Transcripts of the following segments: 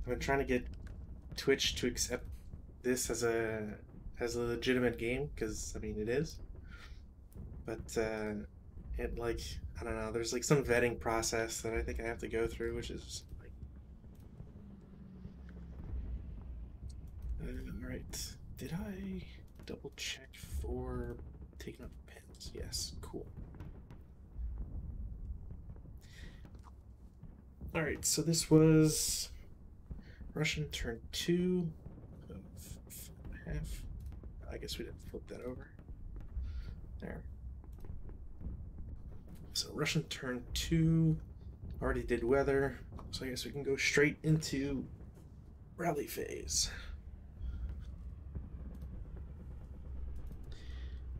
been trying to get Twitch to accept this as a legitimate game, because I mean it is. But it, like, I don't know, there's like some vetting process that I think I have to go through, which is like, all right. Did I double check for taking up pins? Yes, cool. All right, so this was Russian turn 2 of 4.5. I guess we didn't flip that over. There. So Russian turn 2 already did weather, so I guess we can go straight into rally phase.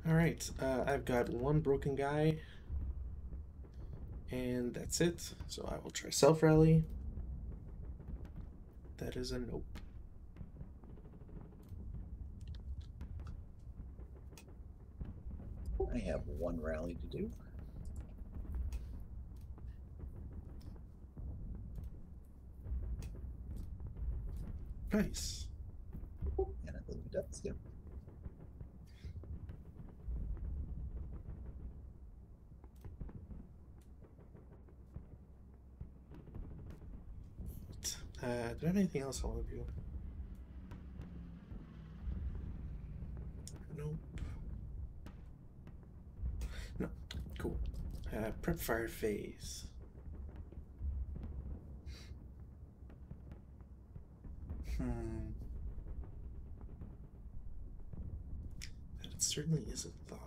All right, I've got one broken guy, and that's it. So I will try self rally. That is a nope. I have one rally to do. Nice. And I believe it does, yep. Do I have anything else I want to do? Nope. No. Cool. Prep fire phase. That certainly is a thought.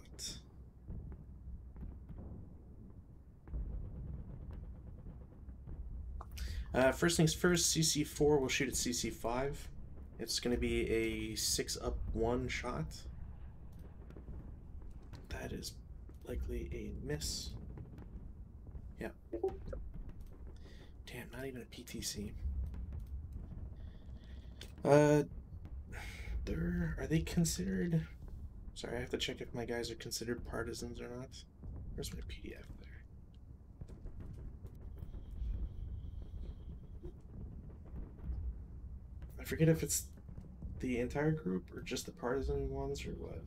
First things first, CC4 will shoot at CC5. It's going to be a 6-up-1 shot. That is likely a miss. Yeah. Damn, not even a PTC. Are they considered... Sorry, I have to check if my guys are considered partisans or not. Where's my PDF there? I forget if it's the entire group or just the partisan ones or what.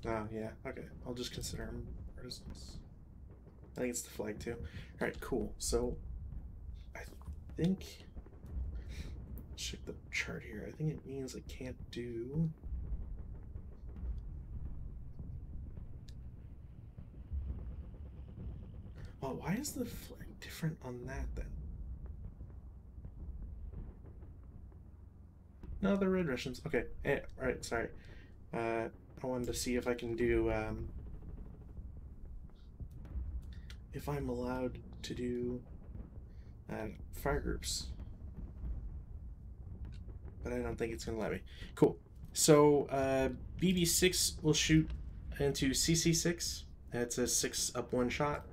Oh, yeah, okay. I'll just consider them partisans. I think it's the flag too. Alright, cool. So, I think... Check the chart here. I think it means I can't do... Oh, why is the flag different on that then? No, they're red Russians. Okay, right, sorry. I wanted to see if I can do, if I'm allowed to do fire groups. But I don't think it's going to let me. Cool. So BB6 will shoot into CC6. That's a 6-up-1 shot.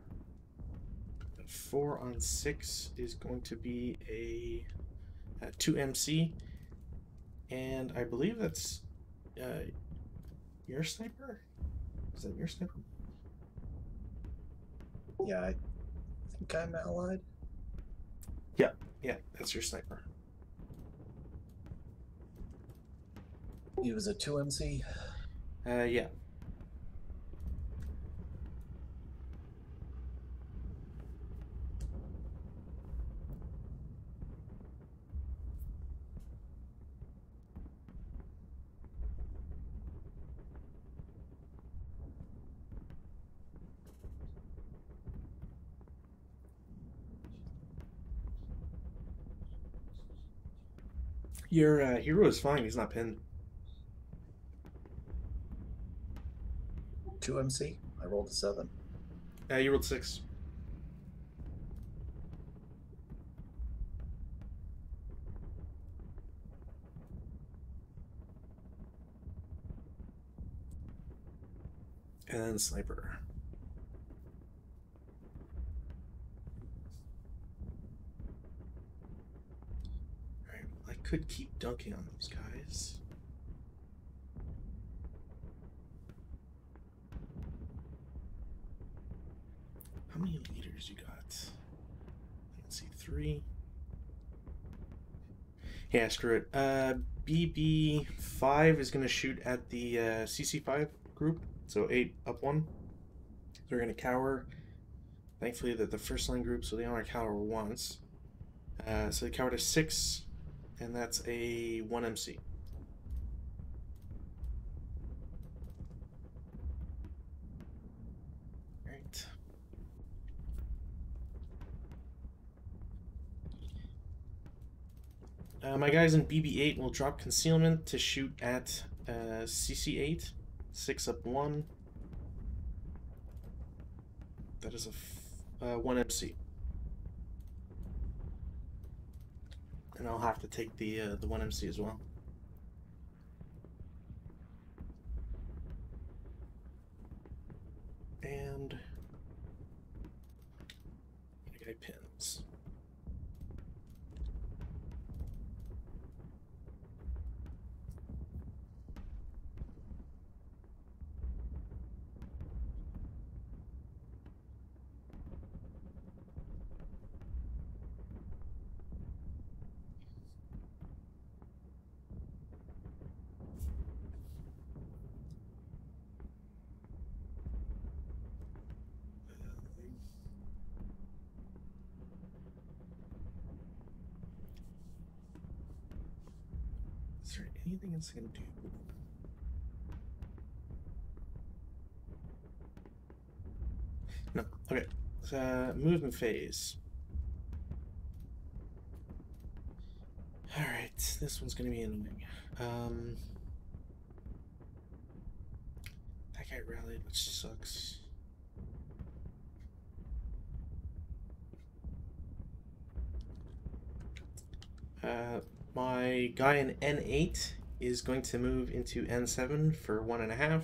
4 on 6 is going to be a 2MC. And I believe that's your sniper? Is that your sniper? Yeah, I think I'm allied. Yeah, that's your sniper. He was a 2MC? Yeah. Your hero is fine. He's not pinned. 2MC? I rolled a 7. You rolled 6. And then sniper. Alright, well, I could keep dunking on those guys. How many leaders you got? Let's see, 3. Yeah, screw it. BB5 is going to shoot at the CC5 group, so 8 up 1. They're going to cower. Thankfully, that the first line group, so they only cower once. So they cower to 6, and that's a 1 MC. Right. My guys in BB8 will drop concealment to shoot at CC8. 6 up 1. That is a 1 MC. And I'll have to take the 1 MC as well. And my guy pins. Is there anything it's gonna do? No. Okay. Movement phase. Alright, this one's gonna be annoying. That guy rallied, which sucks. My guy in N8 is going to move into N7 for 1.5.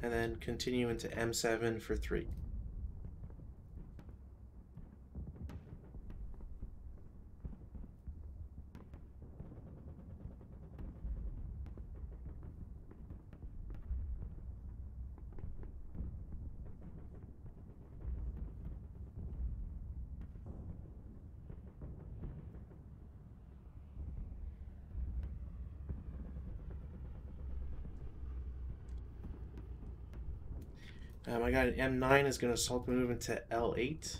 And then continue into M7 for 3. My guy in M9 is going to assault move into L8.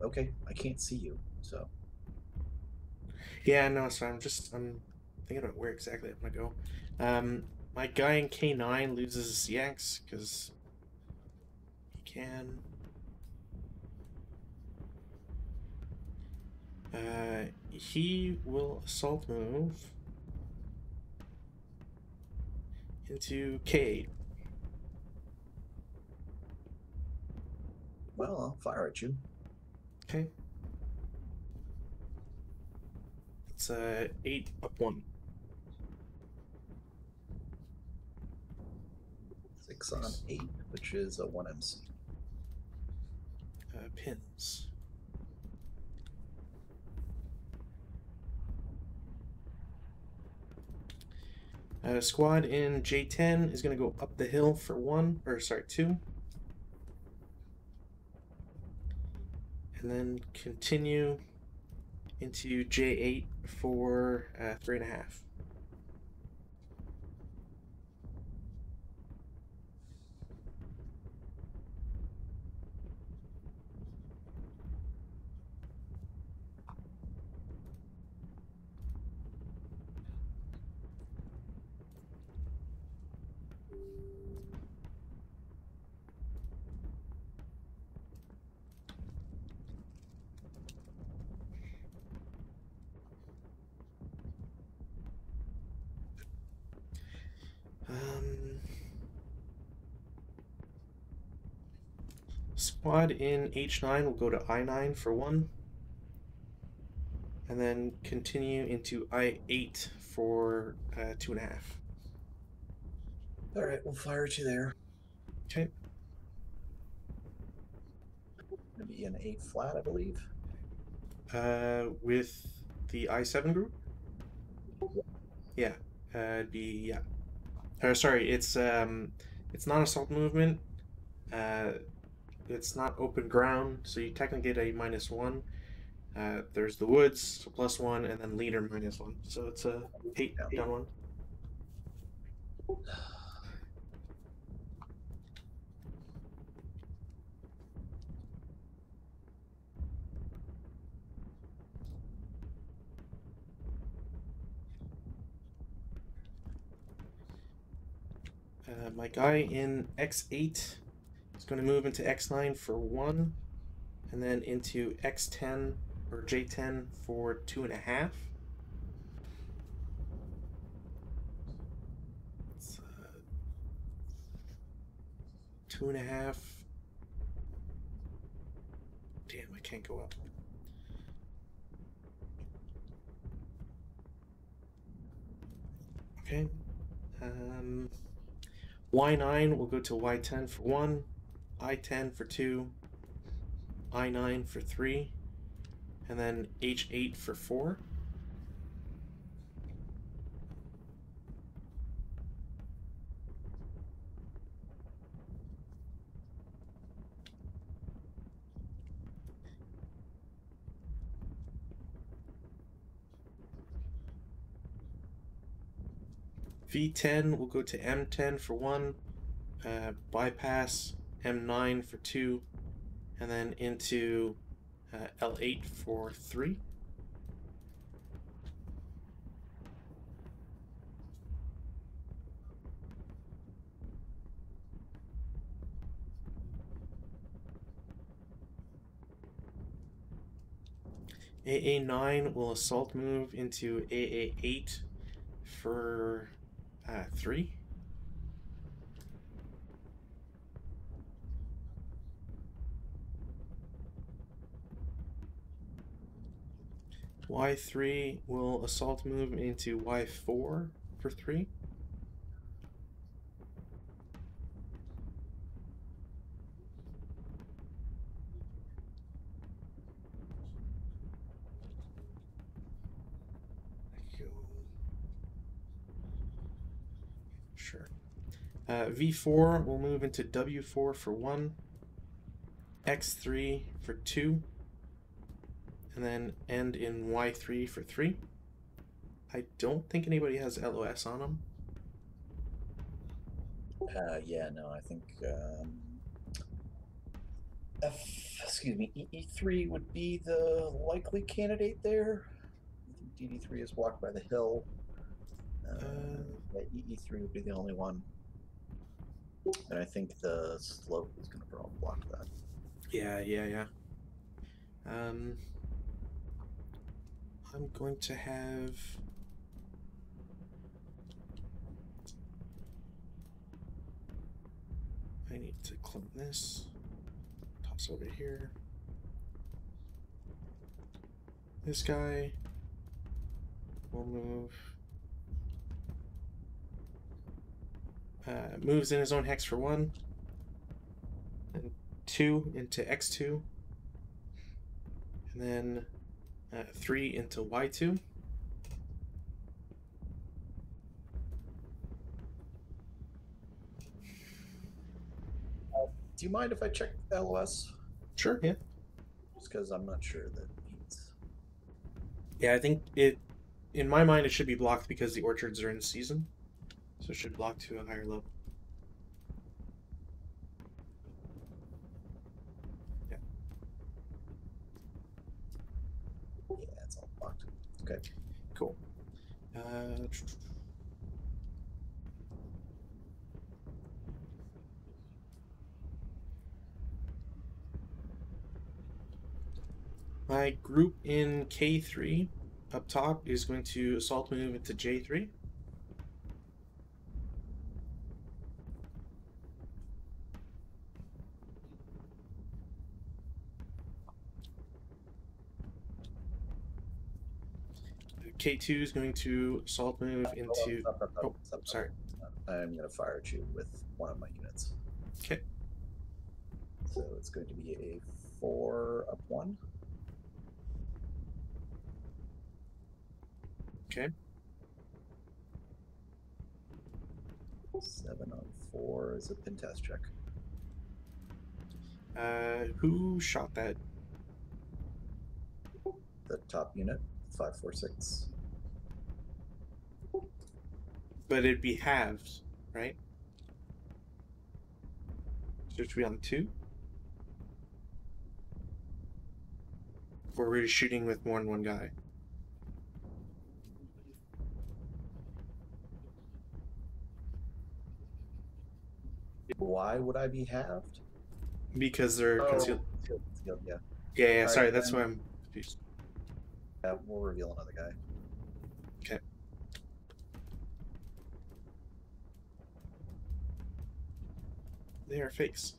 Okay, I can't see you, so. Yeah, no, so I'm thinking about where exactly I'm gonna go. My guy in K9 loses a CX because he can. He will assault move into K8. Well, I'll fire at you. Okay. It's 8 up 1. 6 on 8, which is a 1 MC. Pins. Squad in J10 is going to go up the hill for 2. And then continue into J8 for 3.5. Squad in H9 will go to I9 for 1. And then continue into I8 for 2.5. All right, we'll fire at you there. Okay. Gonna be an 8 flat, I believe. With the I-7 group? Yeah. It'd be, yeah. Or sorry, it's not assault movement. It's not open ground, so you technically get a -1. There's the woods, so +1, and then leader -1. So it's a 8 Yeah. down 1. My guy in X8 is going to move into X9 for 1, and then into X10 or J10 for 2.5. It's 2.5. Damn, I can't go up. Okay. Y9 will go to Y10 for 1, I10 for 2, I9 for 3, and then H8 for 4. V10 will go to M10 for 1, bypass M9 for 2, and then into L8 for 3. AA9 will assault move into AA8 for 3. Y3 will assault move into Y4 for 3. Sure. V4 will move into W4 for 1, X3 for 2, and then end in Y3 for 3. I don't think anybody has LOS on them. Yeah, no, I think EE3 would be the likely candidate there. I think DD3 is blocked by the hill. Yeah, EE3 would be the only one. And I think the slope is going to block that. Yeah. I'm going to have... I need to clone this. Toss over here. This guy will move. Moves in his own hex for 1. And 2 into X2. And then 3 into Y2. Do you mind if I check LOS? Sure, yeah. Just because I'm not sure that he's... Yeah, I think it, in my mind, it should be blocked because the orchards are in season. So it should block to a higher level. Yeah, it's all blocked. Okay. Cool. My group in K3 up top is going to assault move into J3. K2 is going to assault move into... Stop. Sorry. I'm going to fire at you with one of my units. Okay. So it's going to be a 4 up 1. Okay. 7 on 4 is a pin test check. Who shot that? The top unit, 546. But it'd be halved, right? So it should be on 2? Or we're shooting with more than one guy? Why would I be halved? Because they're concealed. Concealed, yeah. Yeah, All sorry, right, that's then. why I'm confused. Yeah, we'll reveal another guy. Okay. They are fakes.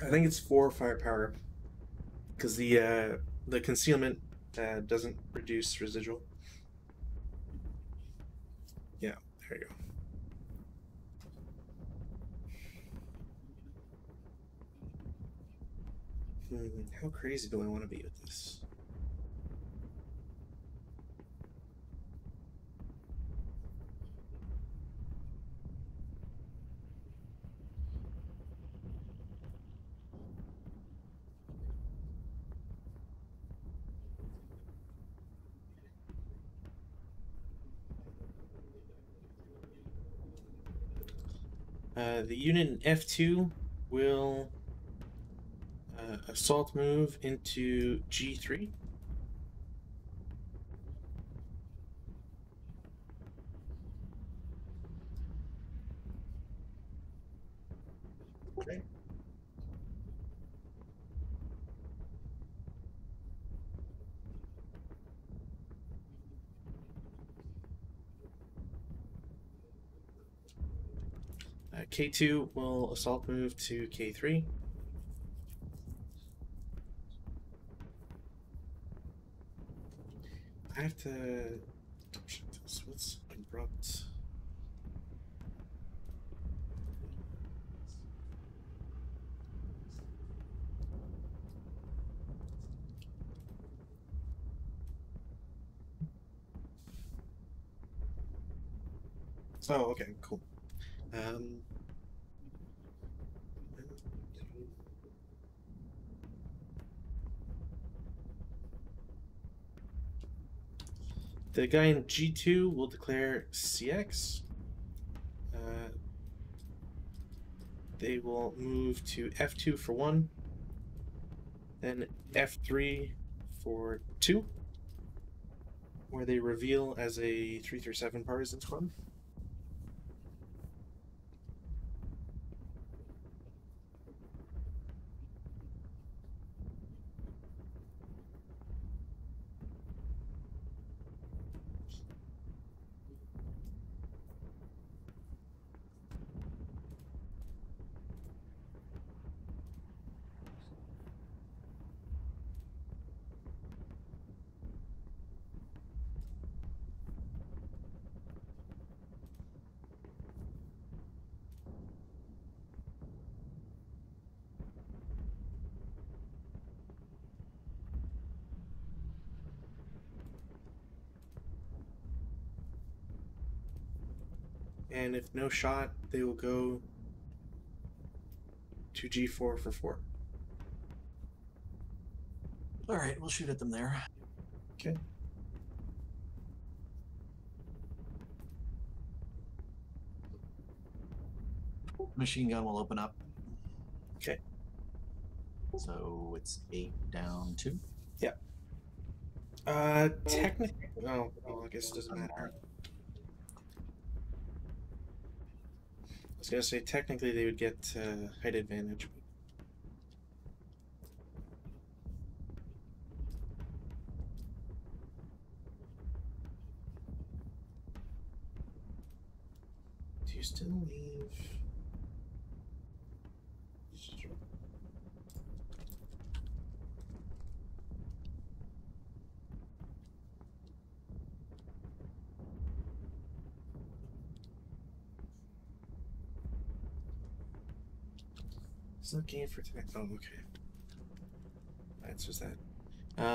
I think it's 4 firepower because the concealment doesn't reduce residual. Yeah, there you go. How crazy do I want to be with this? The unit in F2 will assault move into G3. Okay. K2 will assault move to K3. I have to double check this. What's abrupt? Oh, okay, cool. The guy in G2 will declare CX. They will move to F2 for 1, then F3 for 2, where they reveal as a 337 partisan squad. And if no shot, they will go to G4 for 4. All right, we'll shoot at them there. Okay. Machine gun will open up. Okay. So it's 8 down 2. Yeah. Technically, oh, well, I guess it doesn't matter. I was gonna say technically they would get height advantage. still leave. It's not game for tonight. Oh, okay. That's just that. There's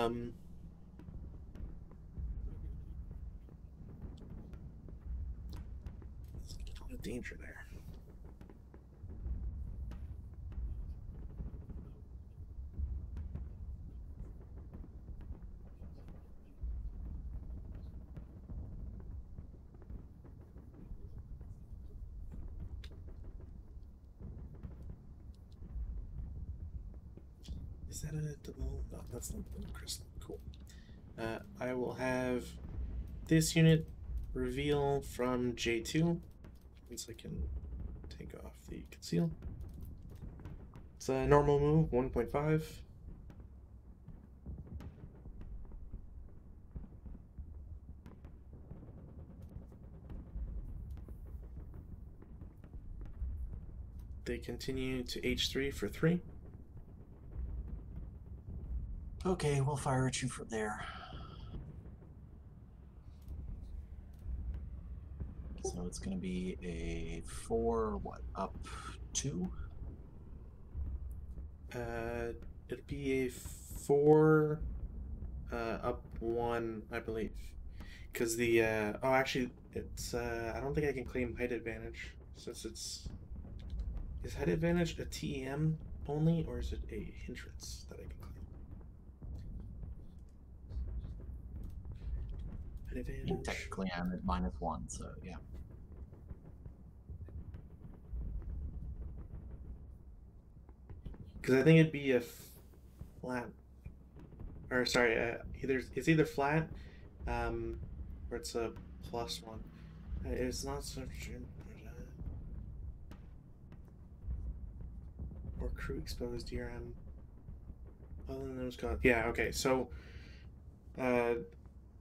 a lot of danger there. Is that a double? No, that's not double crystal. Cool. I will have this unit reveal from J2 once I can take off the conceal. It's a normal move, 1.5. They continue to H3 for 3. Okay, we'll fire at you from there. So it's going to be a 4, what, up 2? It'll be a 4 up 1, I believe. Because the, oh, actually, it's, I don't think I can claim height advantage since it's. Is height advantage a TEM only, or is it a hindrance that I can claim? Height advantage. Technically, I'm at -1, so yeah. Because I think it'd be a flat, or sorry, it's either flat, or it's a +1. It's not such or crew exposed DRM. Other than those guns, yeah. Okay, so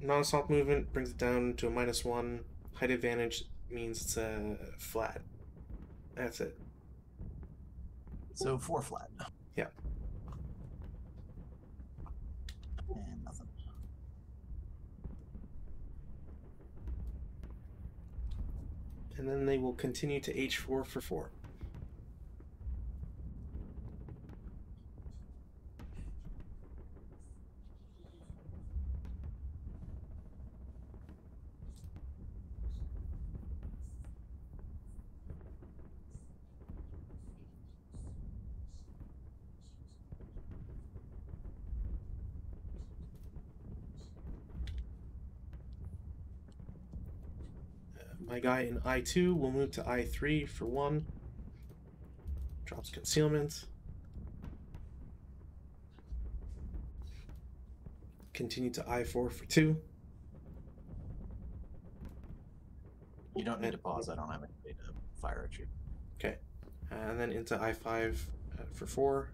non-assault movement brings it down to a -1. Height advantage means it's a flat. That's it. So 4 flat. Yeah. And nothing. And then they will continue to H4 for 4. My guy in I2 will move to I3 for 1. Drops concealment. Continue to I4 for 2. You don't need to pause. I don't have any way to fire at you. Okay. And then into I5 for 4.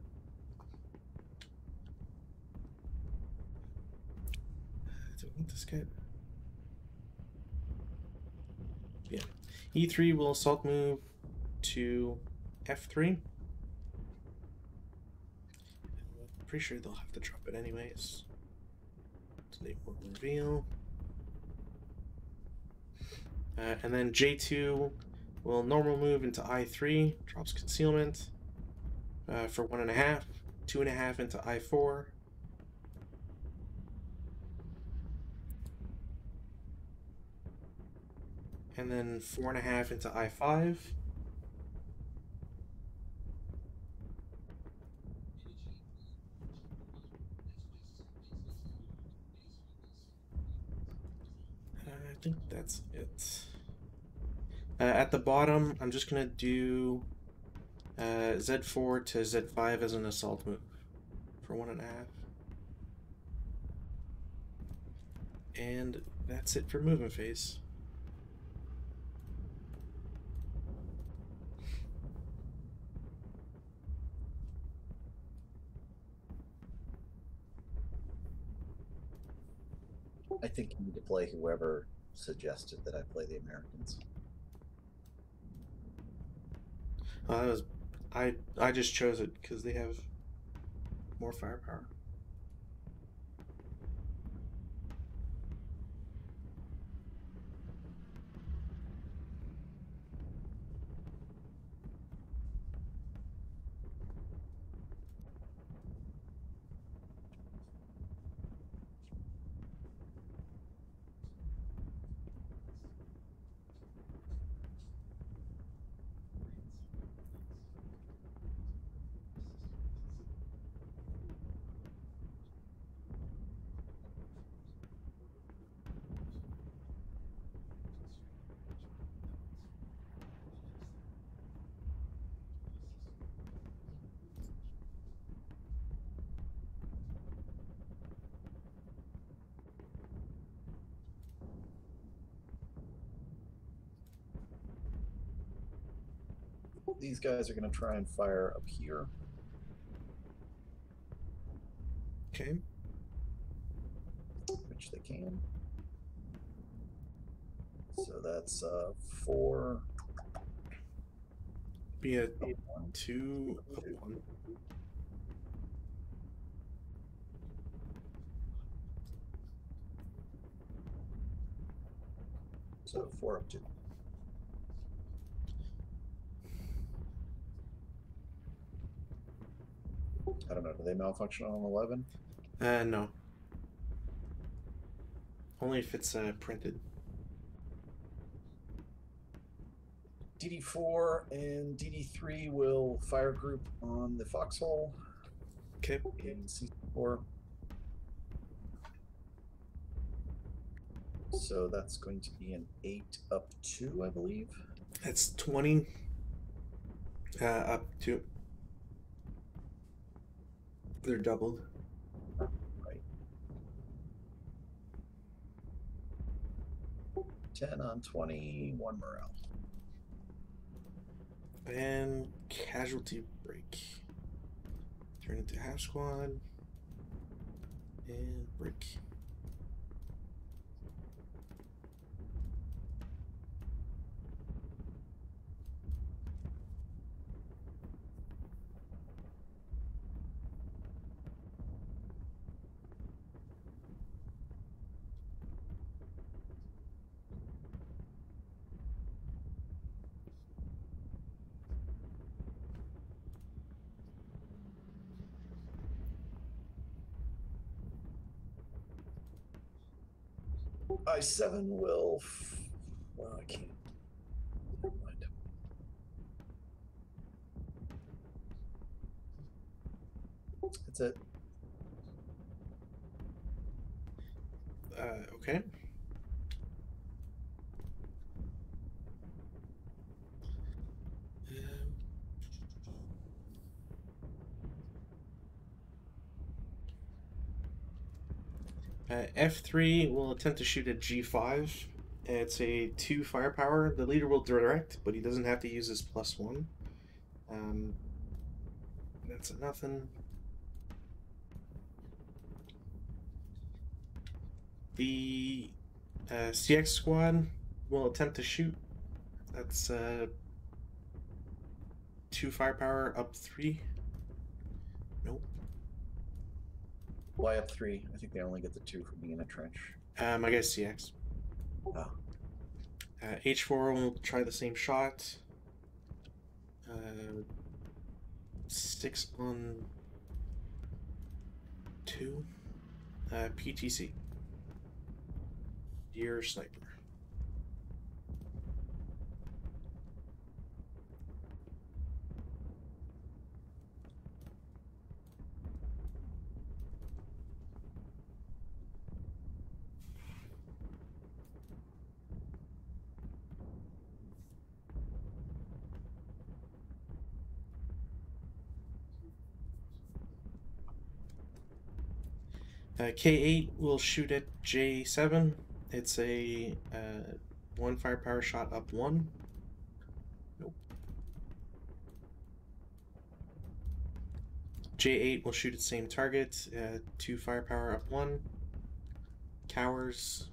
Do we need this guy? Yeah. E3 will assault move to F3. I'm pretty sure they'll have to drop it anyways. So they will reveal. And then J2 will normal move into I3, drops concealment for 1.5, 2.5 into I4. And then 4.5 into I5. I think that's it. At the bottom, I'm just going to do Z4 to Z5 as an assault move for 1.5. And that's it for movement phase. I think you need to play whoever suggested that I play the Americans. That was I just chose it because they have more firepower. These guys are going to try and fire up here. Okay. Which they can. So that's 4. Be a 2 up 1. So 4 up 2. I don't know. Do they malfunction on 11? No. Only if it's printed. DD4 and DD3 will fire group on the foxhole. Okay. In C4. So that's going to be an 8 up 2, I believe. That's 20 up 2. They're doubled. Right. 10 on 20, 1 morale. And casualty break. Turn into half squad. And break. I7 will. Well, I can't. Never mind. That's it. Okay. F3 will attempt to shoot at G5. It's a 2 firepower. The leader will direct, but he doesn't have to use his +1. That's a nothing. The CX squad will attempt to shoot. That's 2 firepower up 3. Nope. Why up 3? I think they only get the 2 for being in a trench. I guess CX. Oh. H4 will try the same shot. 6 on 2. PTC. Deer sniper. K8 will shoot at J7. It's a 1 firepower shot up 1. Nope. J8 will shoot at the same target. 2 firepower up 1. Cowers.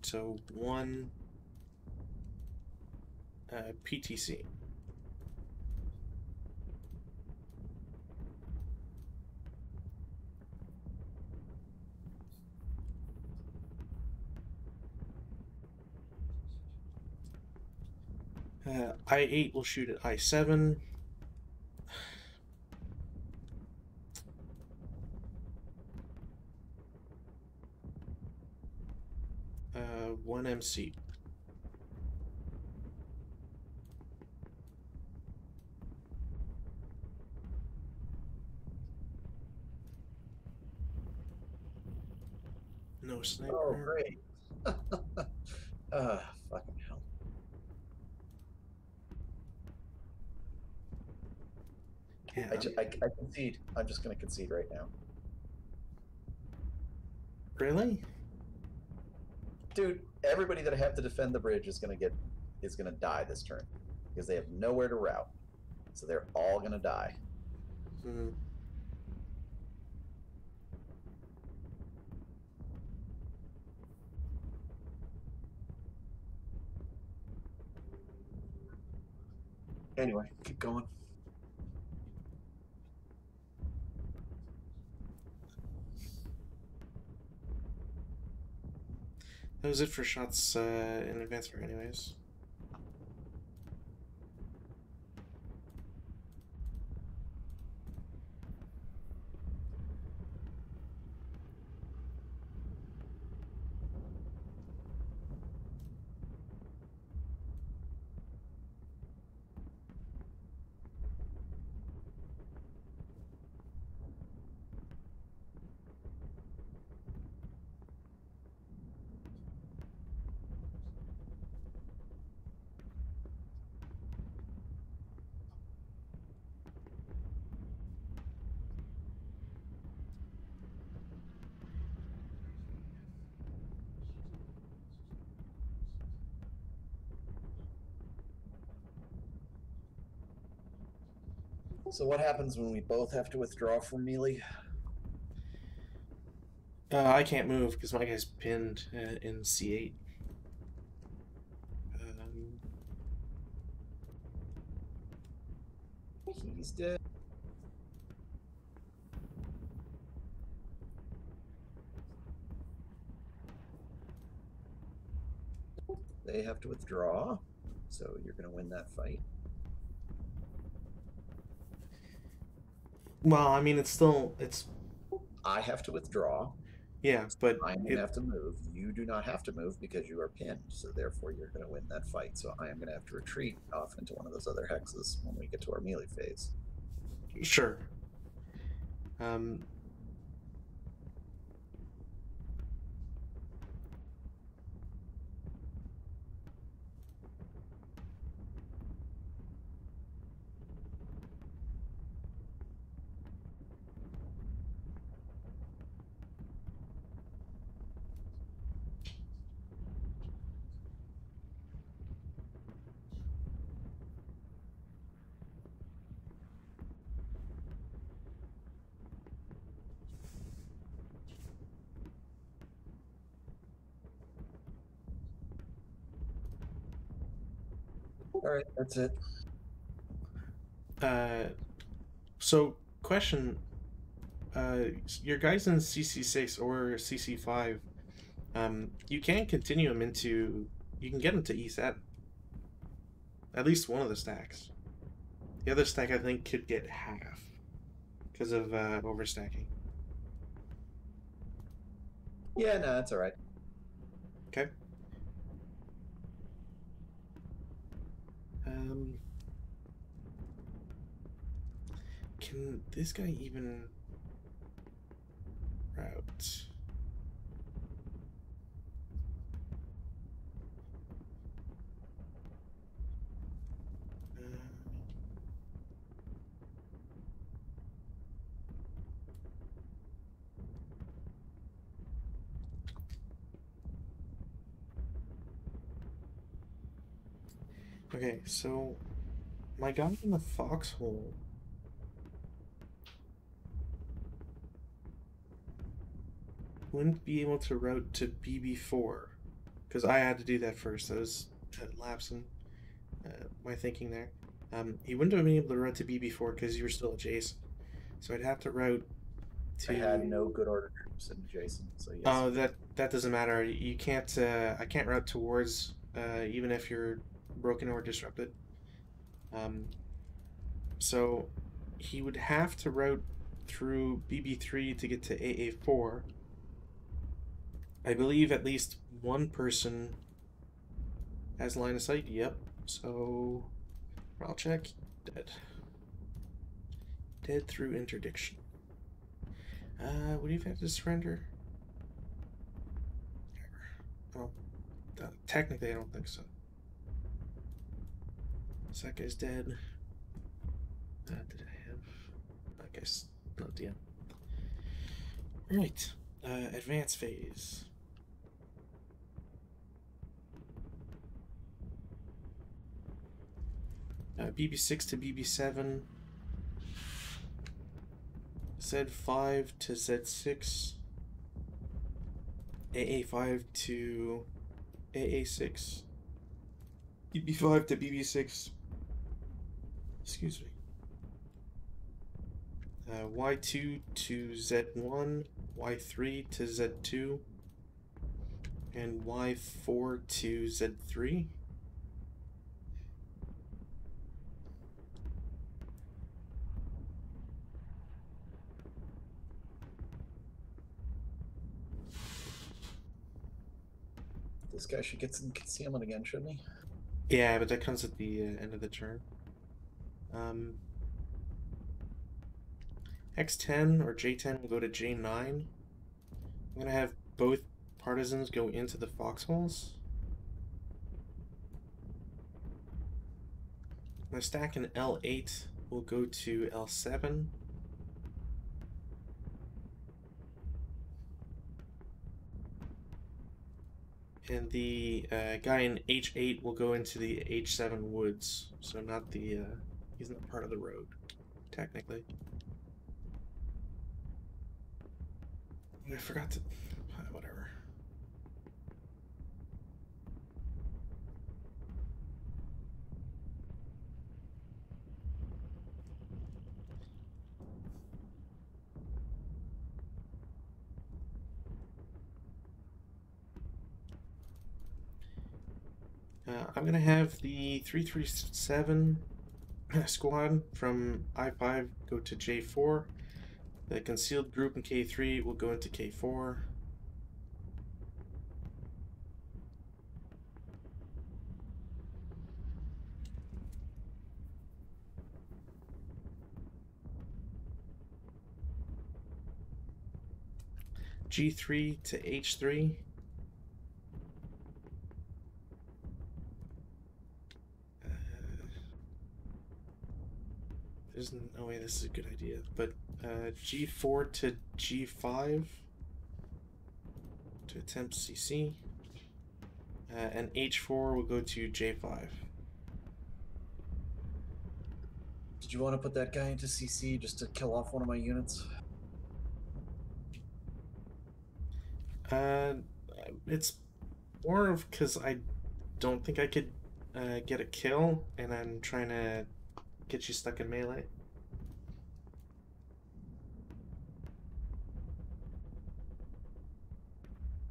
So 1 PTC. I-8 will shoot at I-7. One MC. No sniper. Oh, great. Fucking hell. Yeah, I concede. I'm just going to concede right now. really? Dude, everybody that I have to defend the bridge is going to die this turn because they have nowhere to route. So they're all going to die. Hmm. Anyway, keep going. That was it for shots in advance for anyways. So what happens when we both have to withdraw from melee? I can't move because my guy's pinned in C8. He's dead. They have to withdraw, so you're going to win that fight. Well, I mean, it's I have to withdraw. Yeah, but I'm going to have to move. You do not have to move because you are pinned, so therefore you're going to win that fight. So I am going to have to retreat off into one of those other hexes when we get to our melee phase. Sure. All right, that's it. So question, your guys in CC6 or CC5, you can continue them into, you can get them to E7. At least one of the stacks. The other stack, I think, could get half because of overstacking. Yeah, no, that's all right. Okay. Can this guy even route? Okay, so my guy in the foxhole wouldn't be able to route to BB4 because I had to do that first. That was lapsing my thinking there. He wouldn't have been able to route to BB4 because you were still adjacent. So I'd have to route to. I had no good order troops in adjacent, so yes. Oh, that doesn't matter. You can't. I can't route towards even if you're broken or disrupted. So he would have to route through BB3 to get to AA4. I believe at least one person has line of sight. Yep. So I'll check. Dead. Dead through interdiction. Would he have had to surrender? Oh, technically I don't think so. So that guy's dead. Did I have? I guess not yet. Right. Advance phase. BB6 to BB7. Z5 to Z6. AA5 to AA6. BB5 to BB6. Excuse me. Y2 to Z1, Y3 to Z2, and Y4 to Z3. This guy should get some concealment again, shouldn't he? Yeah, but that comes at the end of the turn. X10 or J10 will go to J9. I'm going to have both partisans go into the foxholes. My stack in L8 will go to L7. And the guy in H8 will go into the H7 woods. So not the, he's not part of the road, technically. I forgot to, whatever. I'm going to have the 337 squad from I5 go to J4. The concealed group in K3 will go into K4. G3 to H3. There's no way this is a good idea, but G4 to G5 to attempt CC, and H4 will go to J5. Did you want to put that guy into CC just to kill off one of my units? It's more of because I don't think I could get a kill, and I'm trying to get you stuck in melee.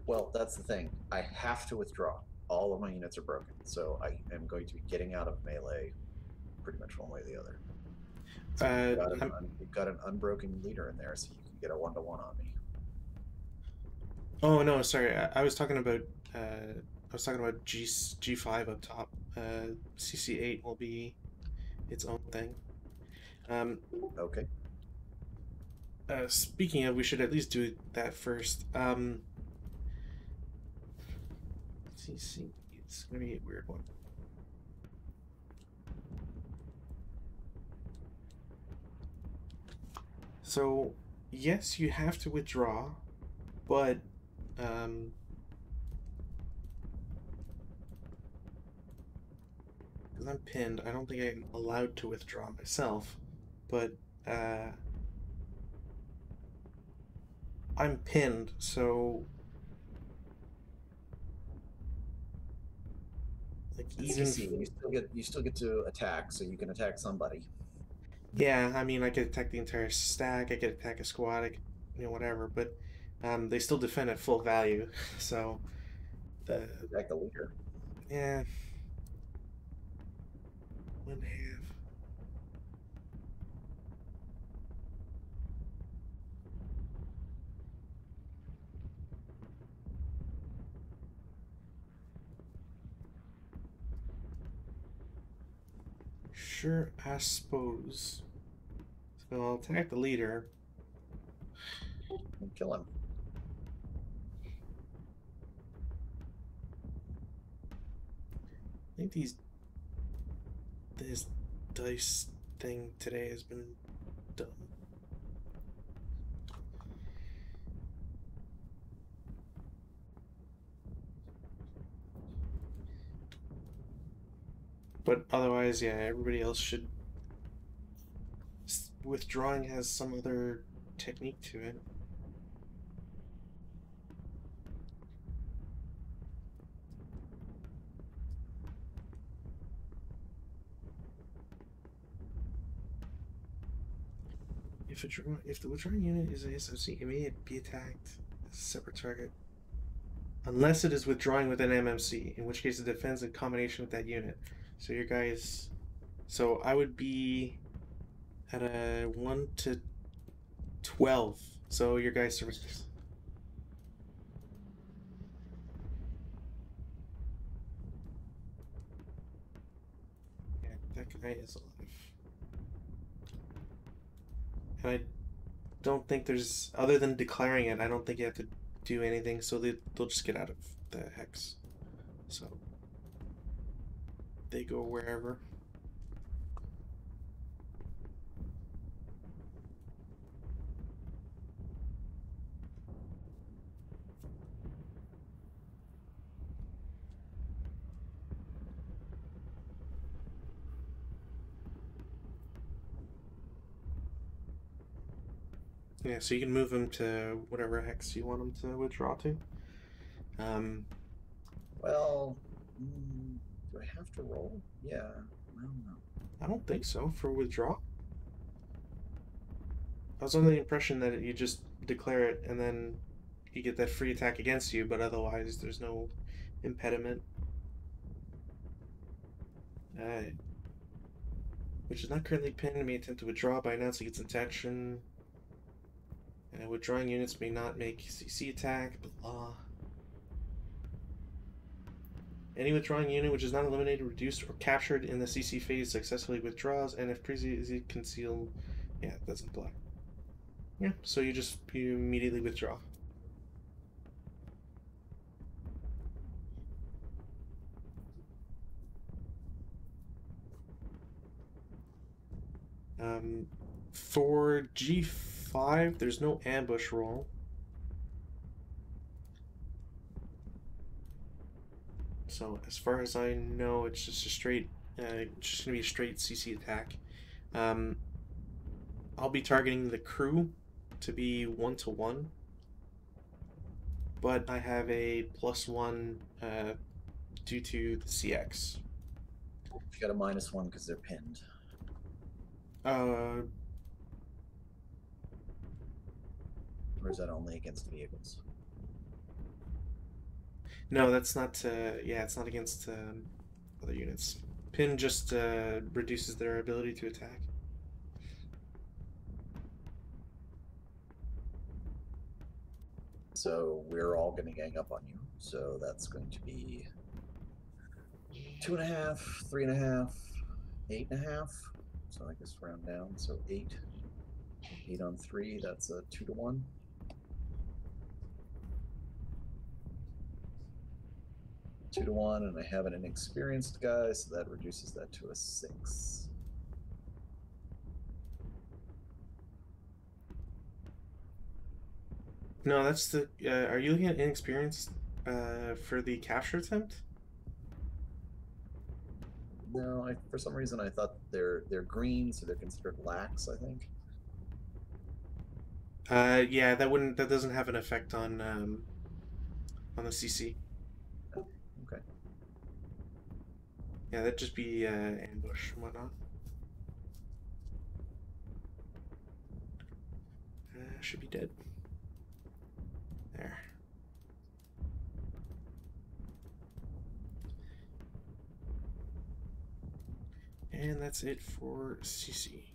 Well, that's the thing. I have to withdraw. All of my units are broken, so I am going to be getting out of melee pretty much one way or the other. So you've got an unbroken leader in there, so you can get a 1-to-1 on me. Oh no, sorry. I was talking about G5 up top. CC8 will be its own thing. Okay. Speaking of, we should at least do that first. CC, it's gonna be a weird one. So yes, you have to withdraw, but because I'm pinned, I don't think I'm allowed to withdraw myself, but I'm pinned, so like even you still get to attack, so you can attack somebody. Yeah, I mean, I could attack the entire stack, I could attack a squad, I could, whatever, but they still defend at full value, so attack the leader. Yeah. 1 half. Sure, I suppose. So I'll attack the leader. And kill him. I think this dice thing today has been dumb. But otherwise, yeah, everybody else should. Withdrawing has some other technique to it. If the withdrawing unit is a SOC, it may be attacked as a separate target. Unless it is withdrawing with an MMC, in which case it defends in combination with that unit. So your guys... So I would be at a 1 to 12. So your guys survive. Yeah, that guy is alive. And I don't think there's... Other than declaring it, I don't think you have to do anything. So they'll just get out of the hex. So they go wherever. Yeah, so you can move them to whatever hex you want them to withdraw to. Well, do I have to roll? Yeah. I don't know. I don't think so for withdraw. I was under the impression that you just declare it and then you get that free attack against you, but otherwise there's no impediment. Which is not currently pinned, may attempt to withdraw by announcing its intention. Withdrawing units may not make CC attack, blah. Any withdrawing unit which is not eliminated, reduced, or captured in the CC phase successfully withdraws, and if previously concealed, yeah, it doesn't apply. Yeah, so you immediately withdraw. For G5, there's no ambush roll. So as far as I know, it's just a straight, just gonna be a straight CC attack. I'll be targeting the crew to be 1 to 1, but I have a +1 due to the CX. You got a -1 because they're pinned. Or is that only against vehicles? No, that's not. Yeah, it's not against other units. Pin just reduces their ability to attack. So we're all going to gang up on you. So that's going to be 2.5, 3.5, 8.5. So I guess round down. So 8. 8 on 3. That's a 2 to 1. 2 to 1, and I have an inexperienced guy, so that reduces that to a 6. No, that's the. Are you looking at inexperienced for the capture attempt? No, for some reason I thought they're green, so they're considered lax, I think. Yeah, that doesn't have an effect on the CC. Oh, okay. Yeah, that'd just be ambush and whatnot. Should be dead. There. And that's it for CC.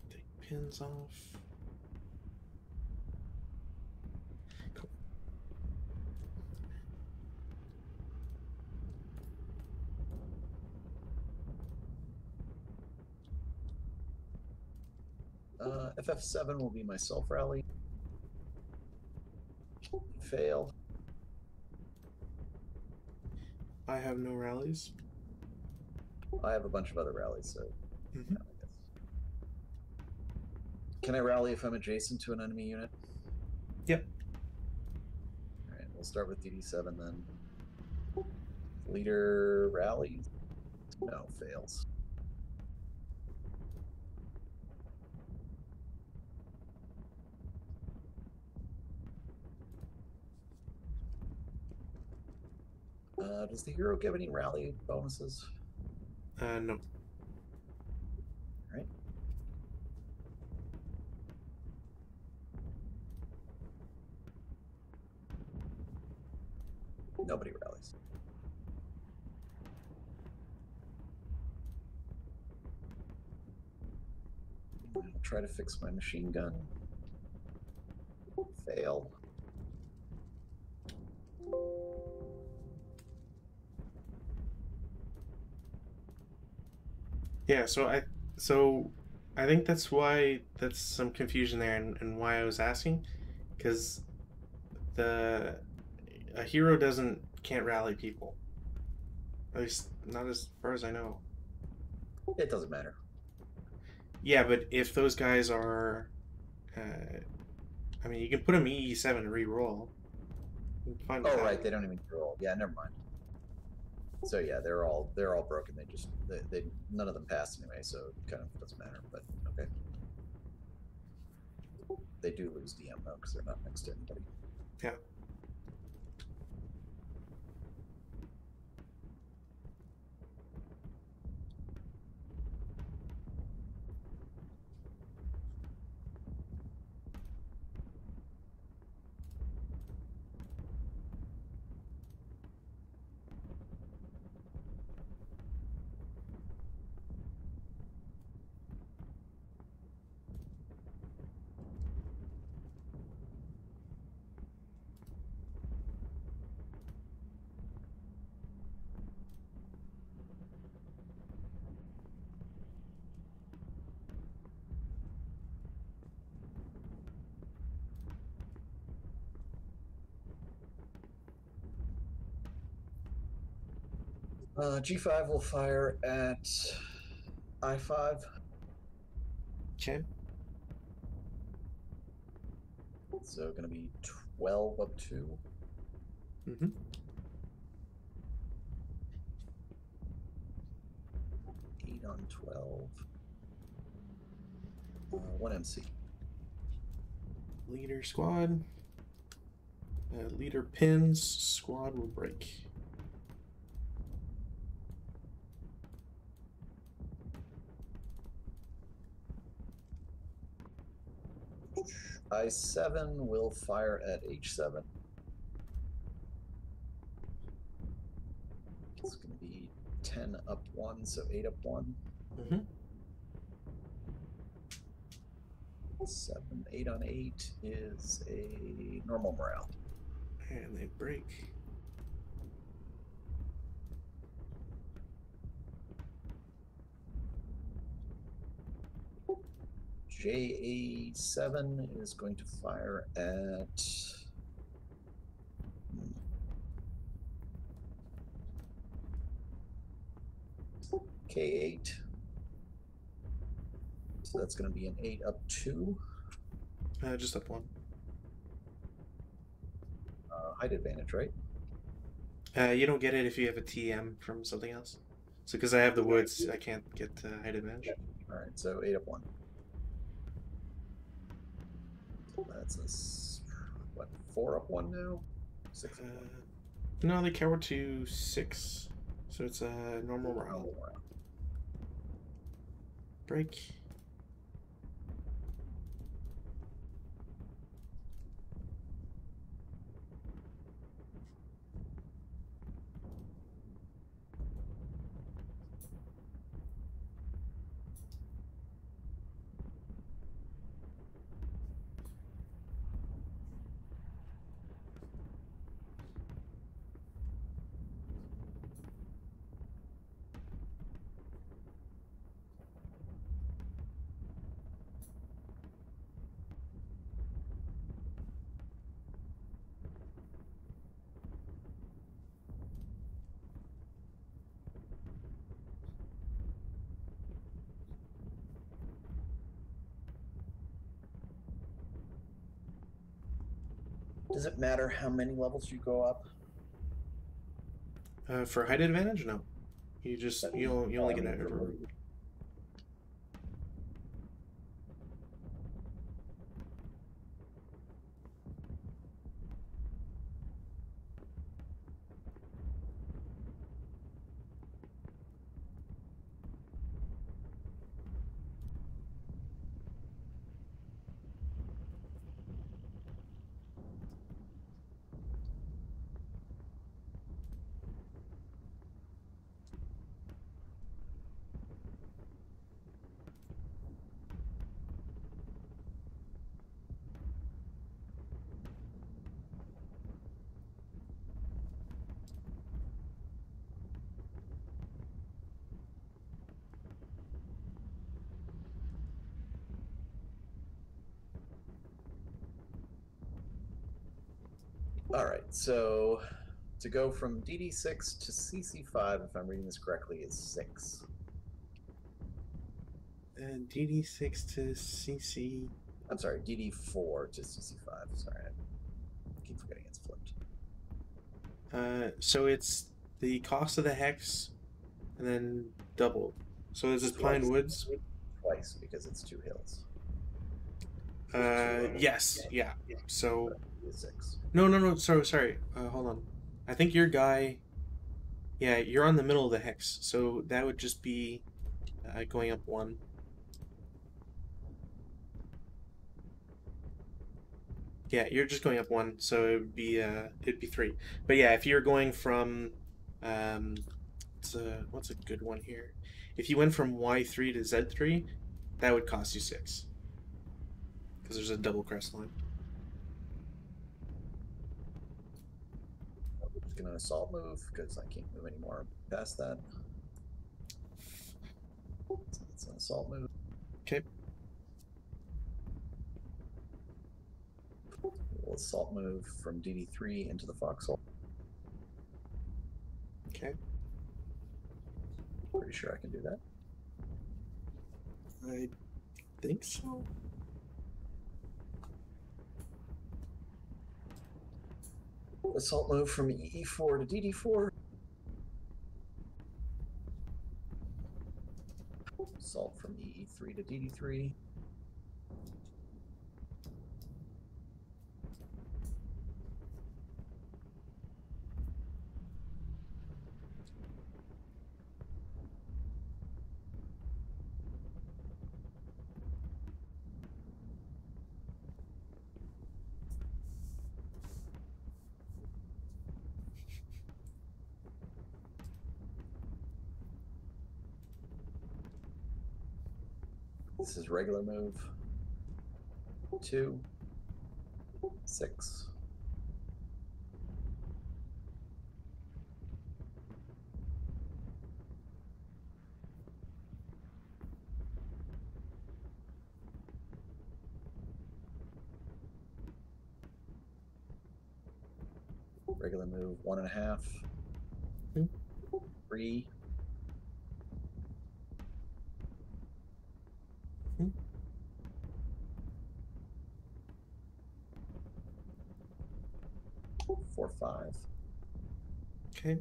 Take pins off. Cool. FF7 will be my self rally. Fail. I have no rallies. I have a bunch of other rallies, so Mm-hmm. I guess. Can I rally if I'm adjacent to an enemy unit? Yep. All right, we'll start with DD7 then. Leader rallies? No, fails. Does the hero give any rally bonuses? No. All right. Nobody rallies. I'll try to fix my machine gun. Fail. Yeah, so I think that's why that's some confusion there, and why I was asking, because a hero can't rally people, at least not as far as I know. It doesn't matter. Yeah, but if those guys are, I mean, you can put them EE7 and re-roll. I'm fine with Oh that. right, they don't even roll. Yeah, never mind. So yeah, they're all broken. They none of them passed anyway, so it kind of doesn't matter. But okay, they do lose DM though because they're not next to anybody. Yeah. G5 will fire at I5. Okay. So going to be 12 up 2. Mm-hmm. 8 on 12. 1 MC. Leader squad. Leader pins. Squad will break. I7 will fire at H7. It's going to be 10 up 1, so 8 up 1. Mm-hmm. 7, 8 on 8 is a normal morale. And they break. JA7 is going to fire at K8. So that's going to be an 8 up 2. Just up 1. Height advantage, right? You don't get it if you have a TM from something else. So because I have the woods, I can't get height advantage. All right, so 8 up 1. That's what, 4 up 1 now? 6 up 1. No, they cower to 6. So it's a normal morale. Break. Does it matter how many levels you go up? For height advantage, no. You just you only get that every. All right, so to go from DD6 to CC5, if I'm reading this correctly, is 6. And DD6 to CC. I'm sorry, DD4 to CC5. Sorry, I keep forgetting it's flipped. So it's the cost of the hex, and then double. So this is Pine Woods. Twice because it's 2 hills. Yes, yeah. So 6. no. Sorry. Hold on. I think your guy. Yeah, you're on the middle of the hex, so that would just be going up 1. Yeah, you're just going up 1, so it'd be 3. But yeah, if you're going from, what's a good one here? If you went from Y3 to Z3, that would cost you 6, because there's a double crest line. I'm just gonna assault move because I can't move anymore past that. So it's an assault move. Okay. We'll assault move from DD3 into the foxhole. Okay. Pretty sure I can do that. I think so. Assault move from E4 to DD4. Assault from EE3 to DD3. This is regular move. 2, 6. Regular move 1.5. 3. 4, 5. Okay.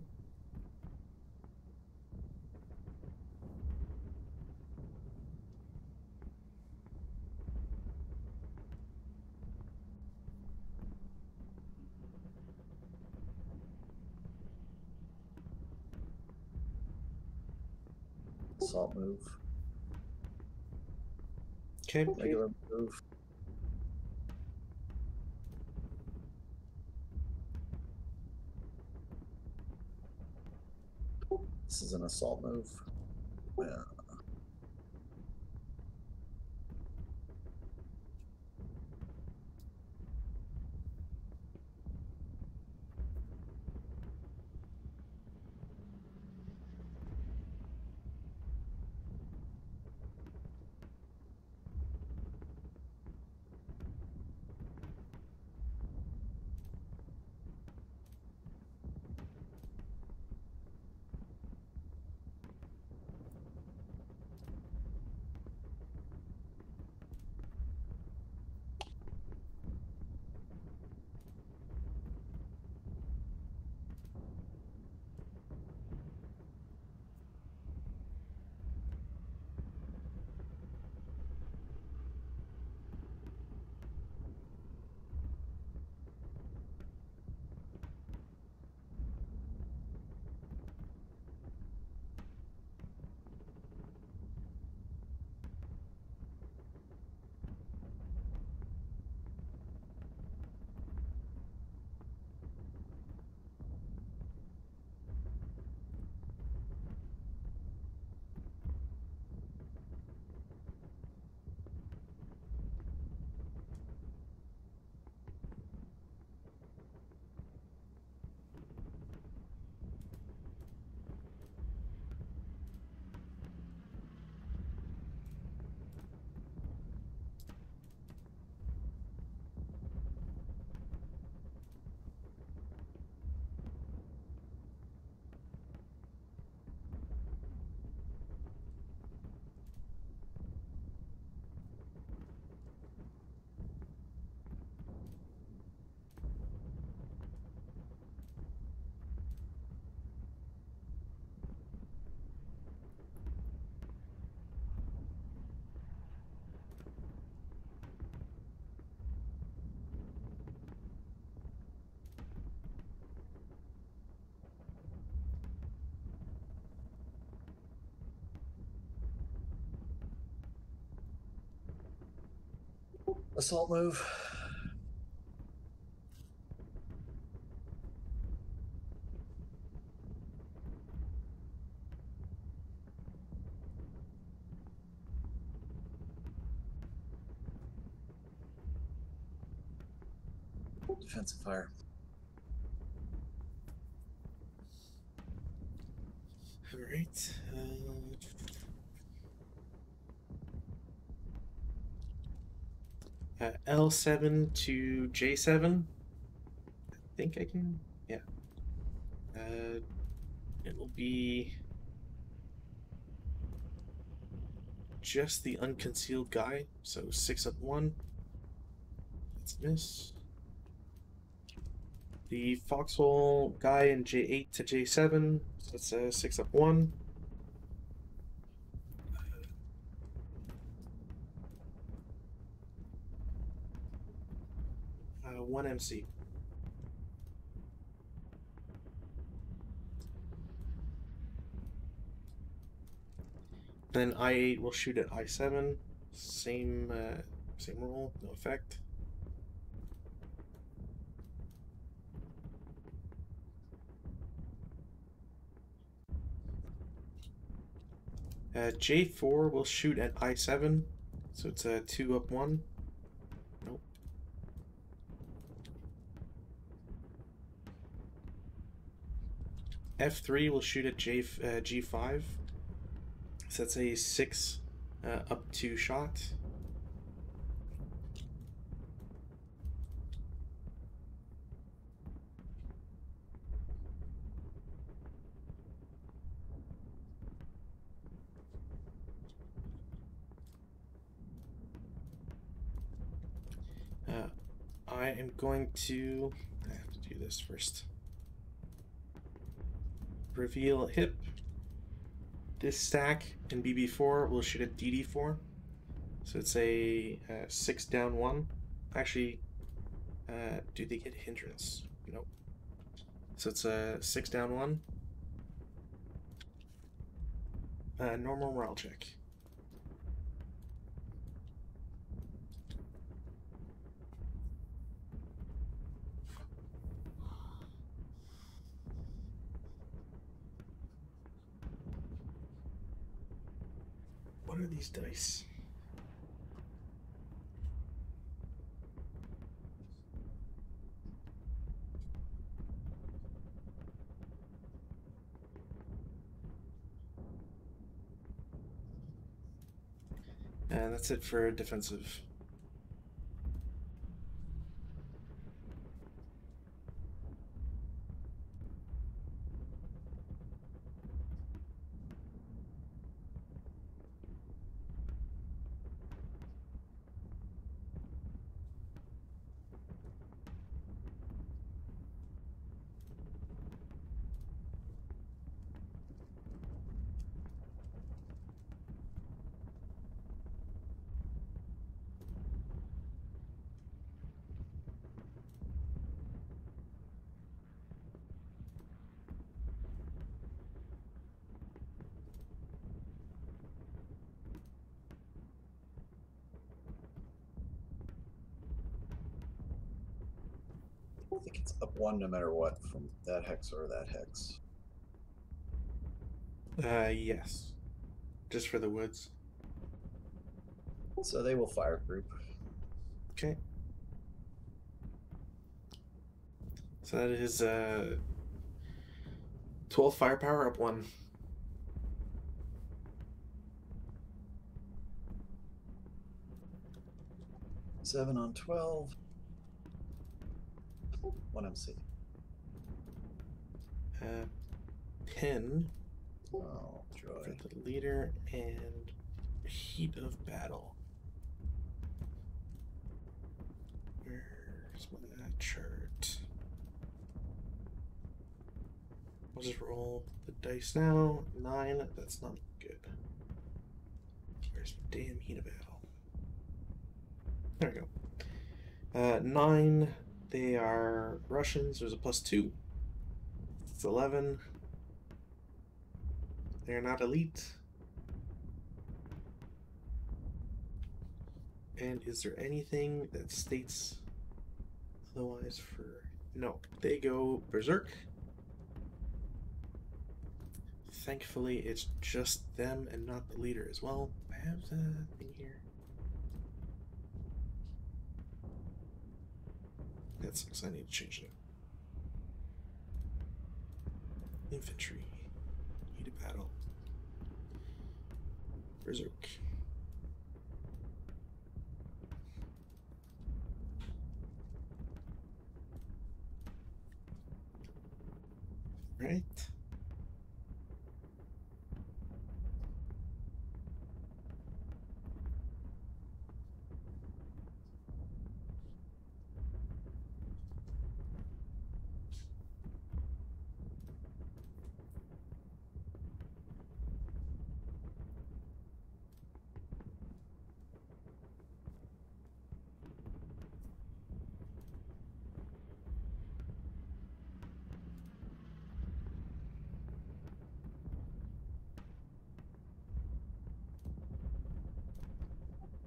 Assault move. Okay. Regular move. This is an assault move. Assault move. Defensive fire. All right. L7 to J7. I think I can. Yeah. It will be just the unconcealed guy. So 6 up 1. That's a miss. The foxhole guy in J8 to J7. So that's a 6 up 1. One MC. Then I8 will shoot at I7. Same roll, no effect. J4 will shoot at I7, so it's a 2 up 1. Nope. F3 will shoot at G5, so that's a 6 up 2 shot. I am going to. I have to do this first. Reveal hip. This stack in BB4 will shoot at DD4. So it's a 6 down 1. Actually, do they get hindrance? Nope. So it's a 6 down 1. Normal morale check. What are these dice? And that's it for defensive. I think it's up 1 no matter what from that hex or that hex. Yes. Just for the woods. So they will fire group. Okay. So that is 12 firepower up 1. Seven on 12. 1 MC. Pin. Oh, joy. For the leader and heat of battle. Where's my chart? I'll just roll the dice now. 9. That's not good. Where's the damn heat of battle? There we go. 9. They are Russians. There's a +2. It's 11. They're not elite. And is there anything that states otherwise for... No, they go berserk. Thankfully, it's just them and not the leader as well. I have the thing here. That sucks. I need to change it. Infantry. Heat of battle. Berserk. Right.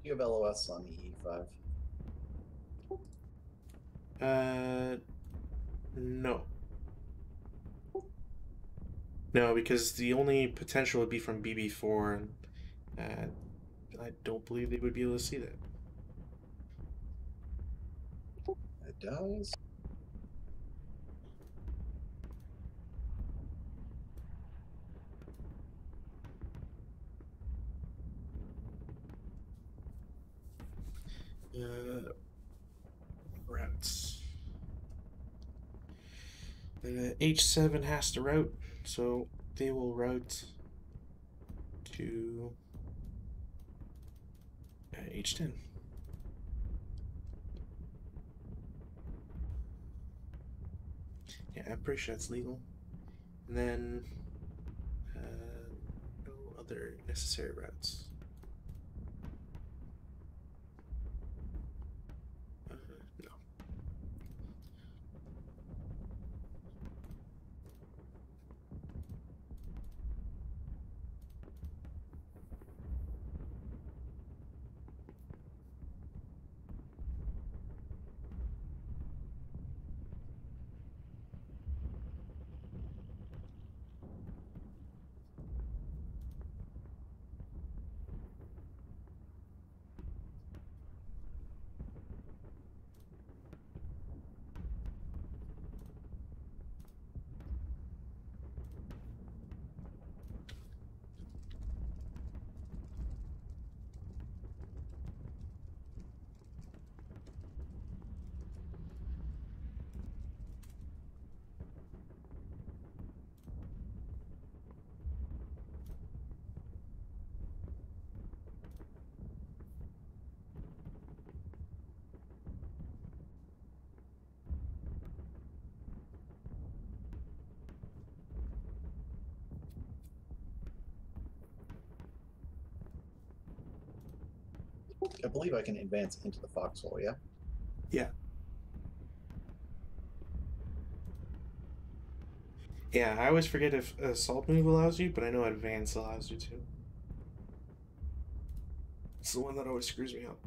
You have LOS on the E5. No. No, because the only potential would be from BB4, and I don't believe they would be able to see that. It does. Routes. H7 has to route, so they will route to H10. Yeah, I'm pretty sure that's legal. And then no other necessary routes. No. I believe I can advance into the foxhole, yeah? Yeah. Yeah, I always forget if assault move allows you, but I know advance allows you to. It's the one that always screws me up.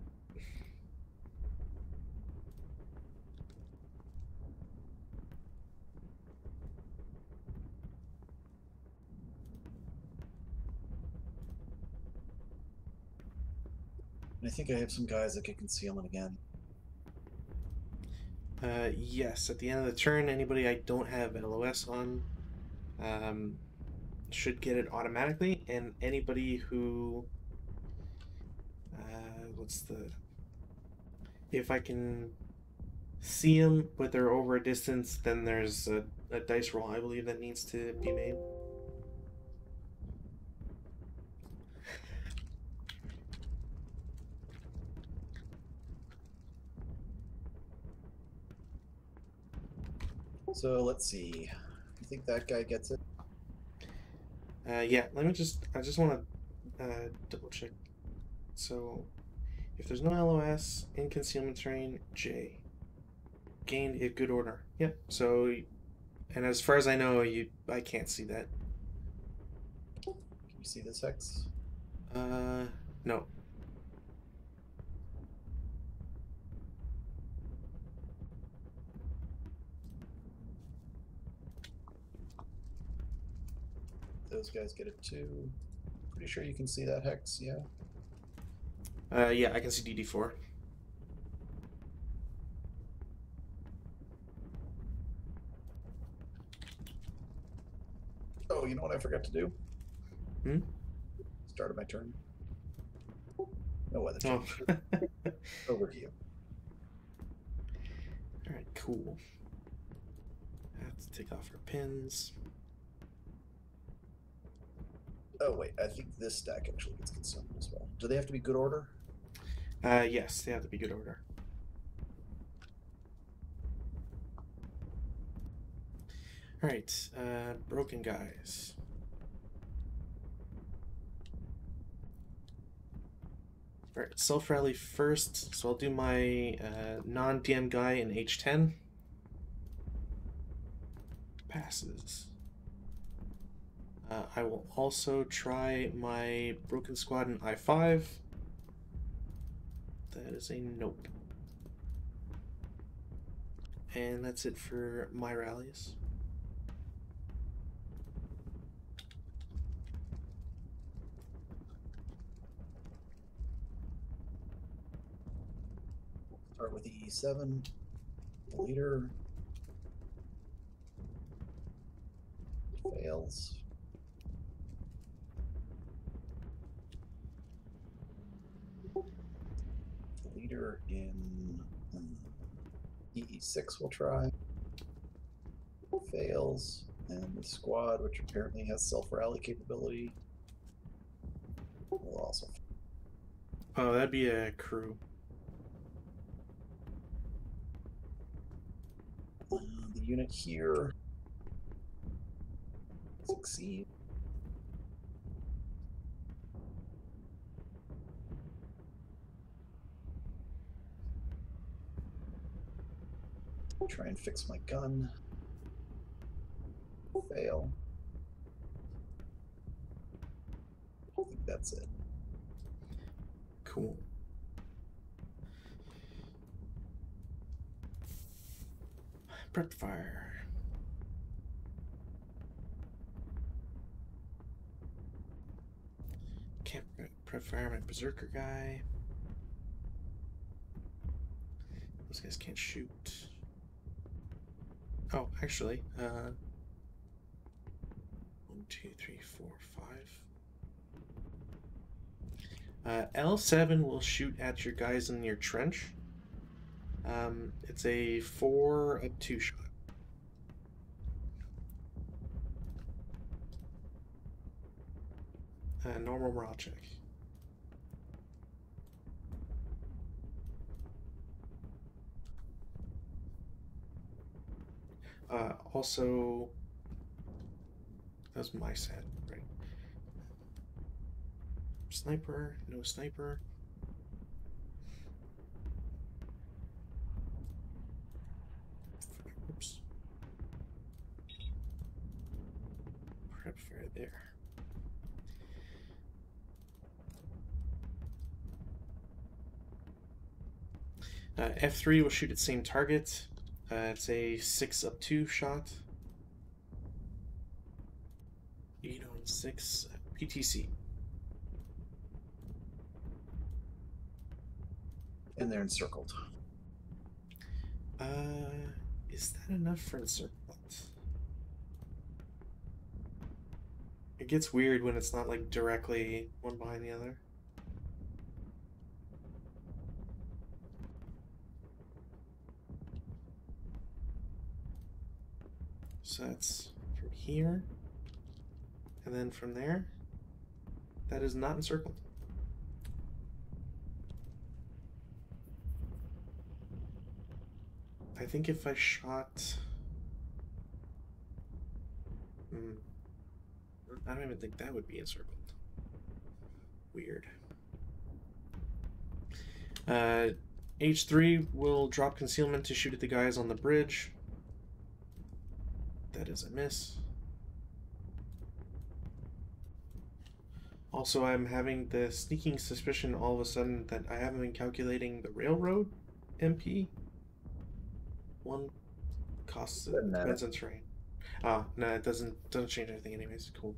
And I think I have some guys that get concealment again. Yes, at the end of the turn, anybody I don't have LOS on should get it automatically, and anybody who what's the... If I can see them but they're over a distance, then there's a dice roll I believe that needs to be made. So let's see. You think that guy gets it? Yeah, I just want to double check. So, if there's no LOS in concealment terrain, J. Gained a good order. Yep. So, and as far as I know, I can't see that. Can you see this hex? No. Those guys get it too. Pretty sure you can see that hex, yeah? Yeah, I can see DD4. Oh, you know what I forgot to do? Hmm? Started my turn. No weather Oh. change. Overview. Alright, cool. Have to take off our pins. Oh, wait, I think this stack actually gets consumed as well. Do they have to be good order? Yes, they have to be good order. Alright, broken guys. Alright, self-rally first, so I'll do my non-DM guy in H10. Passes. I will also try my broken squad in I5. That is a nope. And that's it for my rallies. Start with E7. The leader fails. The leader in EE6 will try. Fails. And the squad, which apparently has self-rally capability, will also fail. Oh, that'd be a crew. The unit here succeed. Try and fix my gun. Fail. I think that's it. Cool. Prep fire. Can't prep fire my berserker guy. Those guys can't shoot. Oh, actually, 1, 2, 3, 4, 5. L7 will shoot at your guys in your trench. It's a 4-2 shot. Normal morale check. Also, that's my set, right? Sniper, no sniper. Oops. Prep fire there. F3 will shoot at same target. It's a 6-2 shot. 8 on 6 PTC. And they're encircled. Is that enough for encirclement? It gets weird when it's not like directly one behind the other. So that's from here, and then from there. That is not encircled. I think if I shot... I don't even think that would be encircled. Weird. H3 will drop concealment to shoot at the guys on the bridge. That is a miss. Also, I'm having the sneaking suspicion all of a sudden that I haven't been calculating the railroad MP. One costs, depends on terrain. Ah, no, it doesn't change anything anyways. Cool.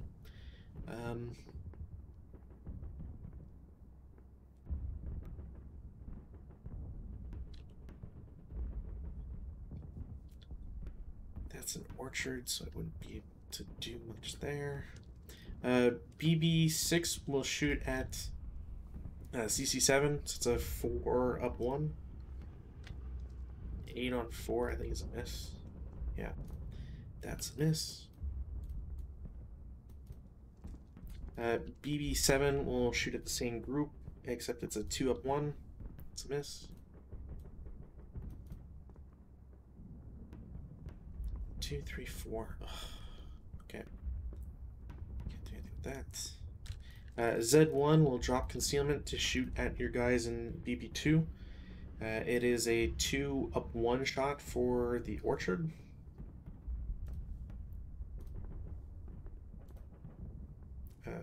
That's an orchard, so I wouldn't be able to do much there. BB6 will shoot at CC7, so it's a 4 up 1. 8 on 4, I think is a miss. Yeah, that's a miss. BB7 will shoot at the same group, except it's a 2 up 1. It's a miss. 2, 3, 4. Ugh. Okay. Can't do anything with that. Z1 will drop concealment to shoot at your guys in BB2. It is a 2 up 1 shot for the orchard.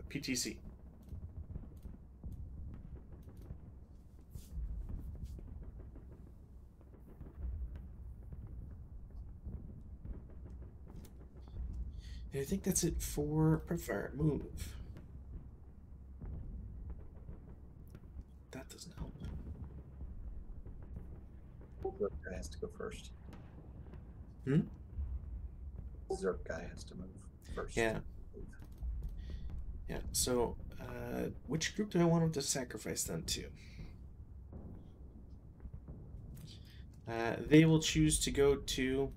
PTC. And I think that's it for preferred move. That doesn't help. Zerk guy has to go first. Hmm? Zerk guy has to move first. Yeah. Yeah, so which group do I want him to sacrifice them to? They will choose to go to...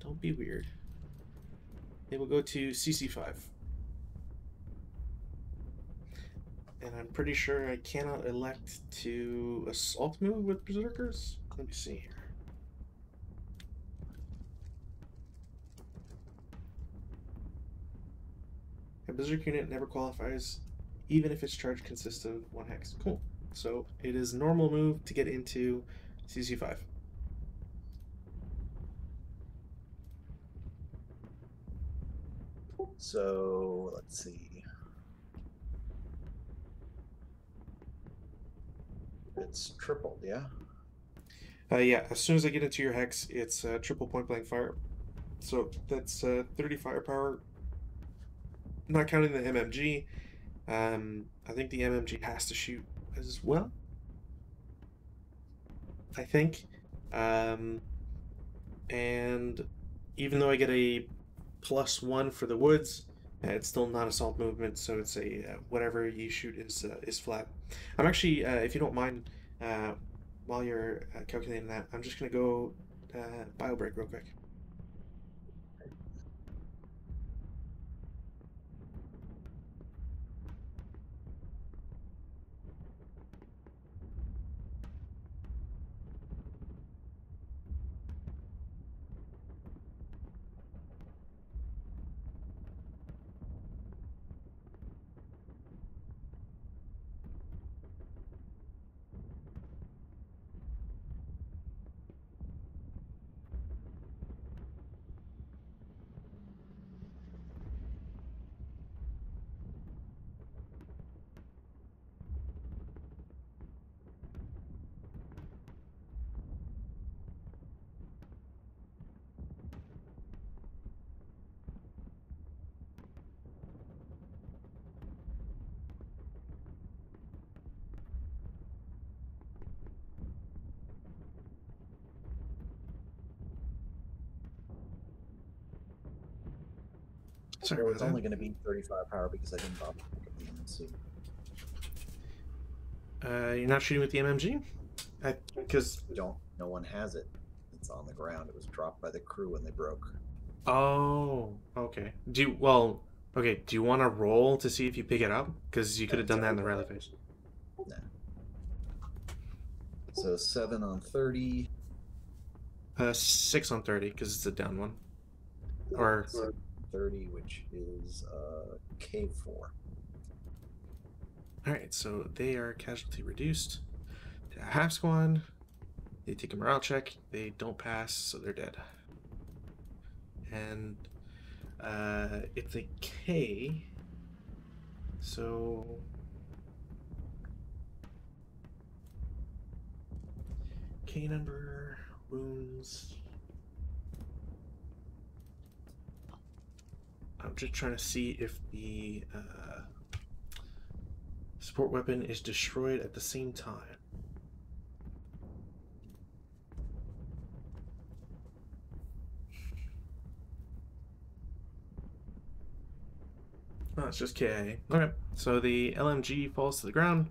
Don't be weird. They will go to CC5. And I'm pretty sure I cannot elect to assault move with Berserkers. Let me see here. A Berserk unit never qualifies, even if its charge consists of 1 hex. Cool. So it is normal move to get into CC5. So let's see. It's tripled, yeah? Yeah, as soon as I get into your hex, it's triple point blank fire. So that's 30 firepower, not counting the MMG. I think the MMG has to shoot as well. I think. And even though I get a +1 for the woods, it's still not assault movement, so it's a whatever you shoot is flat. I'm actually, if you don't mind, while you're calculating that, I'm just gonna go bio break real quick. Sorry, So it's only going to be 35 power because I didn't bother to pick up the MMC. You're not shooting with the MMG? Because No one has it. It's on the ground. It was dropped by the crew when they broke. oh, okay. Do you want to roll to see if you pick it up? Because you could have done that in the rally phase. Nah. So 7 on 30. 6 on 30 because it's a down one. Or 30, which is K4. Alright, so they are casualty reduced to a half squad. They take a morale check. They don't pass, so they're dead. And it's a K. So K number, wounds. I'm just trying to see if the support weapon is destroyed at the same time. Oh, it's just KIA. Okay, so the LMG falls to the ground,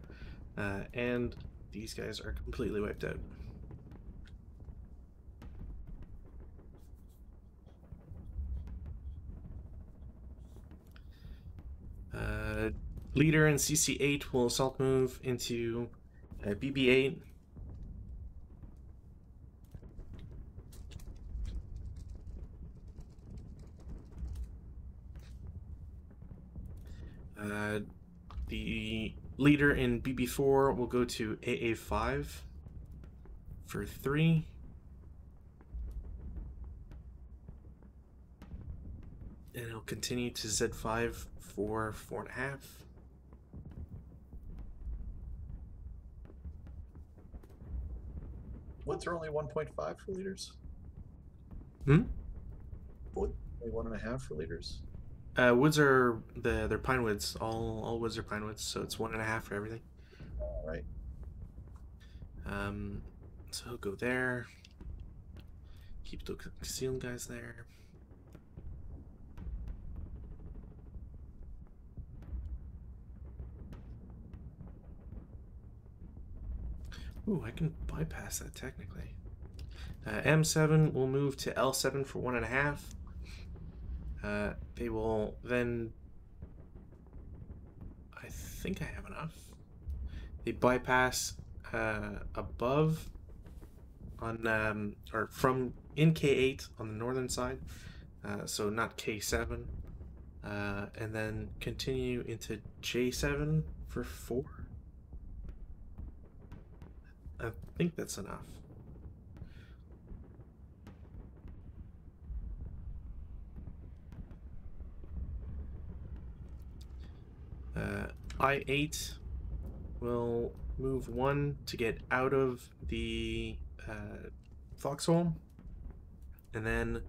and these guys are completely wiped out. Leader in CC8 will assault move into BB8. The leader in BB4 will go to AA5 for 3. And he'll continue to Z5 for 4.5. Woods are only 1.5 for leaders. Hmm? Wood only 1.5 for leaders. Woods are they're pine woods. All woods are pine woods, so it's 1.5 for everything. All right. So he'll go there. Keep the concealed guys there. Ooh, I can bypass that technically. M7 will move to L7 for 1.5. They will then. I think I have enough. They bypass above on or from in K8 on the northern side, so not K7, and then continue into J7 for 4. I think that's enough. I8 will move 1 to get out of the foxhole, and then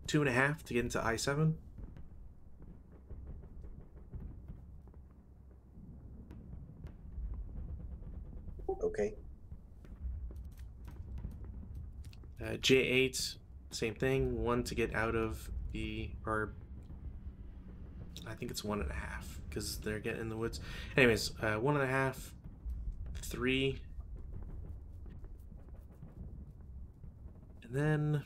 2.5 to get into I7. Okay. J8, same thing. 1 to get out of the, or I think it's 1.5 because they're getting in the woods. Anyways, 1.5, 3, and then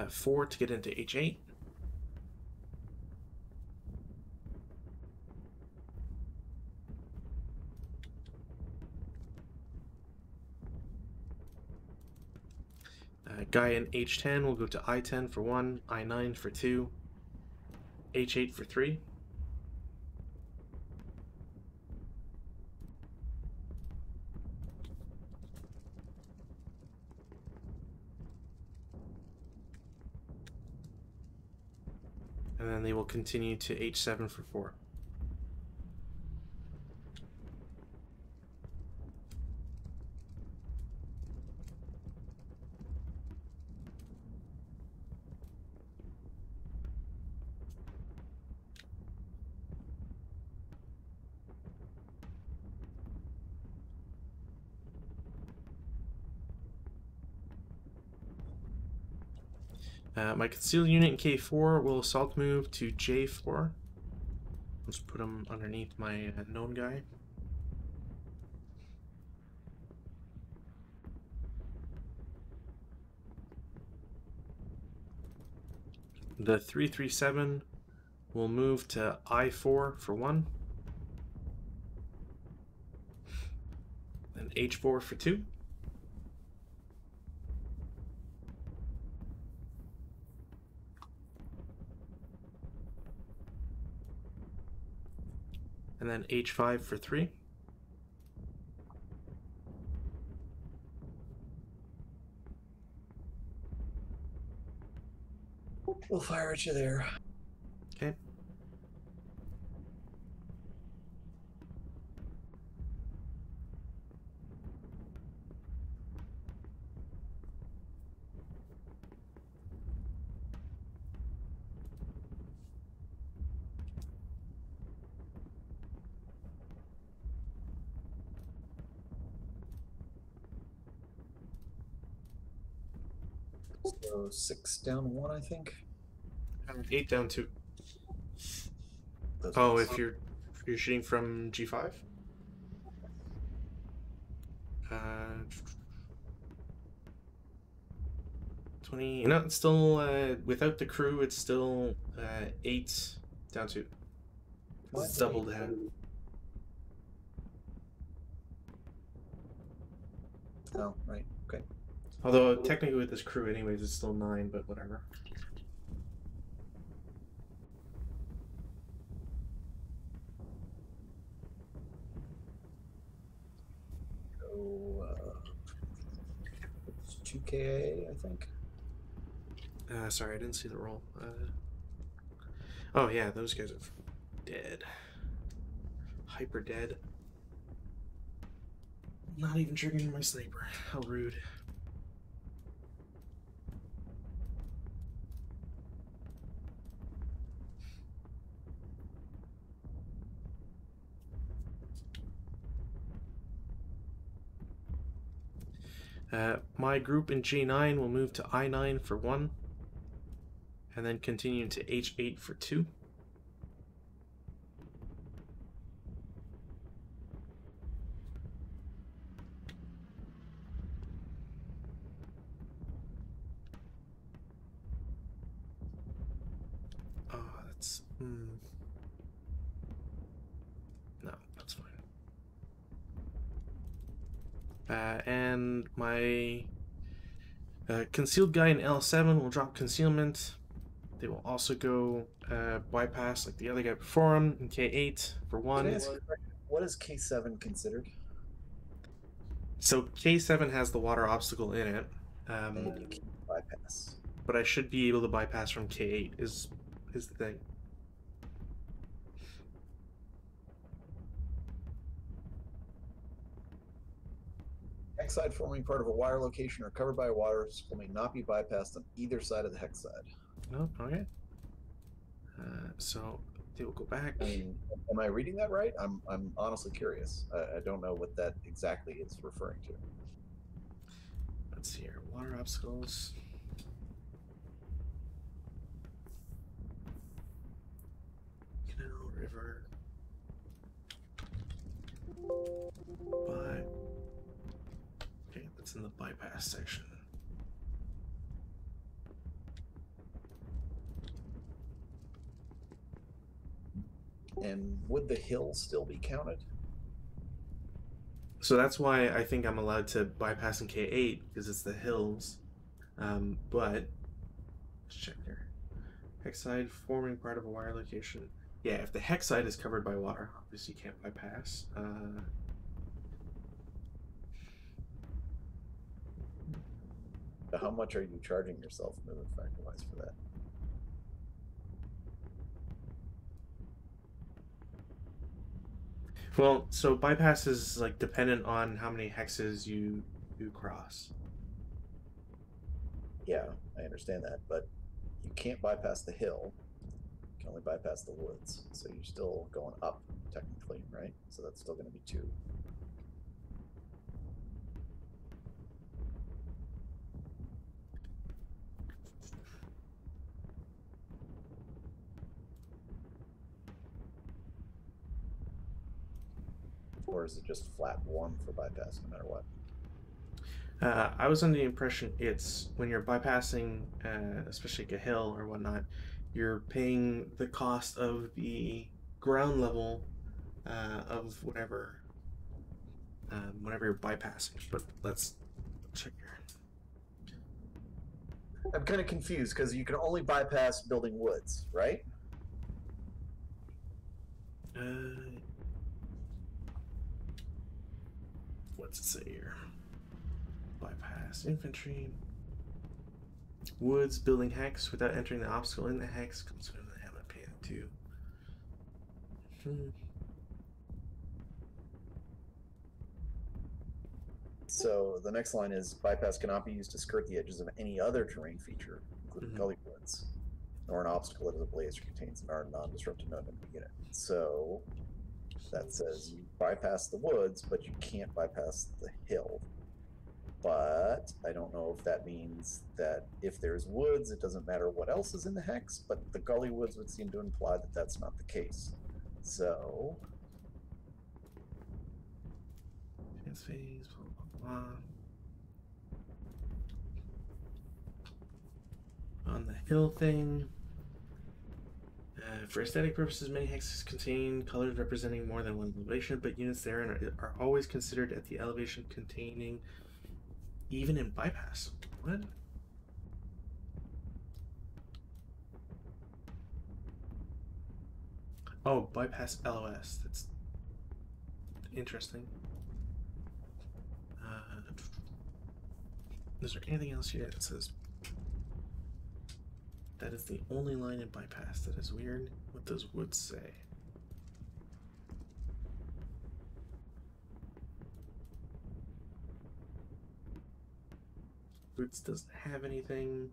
4 to get into H8. Guy in H10 will go to I10 for 1, I9 for 2, H8 for 3. And then they will continue to H7 for 4. My concealed unit in K4 will assault move to J4. Let's put him underneath my known guy. The 337 will move to I4 for 1. Then H4 for 2. And then H5 for 3. We'll fire at you there. Okay. So 6 down 1, I think. 8 down 2. Those Oh, ones. if you're shooting from G5? 20. No, it's still without the crew. It's still 8 down 2. It's double the half. Oh, right. Okay. Although technically with this crew, anyways, it's still 9, but whatever. So it's 2K, I think. Sorry, I didn't see the roll. Oh yeah, those guys are dead. Hyper dead. Not even triggering my sniper. How rude. My group in G9 will move to I9 for 1, and then continue to H8 for 2. Oh, that's... No, that's fine. And my concealed guy in L7 will drop concealment. They will also go bypass like the other guy before him in K8 for 1. What is K7 considered? So K7 has the water obstacle in it. And you can't bypass. But I should be able to bypass from K8 is the thing. Hex side forming part of a wire location or covered by water may not be bypassed on either side of the hex side. No, okay. So they will go back. I mean, am I reading that right? I'm honestly curious. I don't know what that exactly is referring to. Let's see here. Water obstacles. Canal, river. Okay, that's in the bypass section. And would the hill still be counted? So that's why I think I'm allowed to bypass in K8 because it's the hills. But let's check here. Hex side forming part of a wire location. Yeah, if the hex side is covered by water, obviously you can't bypass. How much are you charging yourself movement factor-wise for that? Well, so bypass is like dependent on how many hexes you cross. Yeah, I understand that, but you can't bypass the hill. You can only bypass the woods. So you're still going up, technically, right? So that's still going to be 2. Or is it just flat 1 for bypass no matter what? I was under the impression it's when you're bypassing, especially like a hill or whatnot, you're paying the cost of the ground level of whatever you're bypassing. But let's check here. I'm kind of confused because you can only bypass building woods, right? What's it say here? Bypass infantry. Woods, building hex without entering the obstacle in the hex. Consider the hamlet pay it too. So the next line is bypass cannot be used to skirt the edges of any other terrain feature, including gully woods, nor an obstacle that is ablaze or contains an non-disruptive node in the unit. So that says you bypass the woods, but you can't bypass the hill. but I don't know if that means that if there's woods, it doesn't matter what else is in the hex, but the gully woods would seem to imply that that's not the case. So... phase, blah, blah, blah. On the hill thing. For aesthetic purposes, many hexes contain colors representing more than one elevation, but units therein are always considered at the elevation containing, even in bypass. What? Oh, bypass LOS. That's interesting. Is there anything else here that says that is the only line in bypass? That is weird. What does wood say? Woods doesn't have anything.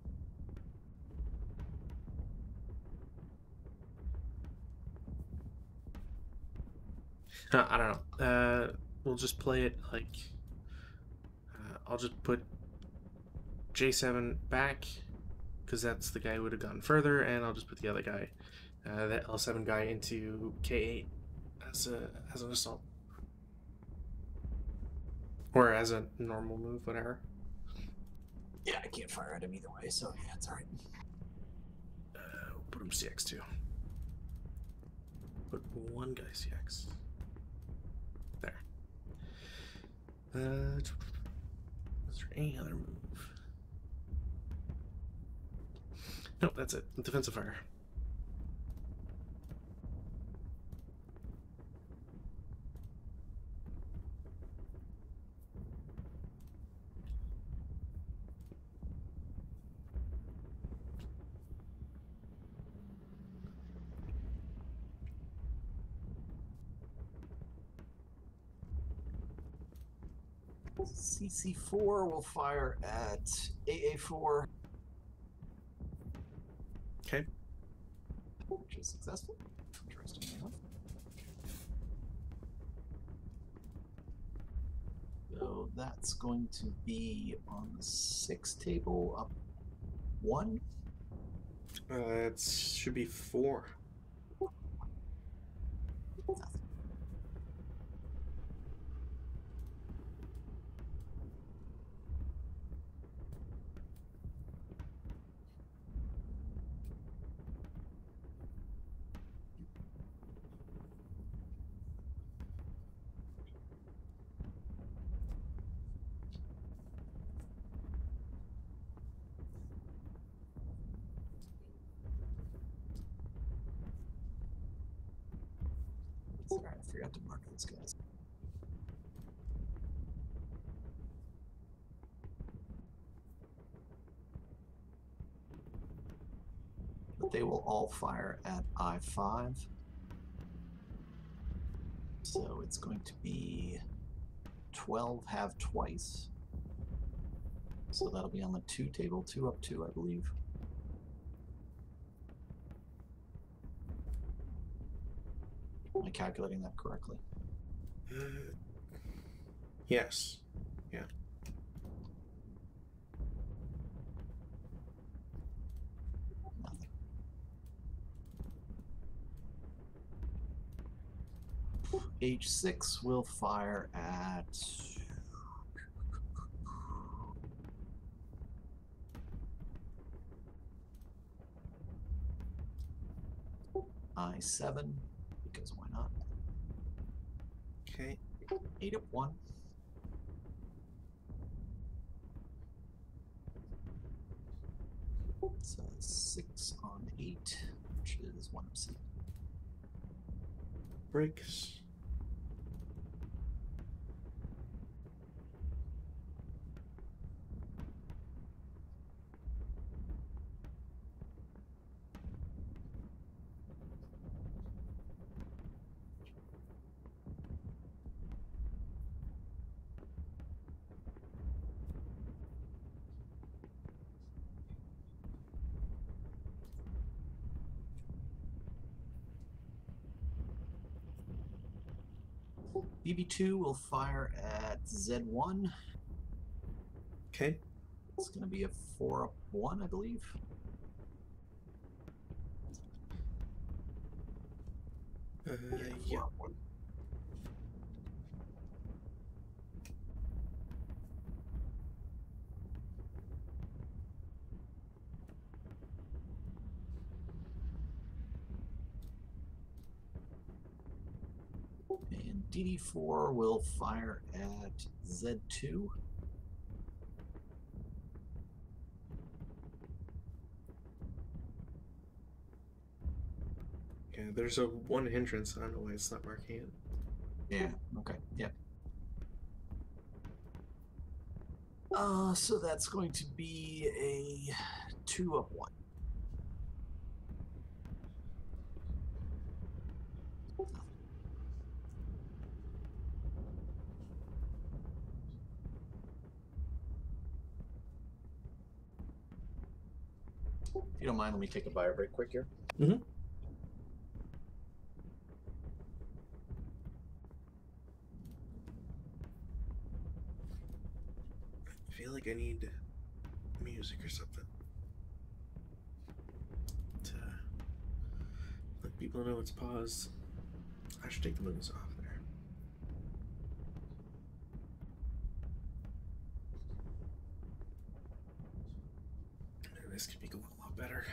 I don't know. We'll just play it like I'll just put J7 back because that's the guy who would have gone further, and I'll just put the other guy, that L7 guy, into K8 as an assault, or as a normal move, whatever. Yeah, I can't fire at him either way, so yeah, it's alright. We'll put him CX2. Put one guy CX. There. Is there any other move? Nope, that's it. Defensive fire. CC4 will fire at AA4. Okay. Which is successful. Interesting enough. So that's going to be on the 6 table, up 1. It should be 4. Sorry, I forgot to mark those guys. But they will all fire at I5. So it's going to be 12 have twice. So that'll be on the 2 table, 2 up 2, I believe. Am I calculating that correctly? Yes. Yeah. Nothing. H6 will fire at I7, because why not? Okay. 8 up 1. So 6 on 8, which is 1 up 7. Breaks. BB2 will fire at Z1. Okay. It's going to be a 4-1, I believe. Yeah. 4-1. And DD4 will fire at Z2. Yeah, there's a 1 hindrance. I don't know why it's not marking it. Yeah, okay, yep. So that's going to be a 2-1. If you don't mind, let me take a bio break quick here. Mm-hmm. I feel like I need music or something to let people know it's paused. I should take the movies off there. This could be going a lot better.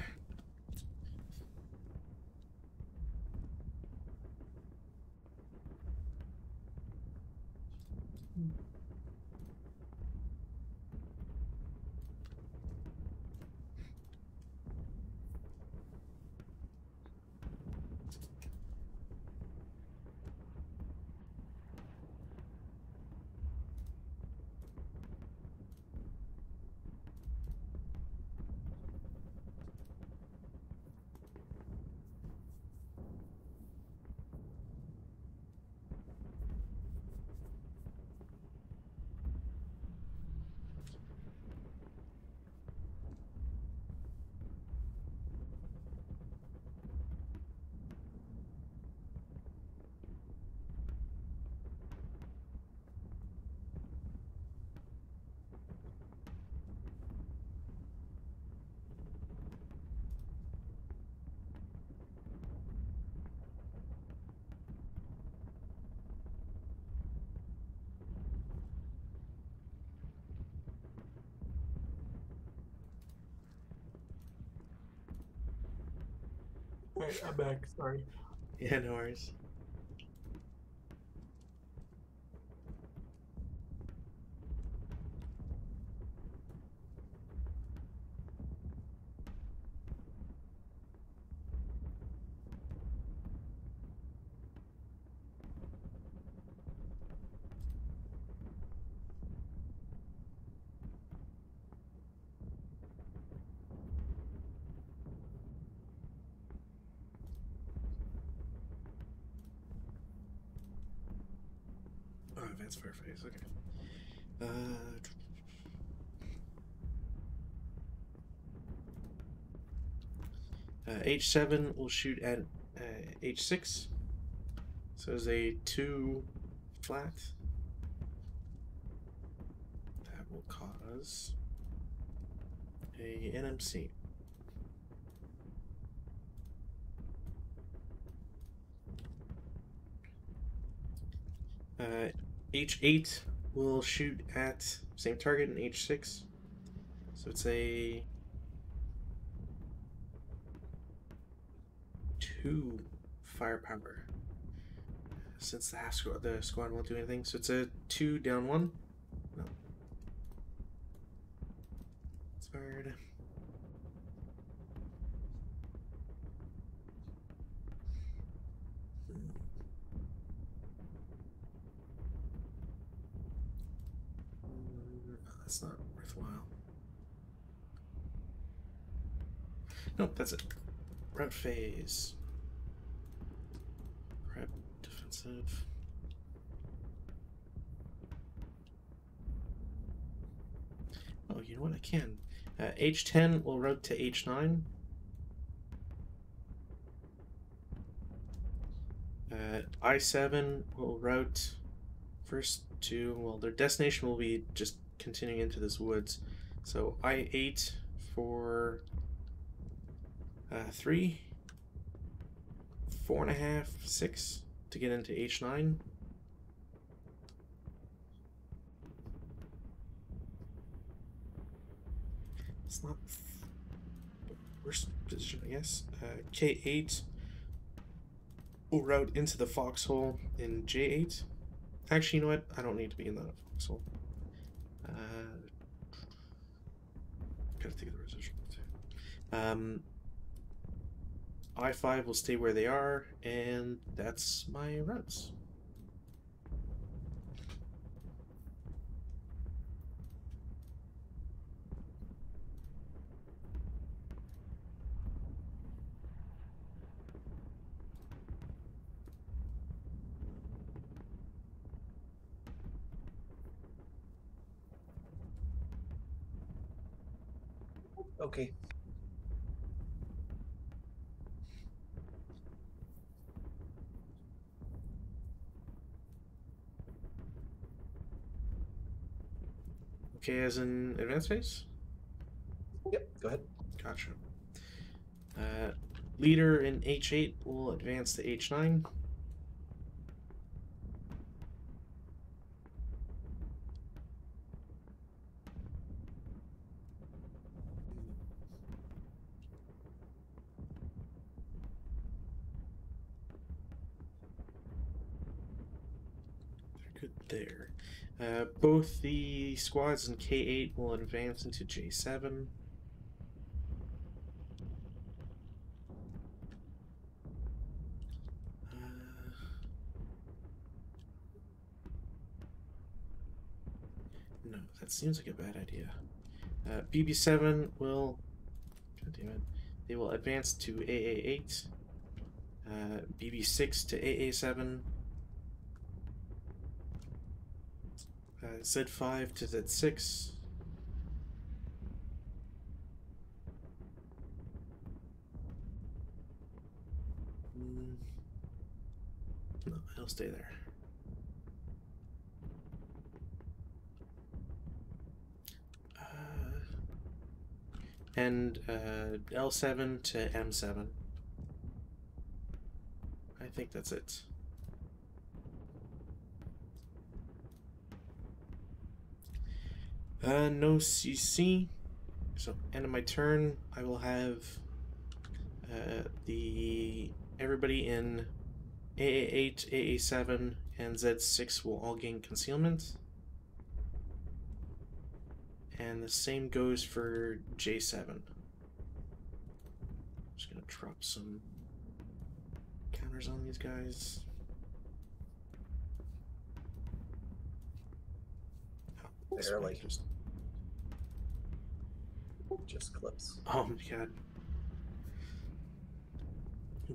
All right, I'm back. Sorry. Yeah, no worries. Oh, advanced fireface. Okay. H7 will shoot at H6. So it's a 2 flat. That will cause a NMC. H8 will shoot at same target in H6. So it's a 2 firepower. Since the squad won't do anything, so it's a 2 down 1. No. It's fired. That's not worthwhile. Nope, that's it. Route phase. Prep, defensive. Oh, you know what? I can. H10 will route to H9. I7 will route first to, well, their destination will be just continuing into this woods. So I8 for 3, 4.5, 6 to get into H9. It's not the worst position, I guess. K8 will route into the foxhole in J8. Actually, you know what? I don't need to be in that foxhole. Gotta take the residual too. I5 will stay where they are, and that's my routes. Okay. Okay, as in advanced phase? Yep, go ahead. Gotcha. Leader in H8 will advance to H9. They're good there. Both the squads in K8 will advance into J7. No, that seems like a bad idea. BB7 will... God damn it. They will advance to AA8. BB6 to AA7. Z5 to Z6. No, he'll stay there. And L7 to M7. I think that's it. No CC. So end of my turn, I will have everybody in AA8, AA7, and Z6 will all gain concealment. And the same goes for J7. Just gonna drop some counters on these guys. Oh, They're like just clips. Oh my god.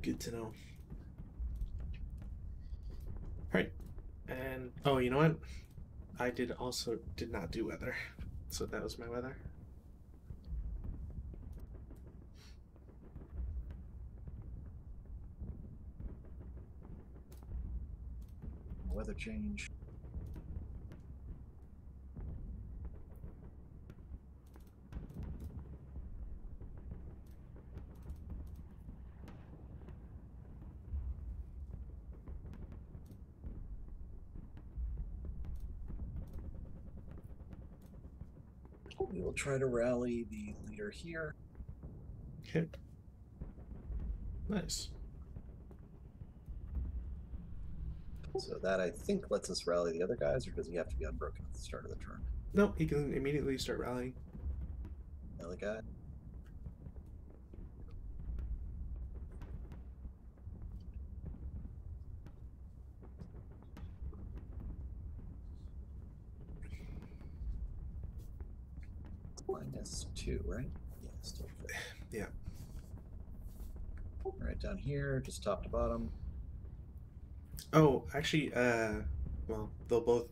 Good to know. Alright. And oh, you know what? I did not do weather. So that was my weather. Weather change. We will try to rally the leader here. Okay. Nice. So that, I think, lets us rally the other guys, or does he have to be unbroken at the start of the turn? No, he can immediately start rallying. The other guy? -2, right? Yeah, still good. Yeah. Right down here, just top to bottom. Oh, actually, well, they'll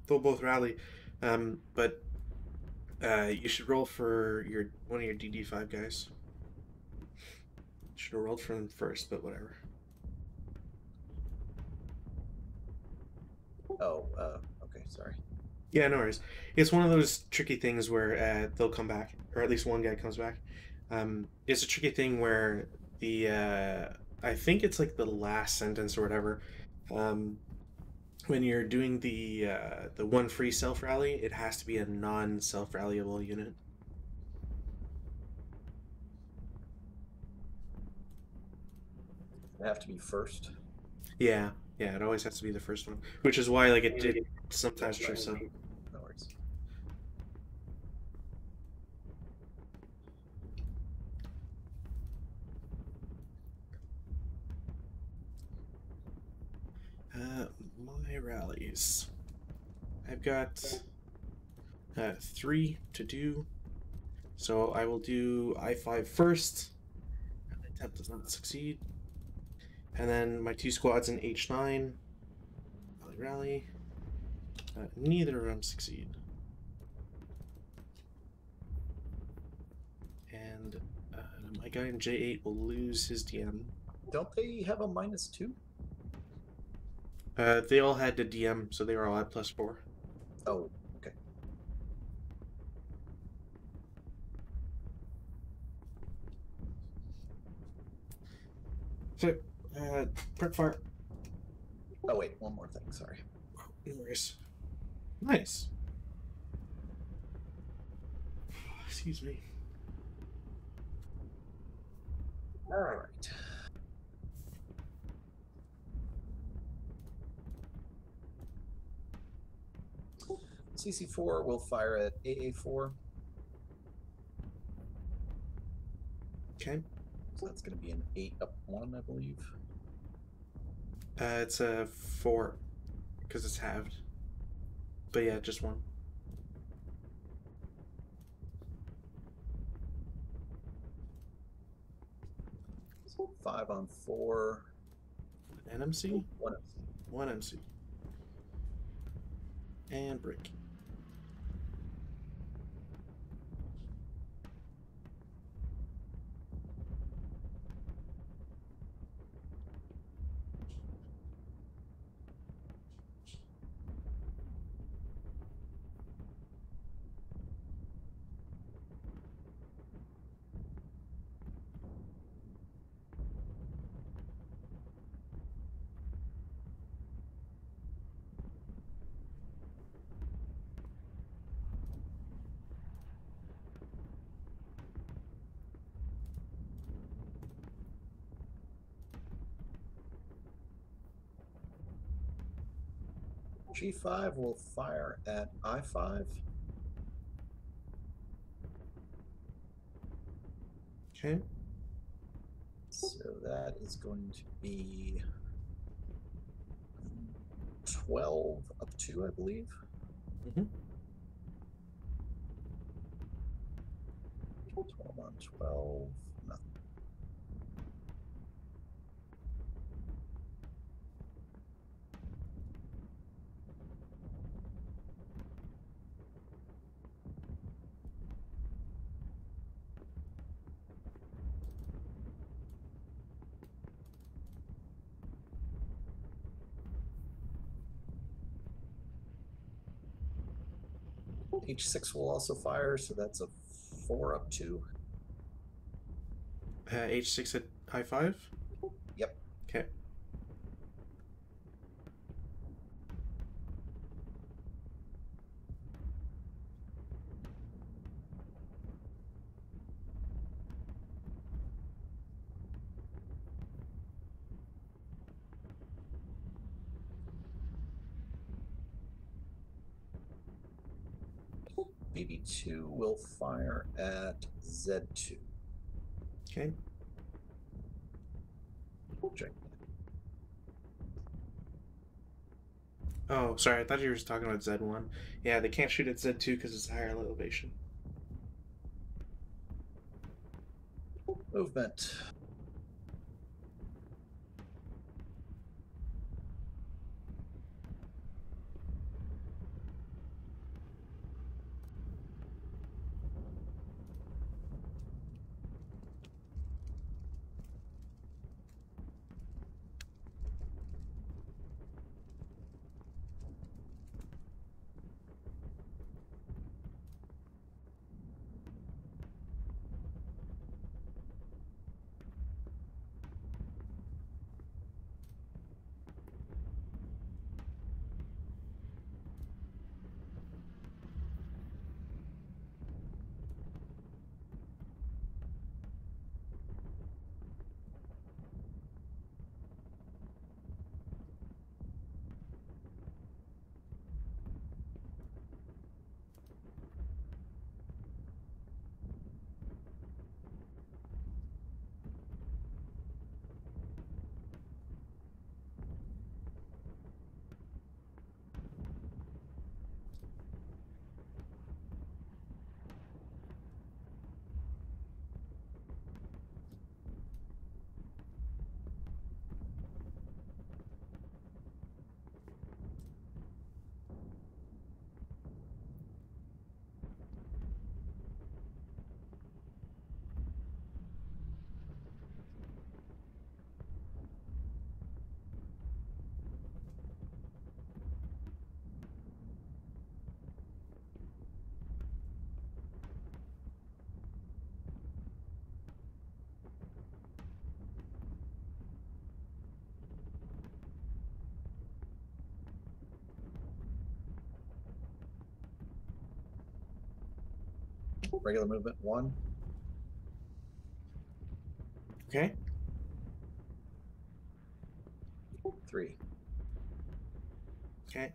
both rally, but you should roll for one of your DD5 guys. Should have rolled for them first, but whatever. Oh, okay, sorry. Yeah, no worries. It's one of those tricky things where they'll come back, or at least one guy comes back. It's a tricky thing where I think it's like the last sentence or whatever. Um, when you're doing the one free self rally, it has to be a non self rallyable unit. They have to be first. Yeah, yeah, it always has to be the first one, which is why like it sometimes trips up. No worries. Uh, my rallies. I've got three to do, so I will do I5 first. And the attempt does not succeed. And then my two squads in H9. Rally. Neither of them succeed. And my guy in J8 will lose his DM. Don't they have a -2? They all had to DM, so they were all at +4. Oh, okay. So, prep fire. Oh wait, one more thing. Sorry. No worries. Nice. Excuse me. All right. CC4 will fire at AA4. Okay. So that's going to be an 8-1, I believe. It's a 4 because it's halved. But yeah, just one. So 5 on 4. An MC? 1 MC. One MC. And break. G5 will fire at I5. Okay. So that is going to be 12 up 2, I believe. Mm-hmm. 12 on 12. Nothing. H6 will also fire, so that's a 4 up 2. H6 at I5? Yep. Okay. BB2 will fire at Z2. Okay. Check. Oh, sorry. I thought you were talking about Z1. Yeah, they can't shoot at Z2 because it's higher elevation. Movement. Regular movement 1. Okay. 3. Okay.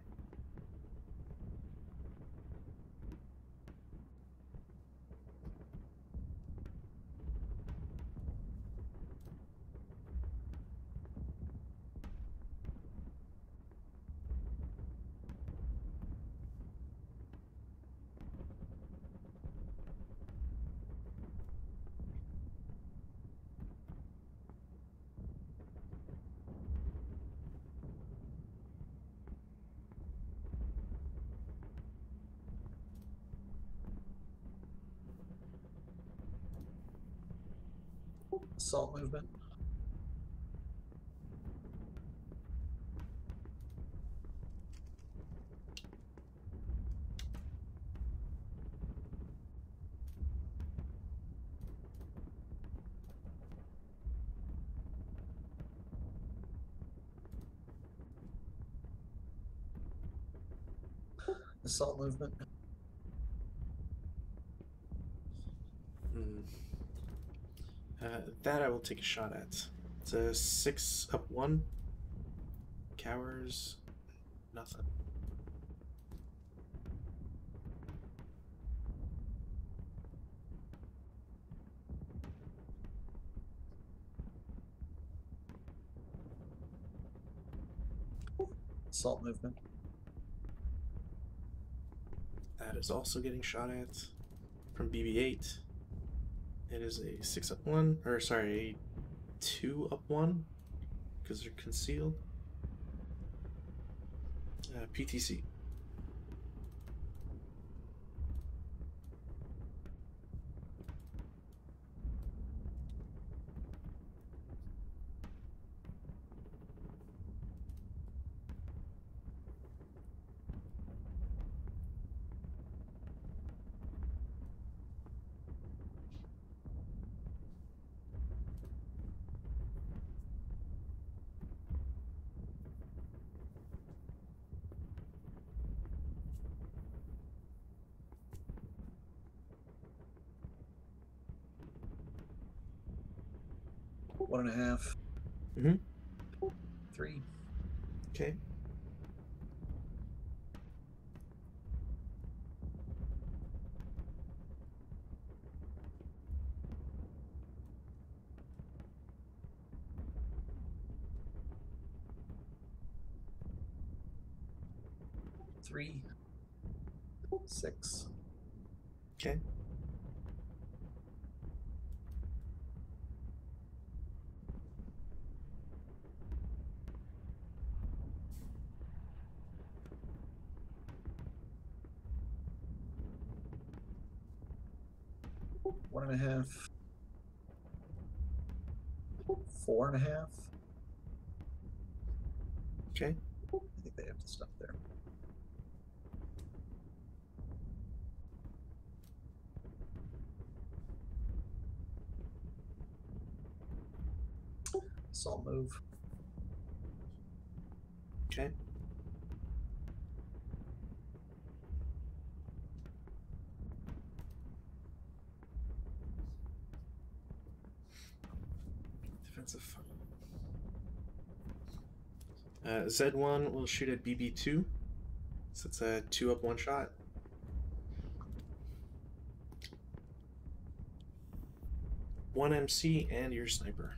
Assault movement. Assault movement. That I will take a shot at. It's a 6 up 1. Cowers. Nothing. Assault movement. That is also getting shot at from BB-8. It is a 6 up 1, or sorry, a 2 up 1, because they're concealed. PTC. One and a half. Mm-hmm. 3. Okay. Three. 6. Okay. One and a half. 4 and a half. Okay. I think they have to stop there. Assault move. Okay. Defensive. Z1 will shoot at BB2. So it's a 2 up 1 shot. One MC and your sniper.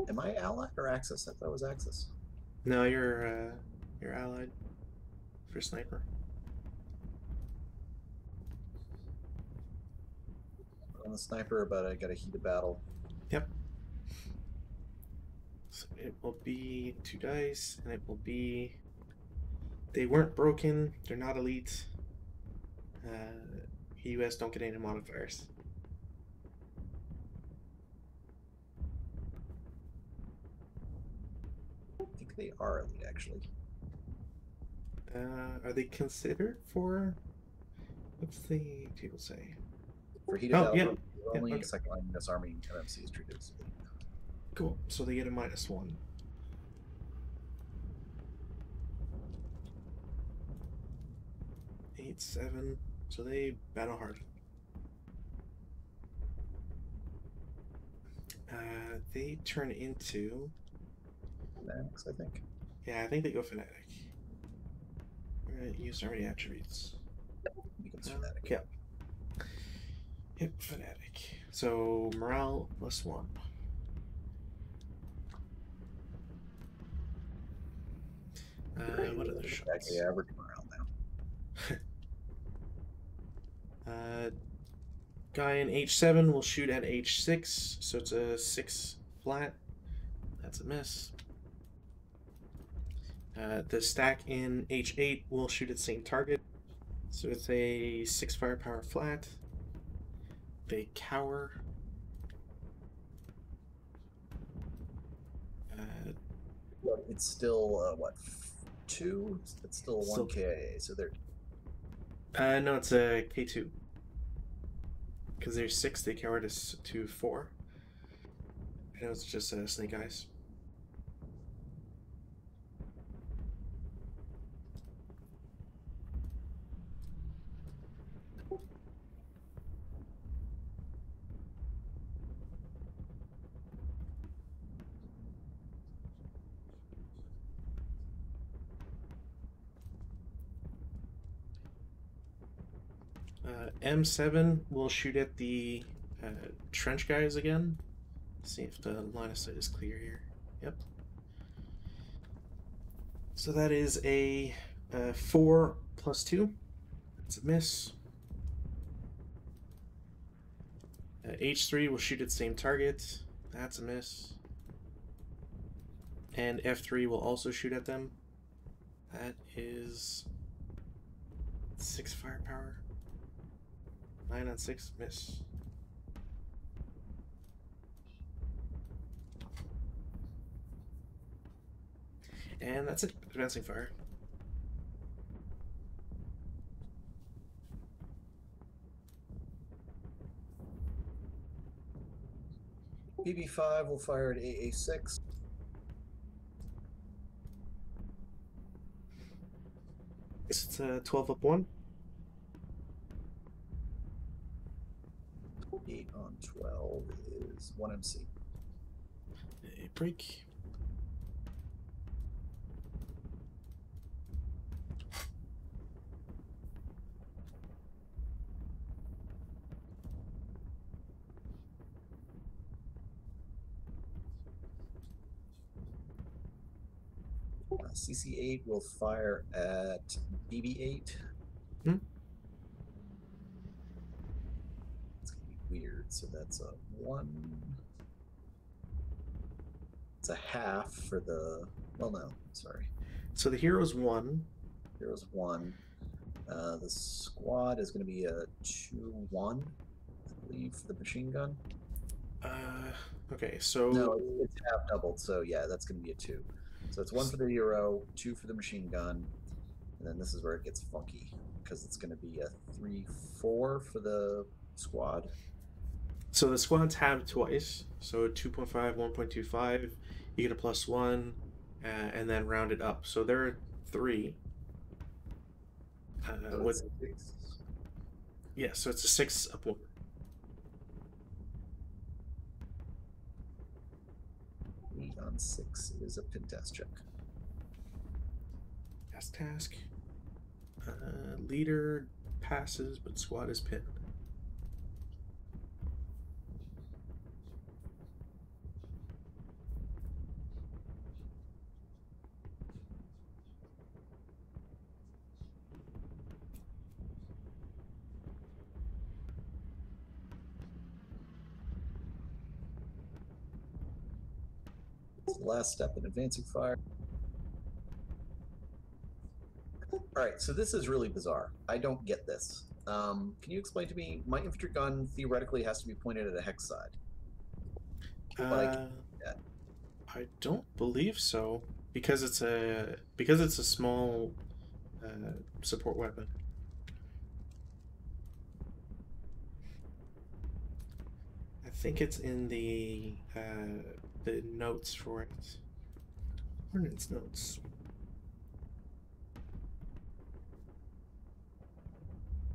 Am I allied or Axis? I thought it was Axis. No, you're allied for sniper. I'm the sniper, but I got a heat of battle. Yep. So it will be 2 dice, and it will be. They weren't broken. They're not elite. US don't get any modifiers. I think they are elite, actually. Are they considered for What's the table say? For heated Oh, battle yeah. group, only Okay. second line U.S. Army MMC is treated as elite. Cool. So they get a -1. Eight, 7. So they battle hard. They turn into... Fanatics, I think. Yeah, I think they go fanatic. We're going to use army attributes. Becomes fanatic. Yep. Yep, fanatic. So morale +1. What other shots? Exactly average morale now. Guy in H7 will shoot at H6, so it's a 6 flat. That's a miss. The stack in H8 will shoot at the same target, so it's a 6 firepower flat. They cower. But it's still, what, 2? It's still 1 KIA, so they're... No, it's a K2. Because they're 6, they cower to 4. I know it's just snake eyes. M7 will shoot at the trench guys again. See if the line of sight is clear here. Yep. So that is a 4 + 2. That's a miss. H3 will shoot at the same target. That's a miss. And F3 will also shoot at them. That is 6 firepower. 9 on 6, miss. And that's it. Advancing fire. BB5 will fire at AA6. It's 12 up 1. 8 on 12 is 1 MC. A break. CC8 will fire at BB8. Hmm? It's going to be weird. So that's a 1. It's a half for the... Well, no. Sorry. So the hero's 1. Hero's 1. The squad is going to be a 2-1, I believe, for the machine gun. Okay, so... No, it's half doubled. So, yeah, that's going to be a 2. So it's 1 for the hero, 2 for the machine gun, and then this is where it gets funky because it's going to be a 3-4 for the squad. So the squads have twice. So 2.5, 1.25, you get a +1, and then round it up. So there are 3. So with 6. Yeah, so it's a 6 up 1. On 6 is a pin test check. Task. Leader passes, but squad is pinned. It's the last step in advancing fire. All right, so this is really bizarre. I don't get this. Can you explain to me? My infantry gun theoretically has to be pointed at a hex side. I don't believe so, because it's a small support weapon. think it's in the notes for it. Ordnance notes.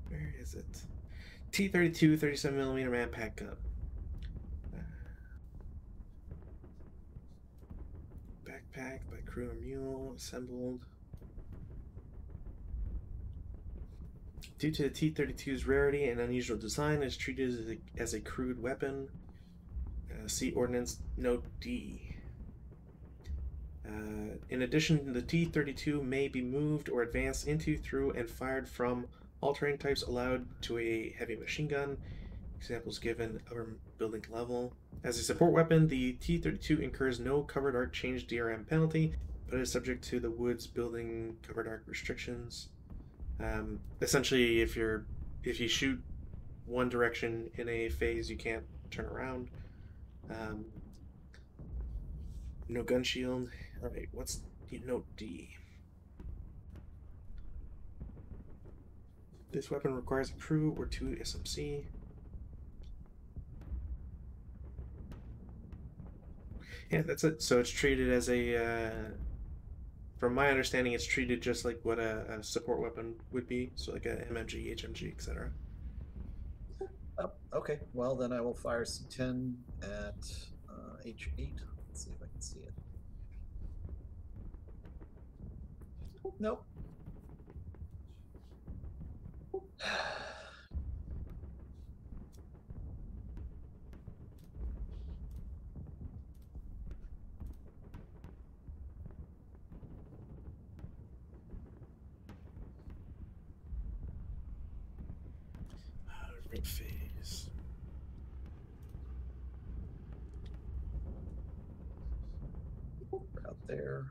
Where is it? T-32 37mm manpack gun. Backpack by crew or mule, assembled. Due to the T-32's rarity and unusual design, it is treated as a crude weapon. See Ordnance Note D. In addition, the T-32 may be moved or advanced into, through, and fired from all terrain types allowed to a heavy machine gun. Examples given upper building level. As a support weapon, the T-32 incurs no covered arc change DRM penalty, but is subject to the Woods building covered arc restrictions. Essentially, if you shoot one direction in a phase, you can't turn around. No gun shield. All right, what's Note D? This weapon requires a crew or 2 SMC. Yeah, that's it. So it's treated as a, from my understanding, it's treated just like what a support weapon would be. So like a MMG, HMG, etc. Oh, okay. Well, then I will fire C10 at H8. Let's see if I can see it. Nope. Right phase. Out there.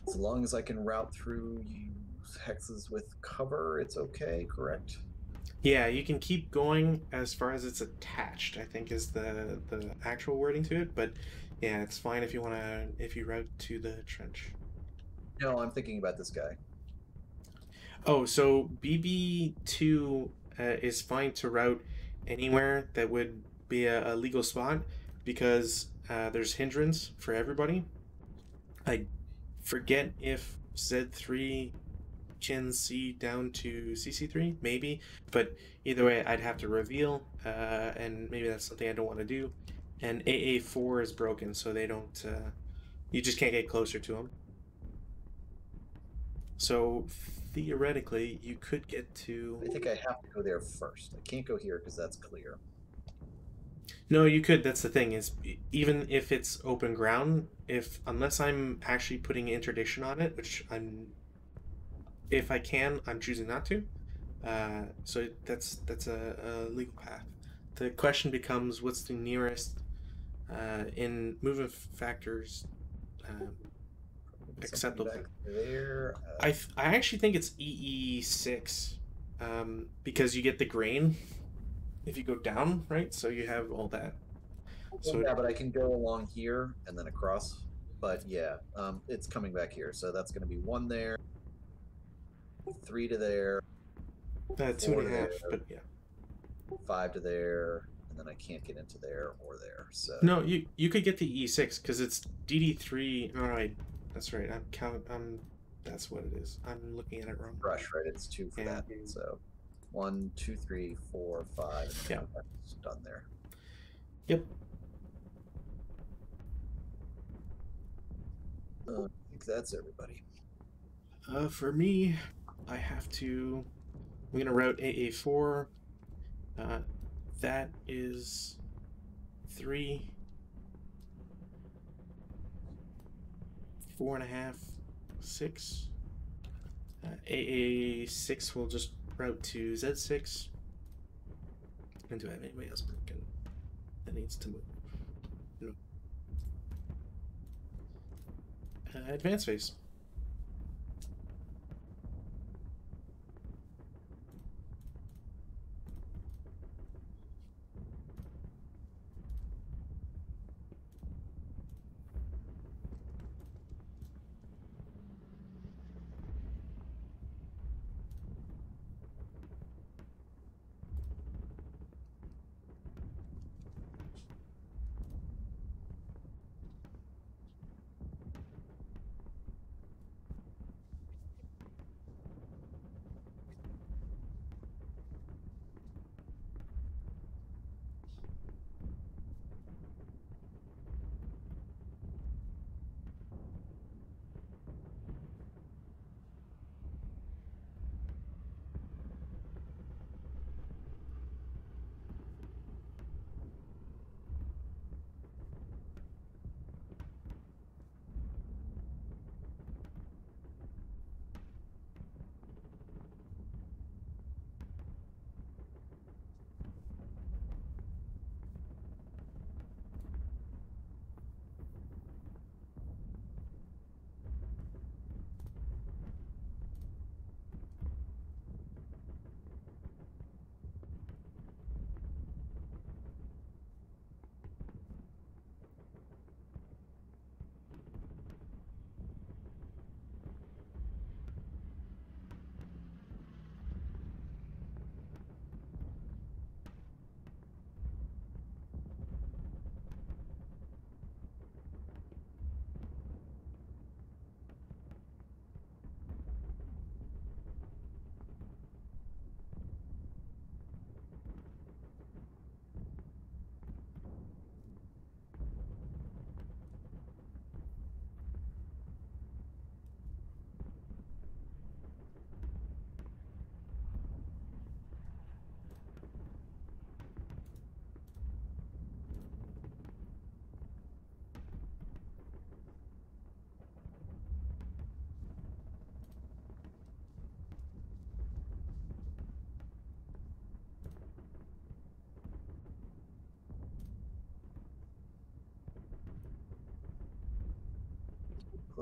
As long as I can route through hexes with cover, it's okay, correct? Yeah, you can keep going as far as it's attached, I think is the actual wording to it, but yeah, it's fine if you route to the trench. No, I'm thinking about this guy. Oh, so BB2 is fine to route anywhere that would be a legal spot because there's hindrance for everybody. I forget if Z3 can see down to CC3, maybe, but either way, I'd have to reveal, and maybe that's something I don't want to do. And AA4 is broken, so they don't. You just can't get closer to them. So theoretically, you could get to. I think I have to go there first. I can't go here because that's clear. No, you could. That's the thing is, even if it's open ground, unless I'm actually putting interdiction on it, which if I can, I'm choosing not to. So that's a legal path. The question becomes, what's the nearest in movement factors acceptable? There. I actually think it's EE6 because you get the grain if you go down, right? So you have all that. So yeah, but I can go along here and then across. But yeah, it's coming back here. So that's going to be 1 there, 3 to there, 2.5, there, but yeah. 5 to there, and then I can't get into there or there. So no, you could get the E6 because it's DD3. All right, that's right. That's what it is. I'm looking at it wrong. Brush, right? It's 2 for that. So 1, 2, 3, 4, 5. And yeah, that's done there. Yep. I think that's everybody. For me, I have to. I'm gonna route AA4. That is 3, 4.5, 6. AA6 will just route to Z6. And do I have anybody else broken that needs to move? No. Advance phase.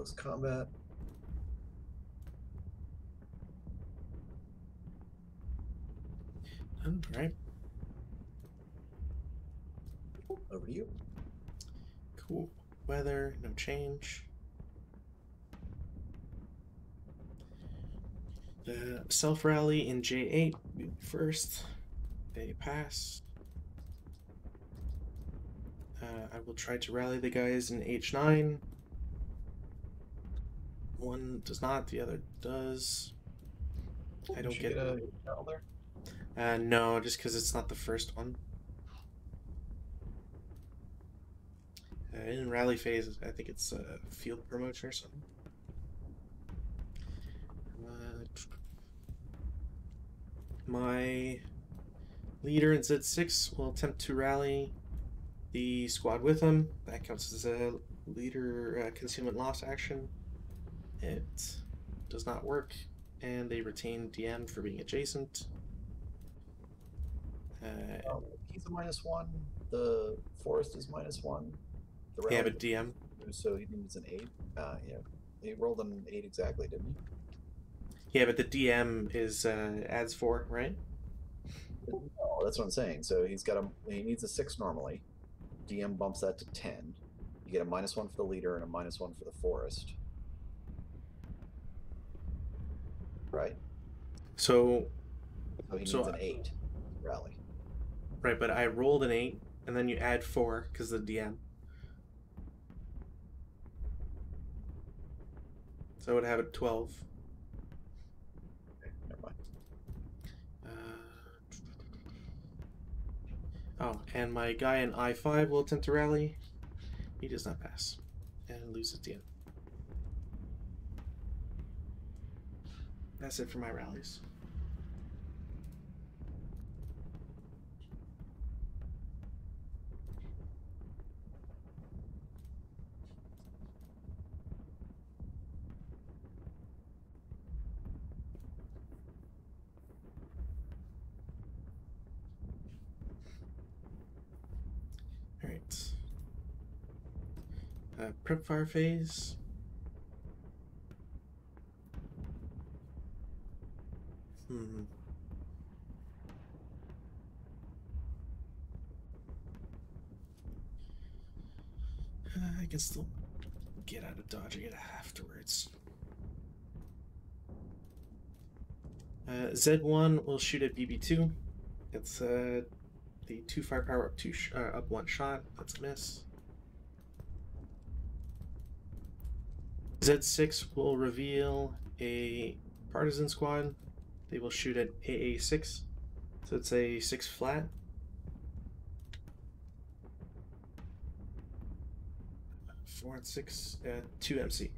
close combat. All right. Over to you. Cool. Weather, no change. The self rally in J8 first. They pass. I will try to rally the guys in H9. One does not, the other does. I don't get a there. No, just because it's not the first one. In rally phase, I think it's a field promotion or something. My leader in Z6 will attempt to rally the squad with him. That counts as a leader concealment loss action. It does not work, and they retain DM for being adjacent. He's a -1. The forest is -1. Yeah, but DM. So he needs an 8. Yeah, he rolled an 8 exactly, didn't he? Yeah, but the DM is adds 4, right? No, that's what I'm saying. So he needs a 6 normally. DM bumps that to 10. You get a -1 for the leader and a -1 for the forest. Right. So he needs an 8 rally. Right, but I rolled an 8, and then you add 4 because of the DM. So I would have it 12. Okay, never mind. Oh, and my guy in I5 will attempt to rally. He does not pass, and loses DM. That's it for my rallies. Alright. Prep fire phase. I can still get out of dodging it afterwards. Z1 will shoot at BB2. It's the 2 firepower up 1 shot. That's a miss. Z6 will reveal a partisan squad. They will shoot at AA6. So it's a 6 flat. Four and 6, 2 MC.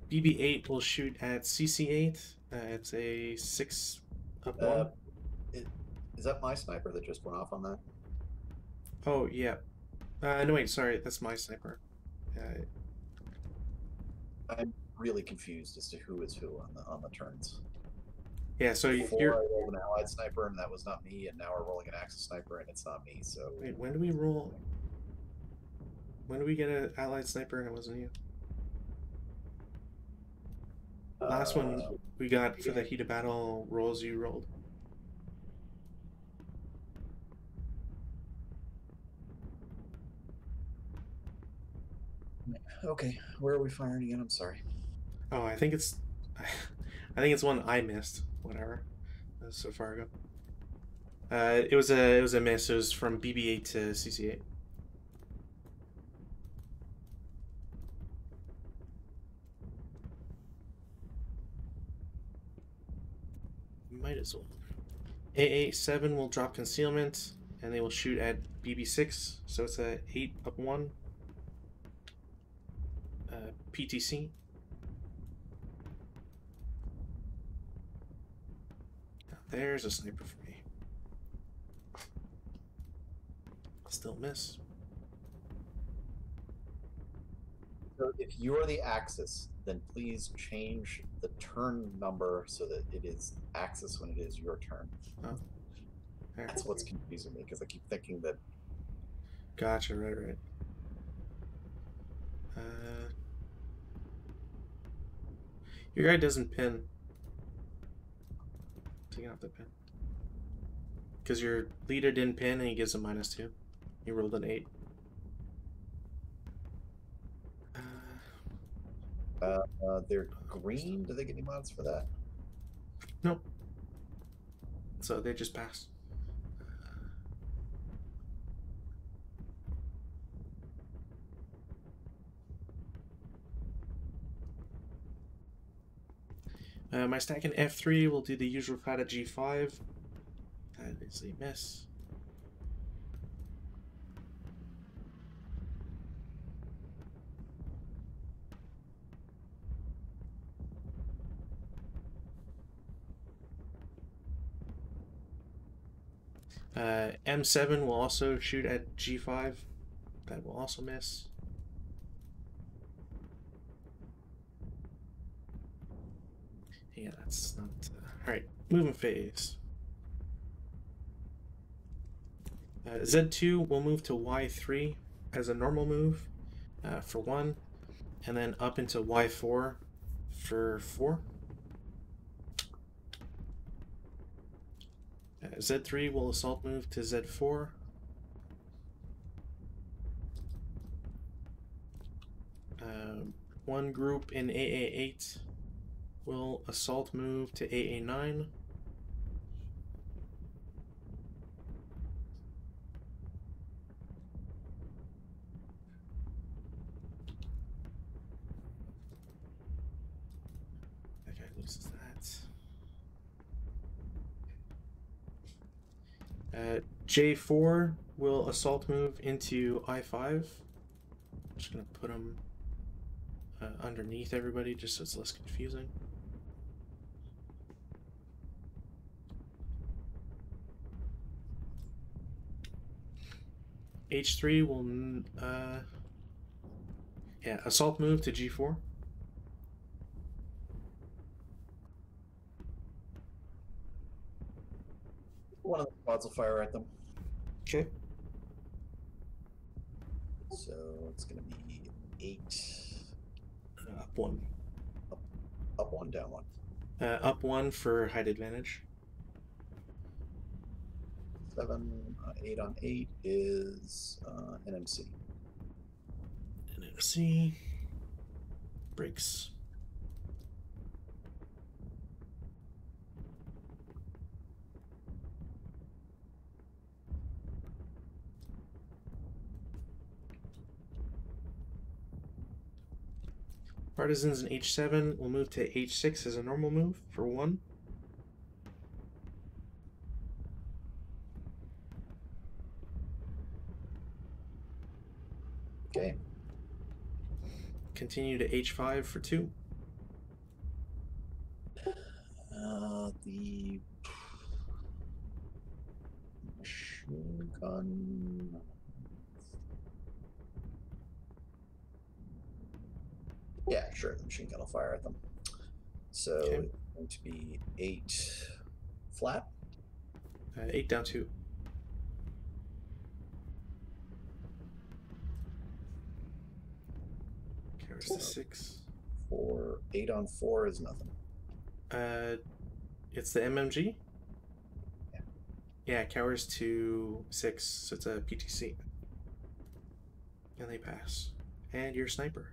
BB8 will shoot at CC8. It's a 6 up 1. Is that my sniper that just went off on that? Oh, yeah. No, wait, sorry. That's my sniper. I'm really confused as to who is who on the turns. Yeah, so Before I rolled an allied sniper and that was not me, and now we're rolling an Axis sniper and it's not me. So wait, when do we roll? When do we get an allied sniper and it wasn't you? Last one we got for the heat of battle rolls you rolled. Okay, where are we firing again? I'm sorry. Oh, I think it's one I missed. Whatever. That was so far ago. It was a miss. It was from BB8 to CC8. Might as well. AA7 will drop concealment, and they will shoot at BB6. So it's a 8 up 1. PTC. There's a sniper for me. Still miss. So if you're the Axis, then please change the turn number so that it is Axis when it is your turn. Oh. That's what's confusing me, because I keep thinking that. Gotcha, right. Your guy doesn't pin. Taking off the pin. Because your leader didn't pin and he gives a -2. He rolled an 8. They're green. Do they get any mods for that? Nope. So they just pass. My stack in F3 will do the usual fight at G5. That is a miss. M7 will also shoot at G5. That will also miss. Yeah, that's not... Alright, movement phase. Z2 will move to Y3 as a normal move for 1, and then up into Y4 for 4. Z3 will assault move to Z4. One group in AA8 will assault move to AA9. That guy loses that. J4 will assault move into I5. I'm just going to put him underneath everybody just so it's less confusing. H3 will assault move to G4. One of the quads will fire at them. Okay. So it's going to be 8. Up 1. Up 1, down 1. Up 1 for height advantage. 7, 8 on 8 is NMC. NMC breaks. Partisans in H7 will move to H6 as a normal move for 1. Okay. Continue to H5 for 2. The machine gun. Yeah, sure. The machine gun will fire at them. So it's going to be 8 flat. 8 down 2. Carries to 6. 8 on 4 is nothing. It's the MMG? Yeah, cowers to 6, so it's a PTC. And they pass. And you're a sniper.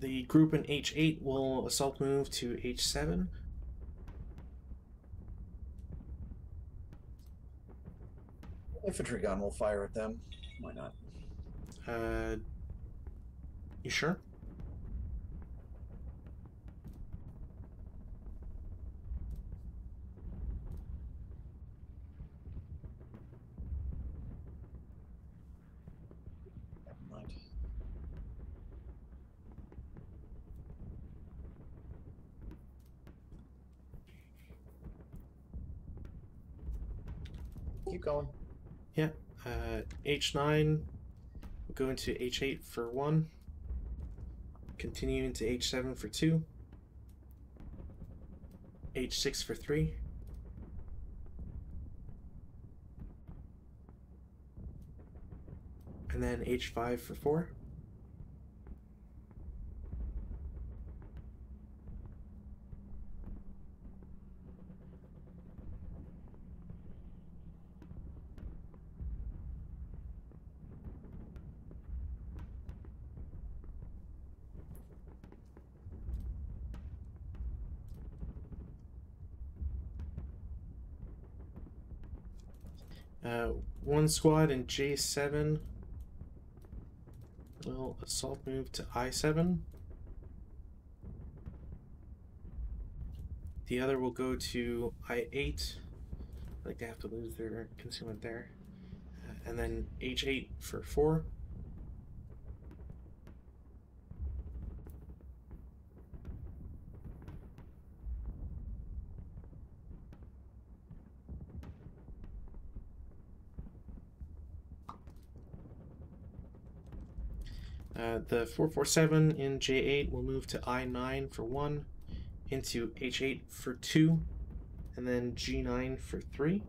The group in H8 will assault move to H7. Infantry gun will fire at them. Why not? You sure? Never mind. Keep going. Yeah. H9. Go into H8 for 1. Continue into H7 for 2. H6 for 3. And then H5 for 4. One squad in J7 will assault move to I7. The other will go to I8. Like they have to lose their concealment there. And then H8 for 4. The 447 in J8 will move to I9 for 1, into H8 for 2, and then G9 for 3.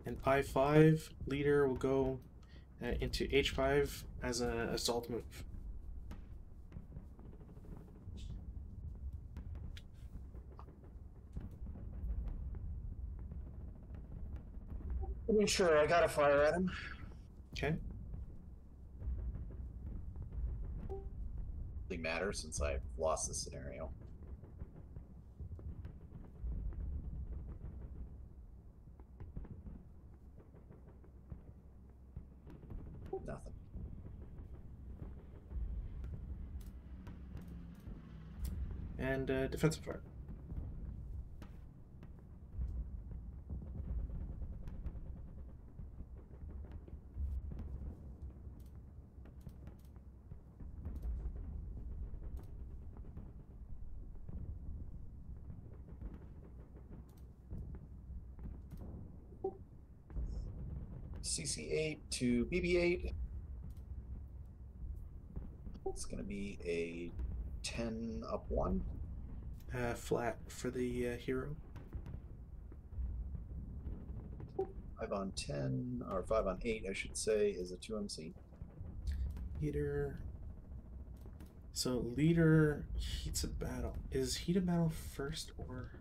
And I5 leader will go into H5 as an assault move. Sure, I gotta fire at him. Okay. It matters since I've lost this scenario. Nothing. And defensive fire. CC8 to BB8. It's going to be a 10 up 1. Flat for the hero. 5 on 10, or 5 on 8, I should say, is a 2MC. Leader. So leader heats a battle. Is heat a battle first or?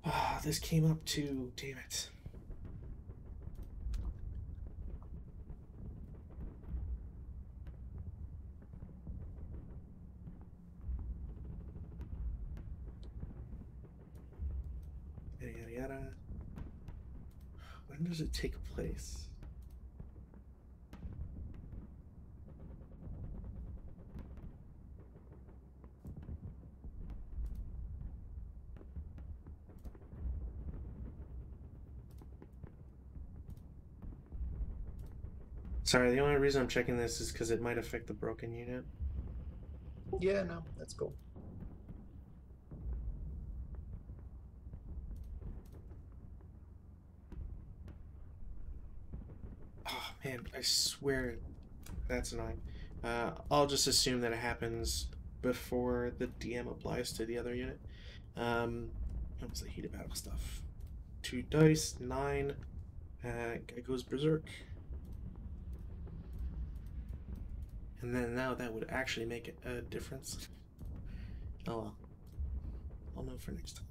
Ah, this came up too. Damn it. Yada yada yada. When does it take place? Sorry, the only reason I'm checking this is because it might affect the broken unit. Yeah, no, that's cool. Oh man, I swear that's annoying. I'll just assume that it happens before the DM applies to the other unit. What was the heat of battle stuff? 2 dice, 9. Guy goes berserk. And then now that would actually make a difference. Oh well. I'll know for next time.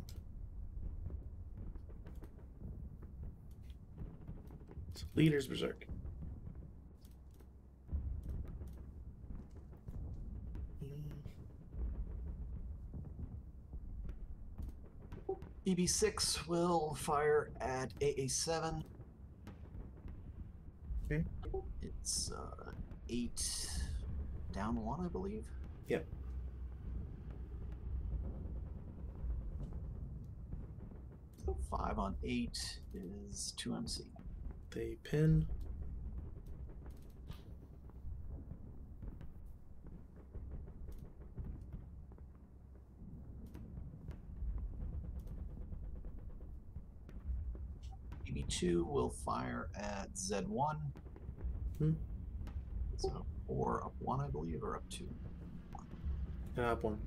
So leader's berserk. BB6 will fire at AA7. Okay. It's 8 down 1, I believe. Yep. So 5 on 8 is 2 MC. They pin. BB2 will fire at Z1. So 4 up 1, I believe, or up 2? Up 1.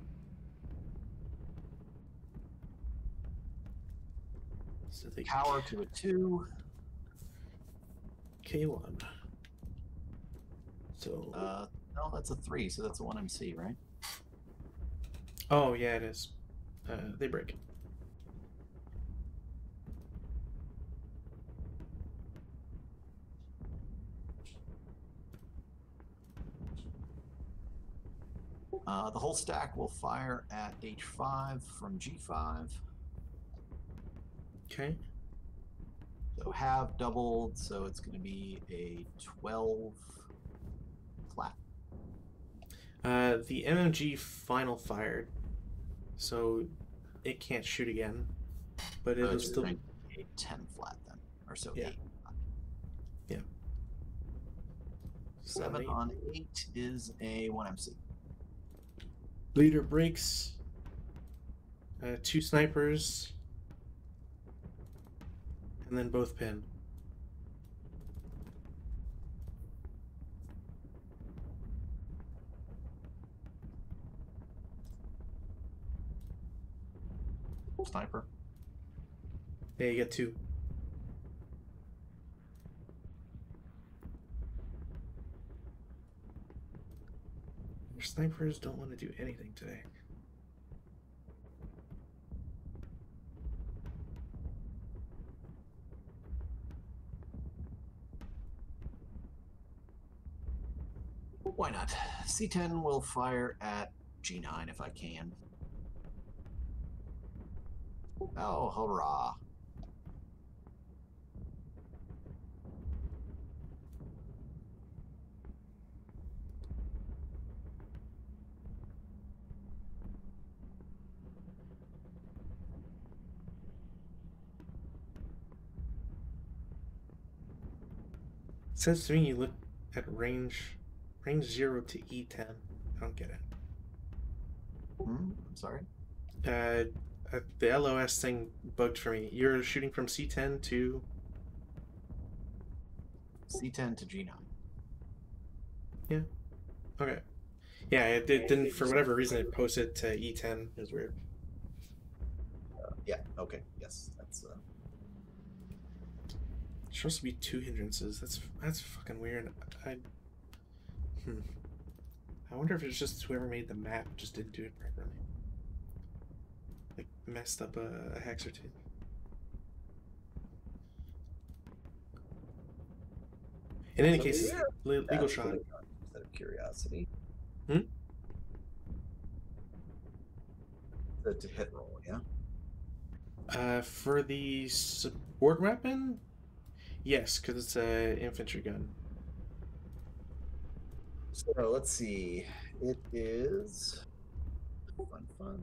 So they Power to a 2. K1. So. No, that's a 3, so that's a 1 MC, right? Oh, yeah, it is. They break. The whole stack will fire at H5 from G5. Okay. So half doubled, so it's going to be a 12 flat. The MMG final fired, so it can't shoot again, but it'll still be a 10 flat then, or so. Yeah. 8. Yeah. 7 on 8 is a 1 MC. Leader breaks. 2 snipers, and then both pin. Sniper. Yeah, you get 2. Your snipers don't want to do anything today. Why not? C10 will fire at G9 if I can. Oh, hurrah. It says to me you look at range 0 to E10. I don't get it. I'm sorry? The LOS thing bugged for me. You're shooting from C10 to... C10 to G9. Yeah. Okay. Yeah, it didn't, for whatever reason, it posted to E10. It was weird. Yeah, okay. Yes, that's... It's supposed to be 2 hindrances. That's fucking weird. I wonder if it's just whoever made the map just didn't do it properly. Like, messed up a hex or 2. In any case, legal shot. Out of curiosity. The To hit roll, yeah? For the support weapon, yes, because it's an infantry gun. So let's see. It is fun.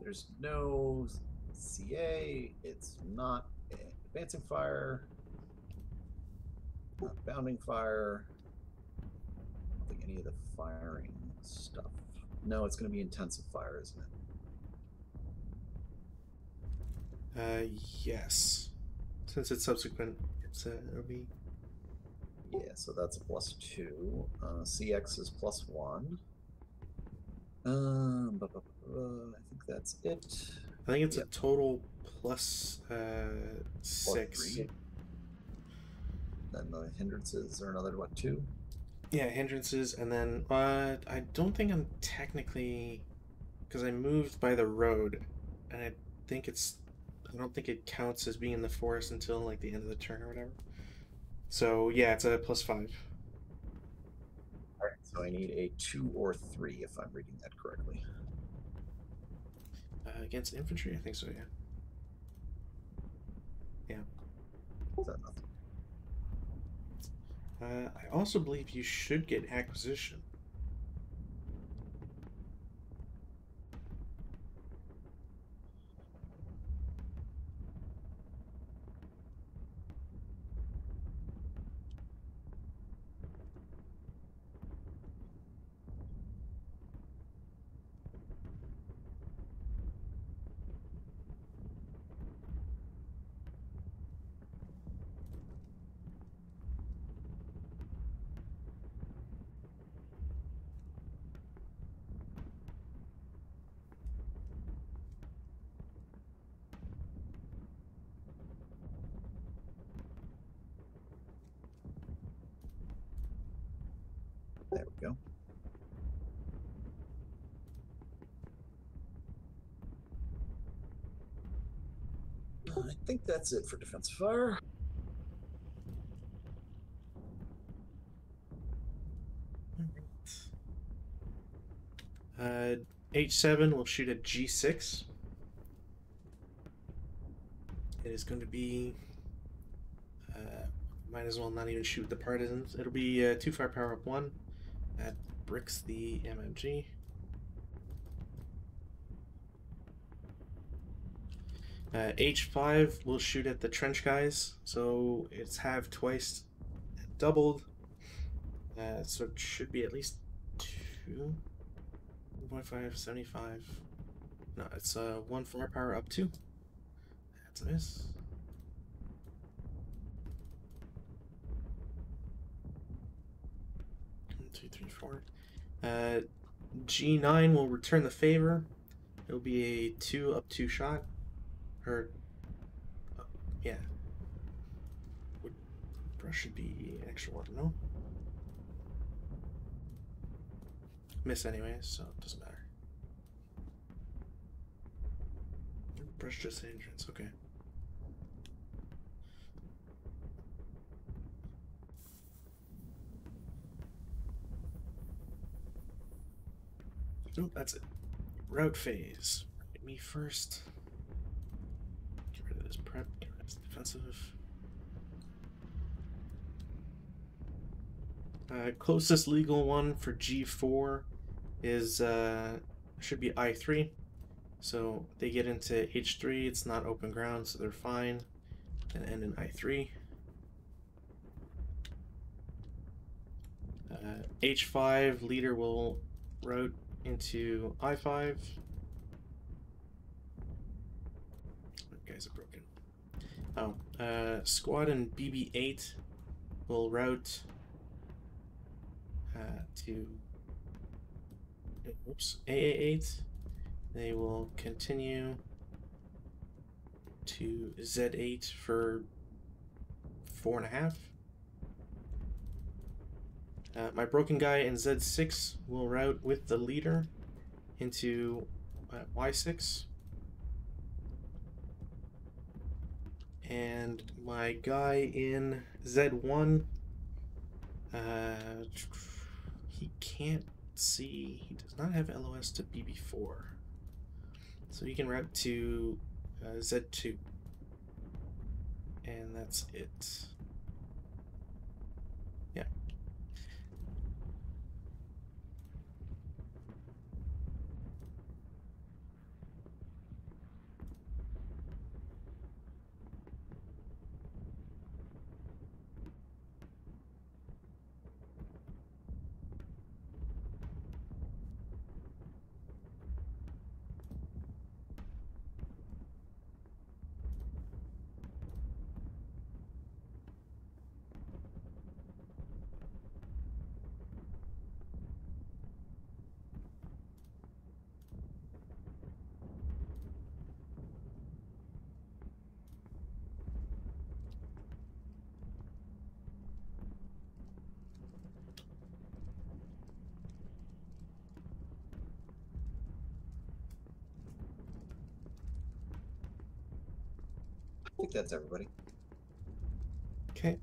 There's no CA. It's not advancing fire. Not bounding fire. I don't think any of the firing stuff. No, it's going to be intensive fire, isn't it? Yes. Since it's subsequent, it'll be... Yeah, so that's a +2. CX is +1. I think that's it. I think it's a total +6. +3. Then the hindrances are another, 2? Yeah, hindrances, and then I don't think I'm technically... Because I moved by the road, and I don't think it counts as being in the forest until, like, the end of the turn or whatever. So, yeah, it's a +5. Alright, so I need a 2 or 3 if I'm reading that correctly. Against infantry? I think so, yeah. Yeah. Is that nothing? I also believe you should get acquisition. There we go. I think that's it for defensive fire. H7 will shoot at G6. It is going to be... might as well not even shoot the partisans. It'll be 2 firepower up 1. That bricks the MMG. H5 will shoot at the trench guys, so it's halved twice, doubled. So it should be at least 2. 1.5, 75. No, it's 1 firepower up 2. That's a miss. One, 2, 3, 4. G9 will return the favor. It'll be a 2 up 2 shot. Or, yeah. Brush should be an extra 1, no? Miss anyway, so it doesn't matter. Brush just entrance, okay. Oh, that's it. Route phase. Me first. Get rid of this prep. Get rid of this defensive. Closest legal one for G4 is should be I3. So they get into H3. It's not open ground, so they're fine. And end in I3. H5 leader will route into I5. Guys are broken. Oh, squad and BB8 will route to AA8. They will continue to Z8 for 4.5. My broken guy in Z6 will route with the leader into Y6. And my guy in Z1, he can't see, he does not have LOS to BB4. So he can route to Z2. And that's it. Yeah. I think that's everybody. Okay.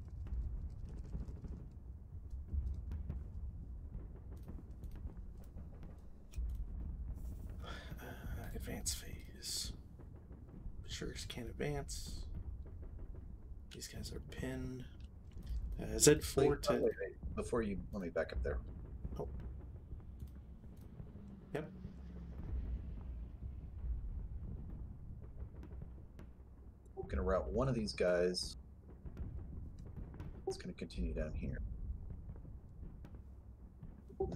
advance phase. Sharks can't advance. These guys are pinned. Z4 to... Wait. Before you... Let me back up there. Oh. Yep. We're going to route one of these guys. It's going to continue down here.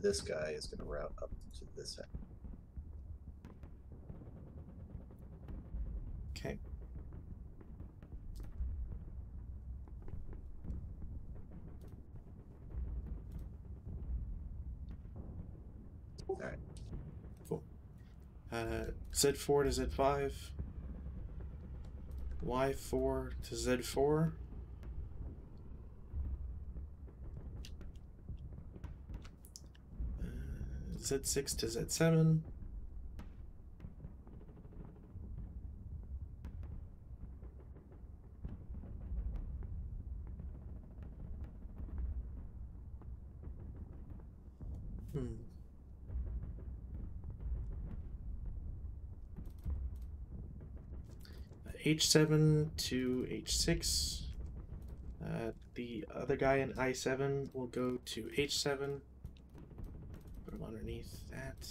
This guy is going to route up to this end. Okay. All right. Cool. Z4 to Z5. Y4 to Z4. Z6 to Z7. H7 to H6. The other guy in I7 will go to H7. Put him underneath that.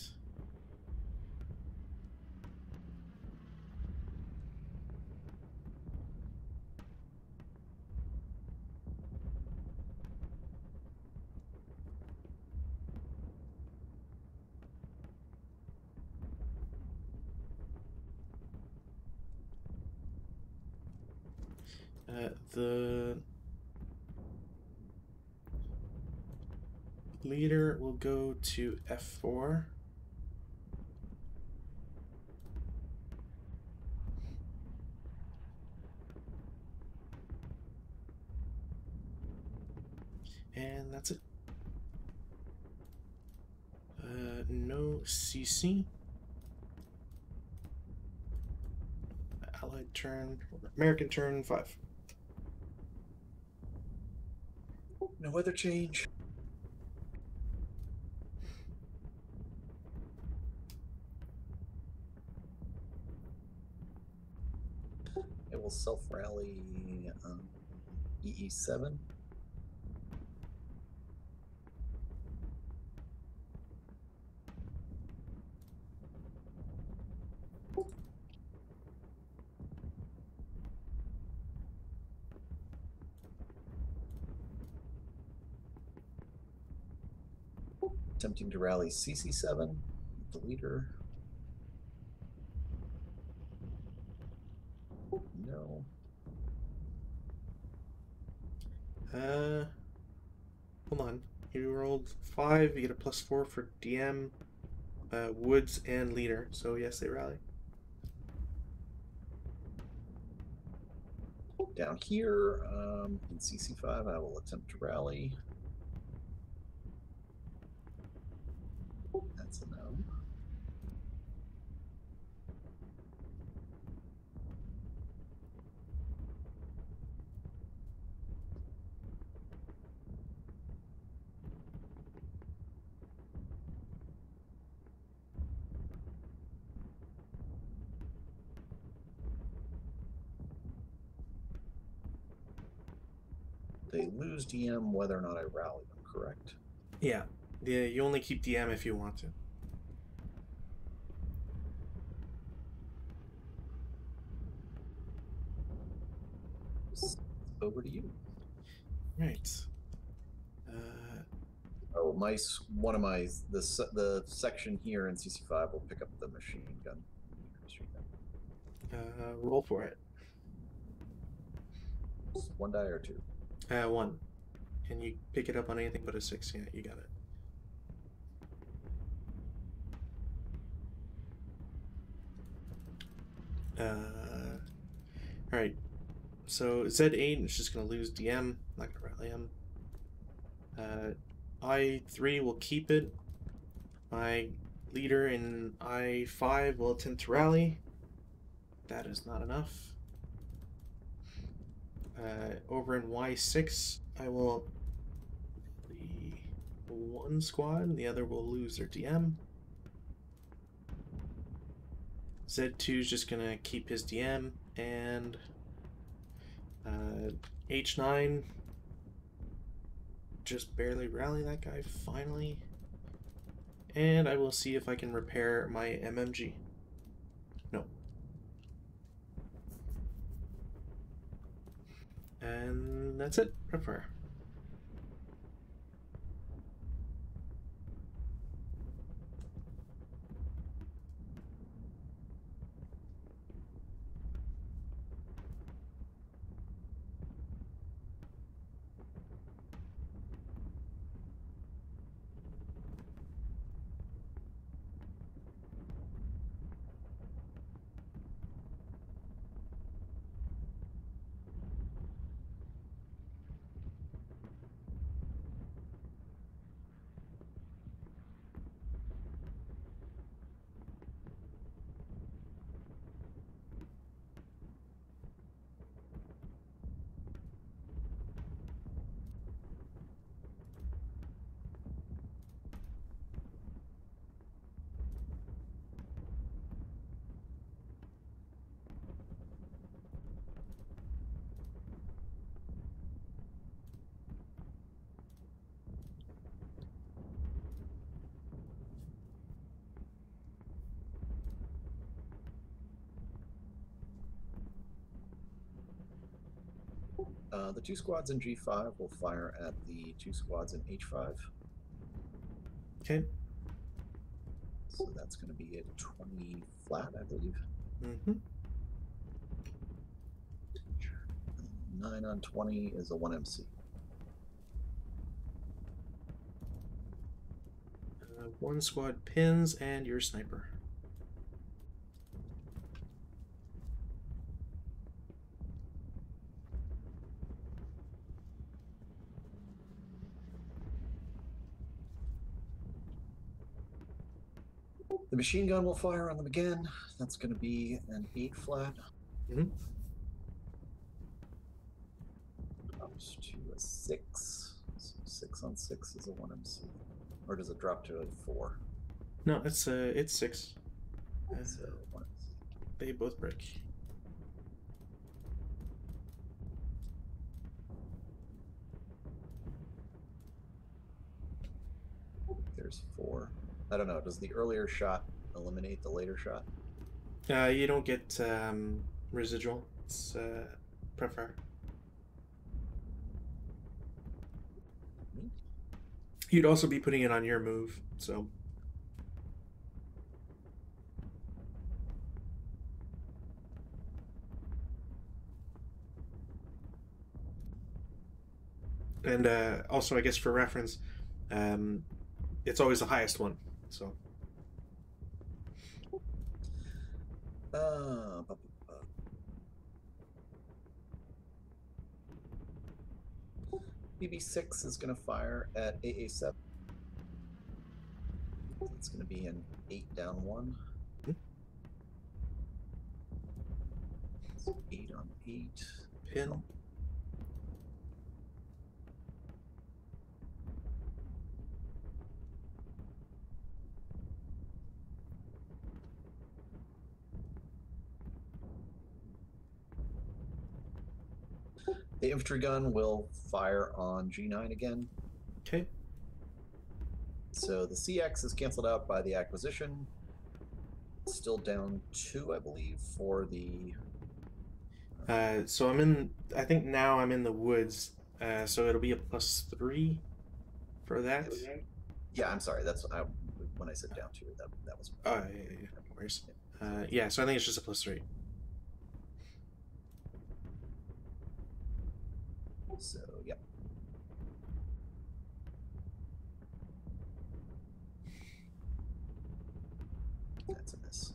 The leader will go to F4. And that's it. No CC. Allied turn, American turn 5. No weather change. It will self-rally EE7. Attempting to rally CC7, the leader. No. Hold on. You rolled 5, you get a +4 for DM, Woods, and leader. So yes, they rally. Down here, in CC5, I will attempt to rally. That's a no. They lose DM whether or not I rally them, correct? Yeah. You only keep DM if you want to. Over to you. Right. Oh, the section here in CC5 will pick up the machine gun. Roll for it. One die or two? 1. And you pick it up on anything but a 6. Yeah, you got it. Alright. So Z8 is just going to lose DM. Not going to rally him. I3 will keep it. My leader in I5 will attempt to rally. That is not enough. Over in Y6, I will... The one squad, and the other will lose their DM. Z2 is just gonna keep his DM, and H9 just barely rally that guy finally. And I will see if I can repair my MMG. No. And that's it. Prepare. The 2 squads in G5 will fire at the 2 squads in H5. Okay. So that's going to be a 20 flat, I believe. Mm-hmm. 9 on 20 is a 1 MC. One squad pins and your sniper. The machine gun will fire on them again. That's going to be an 8 flat. Mm-hmm. Up to a 6. So 6 on 6 is a 1 MC. Or does it drop to a 4? No, it's 6. So 1 MC. They both break. There's 4. I don't know. Does the earlier shot eliminate the later shot? You don't get residual. It's prefer. You'd also be putting it on your move, so. And also, I guess for reference, it's always the highest one, so. BB6 is going to fire at AA7. It's going to be an 8 down 1. Mm-hmm. So 8 on 8. Pin. Oh. The infantry gun will fire on G9 again. Okay. So the CX is canceled out by the acquisition. Still down 2, I believe, for the... So I think now I'm in the woods, so it'll be a +3 for that. Yeah, I'm sorry. That's when I said down 2, that was... Oh, yeah. No worries. Yeah, so I think it's just a +3. So, yep. That's a miss.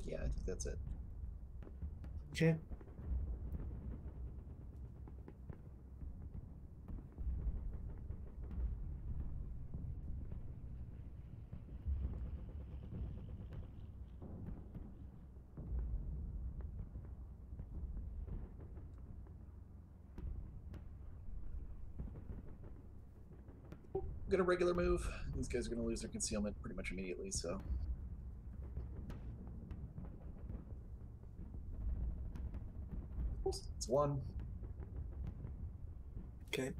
Yeah, I think that's it. Okay. get a regular move. These guys are going to lose their concealment pretty much immediately, so. It's 1. Okay.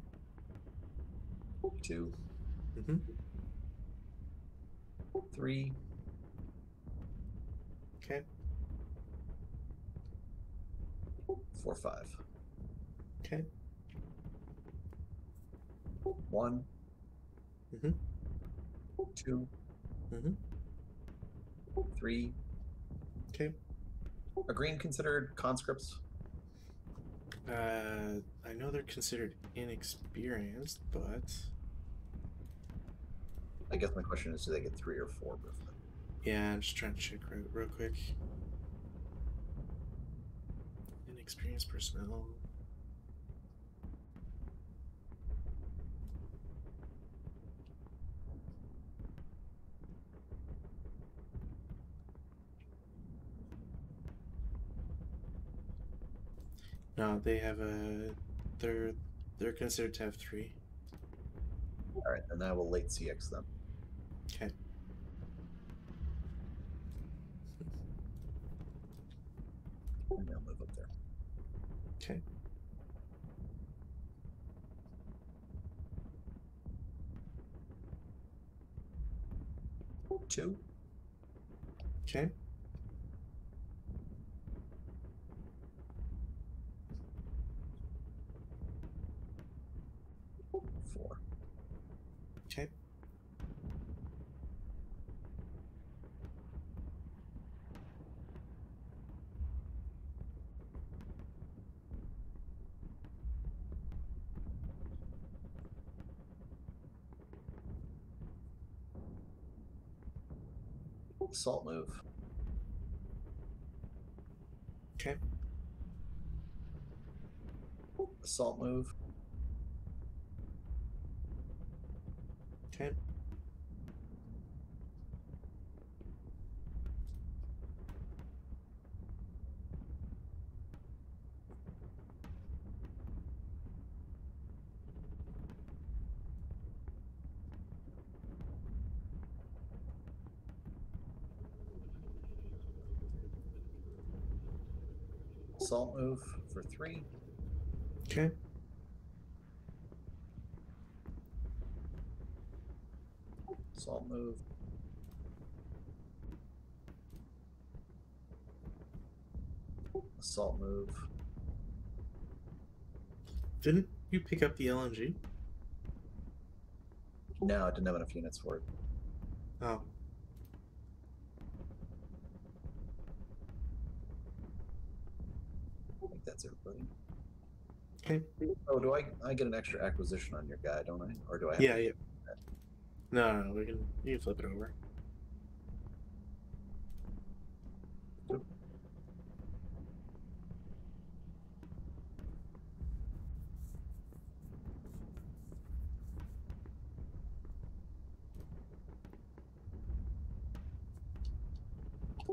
2. Mm-hmm. 3. Okay. 4, 5. Okay. 1. Mm-hmm. 2. Mm-hmm. 3. Okay. Are green considered conscripts? I know they're considered inexperienced, but I guess my question is, do they get 3 or 4 movement? yeah, I'm just trying to check real quick. Inexperienced personnel. No, they have a. They're considered to have 3. All right, then I will late CX them. Okay. And I'll move up there. Okay. 2. Okay. 4. Okay. Assault move. Okay. Assault move. Okay. Assault move for 3. Okay. Assault move. Assault move. Didn't you pick up the LMG? No, I didn't have enough units for it. Oh. I think that's everybody. Okay. Oh, do I get an extra acquisition on your guy, don't I? Or do I have Yeah, to? yeah. No, we can. You can flip it over.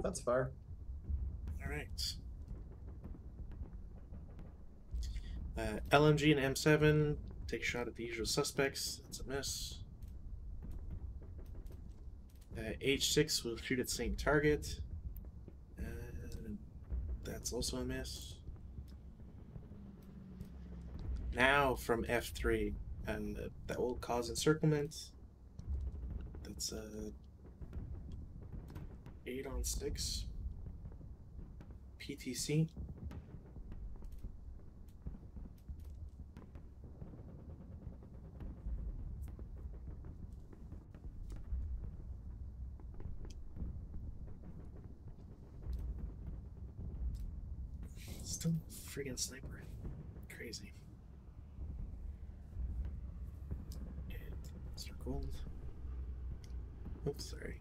That's fire. All right. LMG and M7 take a shot at the usual suspects. That's a miss. H6 will shoot at same target. That's also a miss. Now from F3, that will cause encirclement. That's 8 on 6. PTC. Still friggin' sniper. Crazy. And Mr. Gold. Oops, sorry.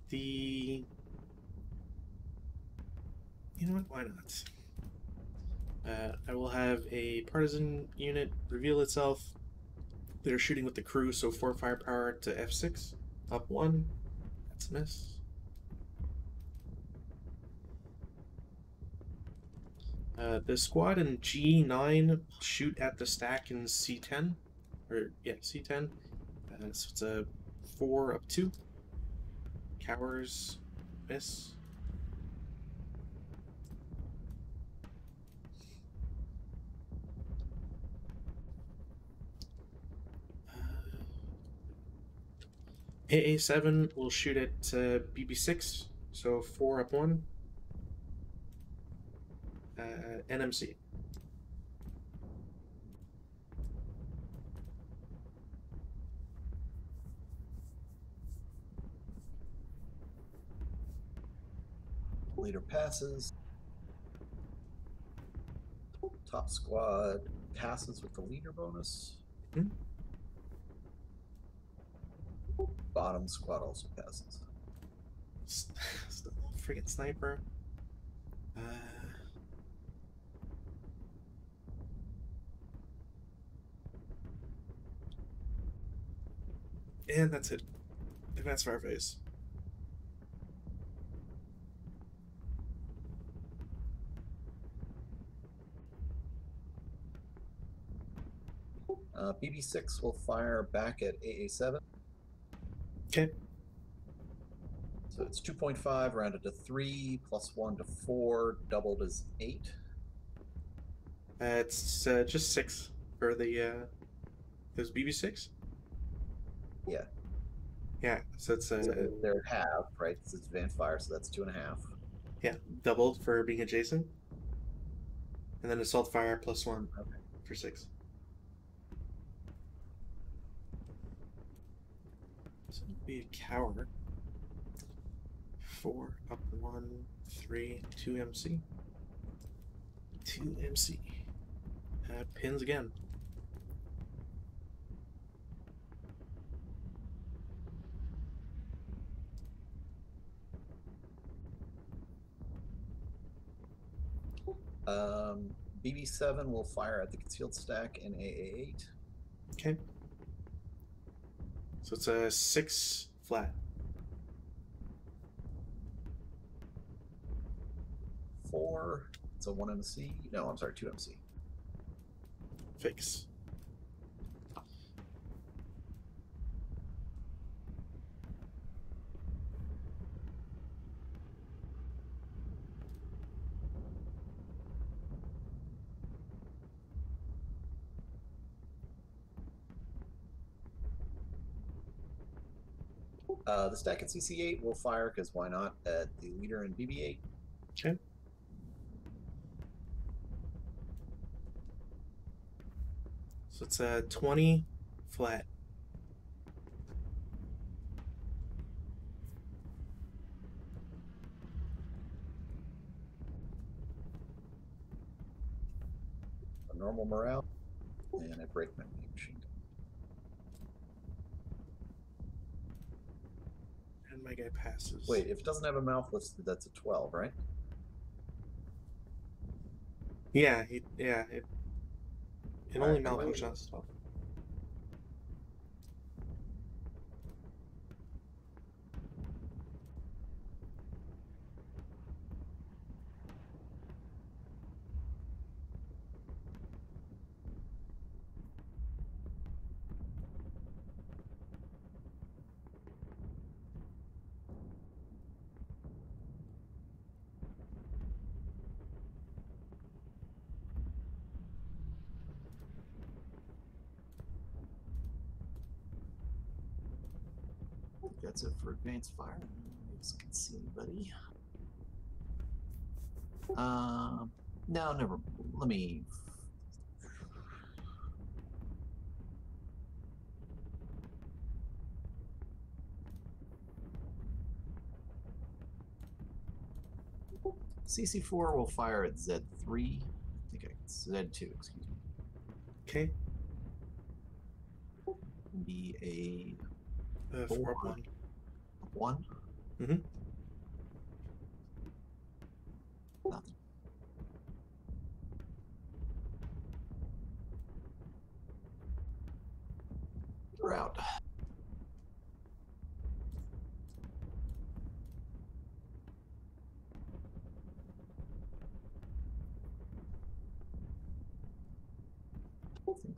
The... You know what? Why not? I will have a partisan unit reveal itself. They're shooting with the crew, so 4 firepower to F6. Up 1. That's a miss. The squad in G9 shoot at the stack in C10. Or, yeah, C10. So it's a 4 up 2. Cowers miss. AA7 will shoot at BB6, so 4 up 1. NMC. Leader passes. Top squad passes with the leader bonus. Hmm? Bottom squad also passes. Still freaking sniper. And that's it. Advanced fireface. BB6 will fire back at AA7. Okay. So it's 2.5 rounded to 3, plus 1 to 4, doubled is 8. It's just 6 for the those BB6. Yeah. Yeah, so it's So they're half, right? It's advanced fire, so that's 2.5. yeah, doubled for being adjacent, and then assault fire plus 1 for 6. So it'll be a cower. 4 up 1, 3, 2 MC. 2 MC. Pins again. BB7 will fire at the concealed stack in AA8. Okay. So it's a 6 flat. 4. It's a 1 MC. No, I'm sorry, 2 MC. Fix. The stack at CC8 will fire, because why not, at the leader in BB8. Okay. So it's a 20 flat. A normal morale, and a brakeman machine gun. And my guy passes. Wait, if it doesn't have a mouth listed, that's a 12, right? Yeah, it only malfunctions. That's it for advanced fire. Let's see anybody. No, never. Let me. CC4 will fire at Z3. I think Z2, excuse me. Okay. Be a 4 up 1. 1. Mm-hmm. Nothing. We're out.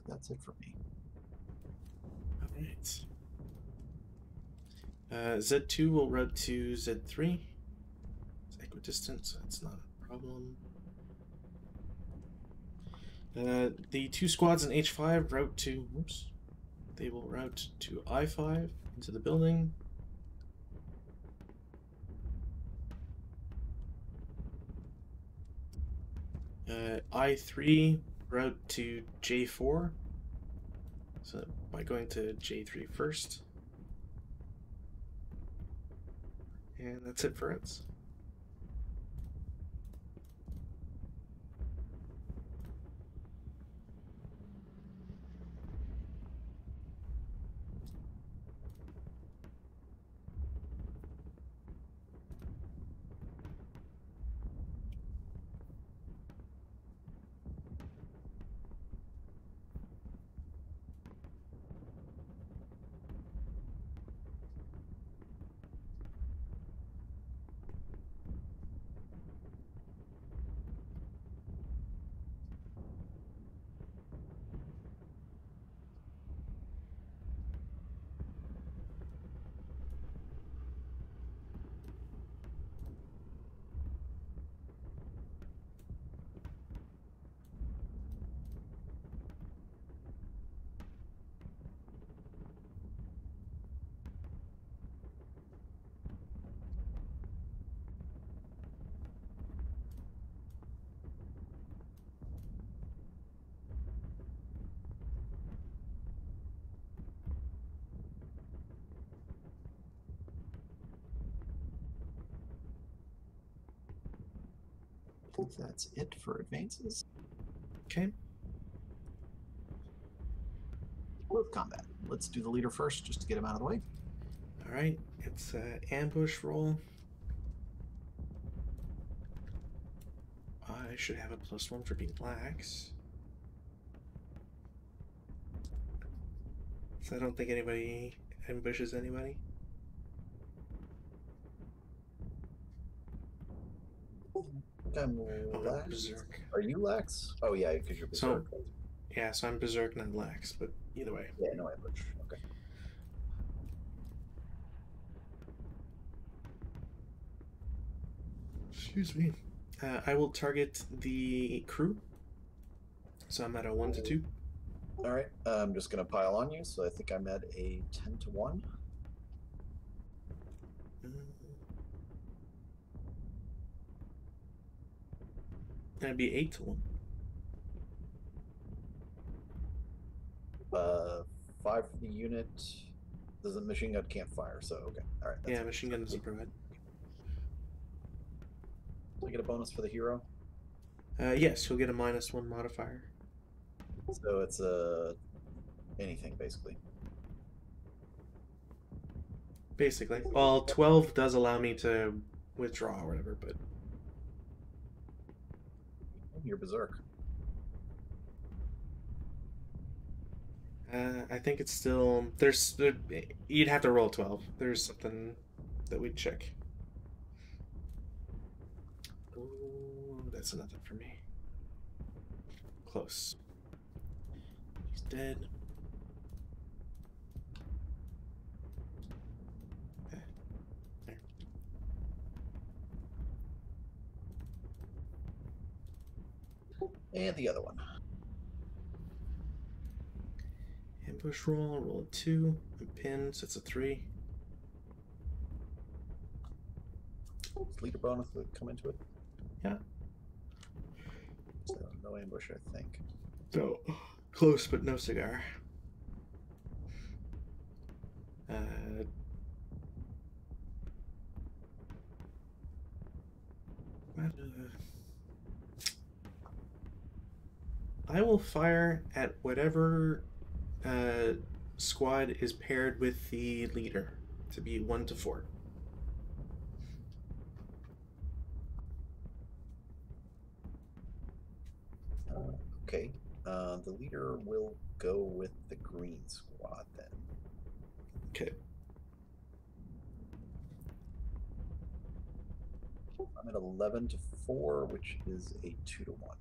that's it for me. All right. Z2 will route to Z3. It's equidistant, so it's not a problem. The two squads in H5 route to. Oops. They will route to I5 into the building. I3 route to J4. So by going to J3 first. And that's it for routes. I think that's it for advances. Okay. With combat. Let's do the leader first, just to get him out of the way. All right. It's an ambush roll. I should have a +1 for being lax. So I don't think anybody ambushes anybody. I'm lax. Berserk. Are you lax? Oh yeah, because you're berserk. So, yeah, so I'm berserk, not lax, but either way. Yeah, no ambush. Okay. Excuse me. I will target the crew. So I'm at a 1 to 2. All right. I'm just gonna pile on you. So I think I'm at a 10 to 1. That'd be 8 to 1. 5 for the unit. The machine gun can't fire, so okay. All right. Yeah, machine gun doesn't provide. Do I get a bonus for the hero? Yes, you'll get a -1 modifier. So it's anything basically. Basically. Well, 12 does allow me to withdraw or whatever, but You're berserk. I think it's still you'd have to roll 12. There's something that we'd check. Oh, that's nothing for me. Close. He's dead. Okay. There. And the other one. Ambush roll a 2. I'm pinned, so it's a 3. Leader bonus would come into it. Yeah. So no ambush, I think. So close, but no cigar. I will fire at whatever squad is paired with the leader to be 1 to 4. Okay. The leader will go with the green squad then. Okay. I'm at 11 to 4, which is a 2 to 1.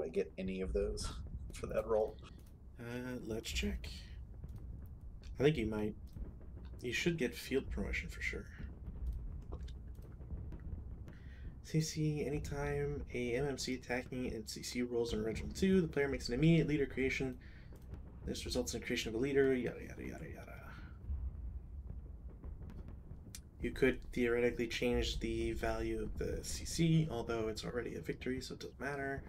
do I get any of those for that role? Let's check. I think you might. You should get field promotion for sure. CC, anytime a MMC attacking and CC rolls an original 2, the player makes an immediate leader creation. This results in the creation of a leader, yada yada yada yada. You could theoretically change the value of the CC, although it's already a victory, so it doesn't matter.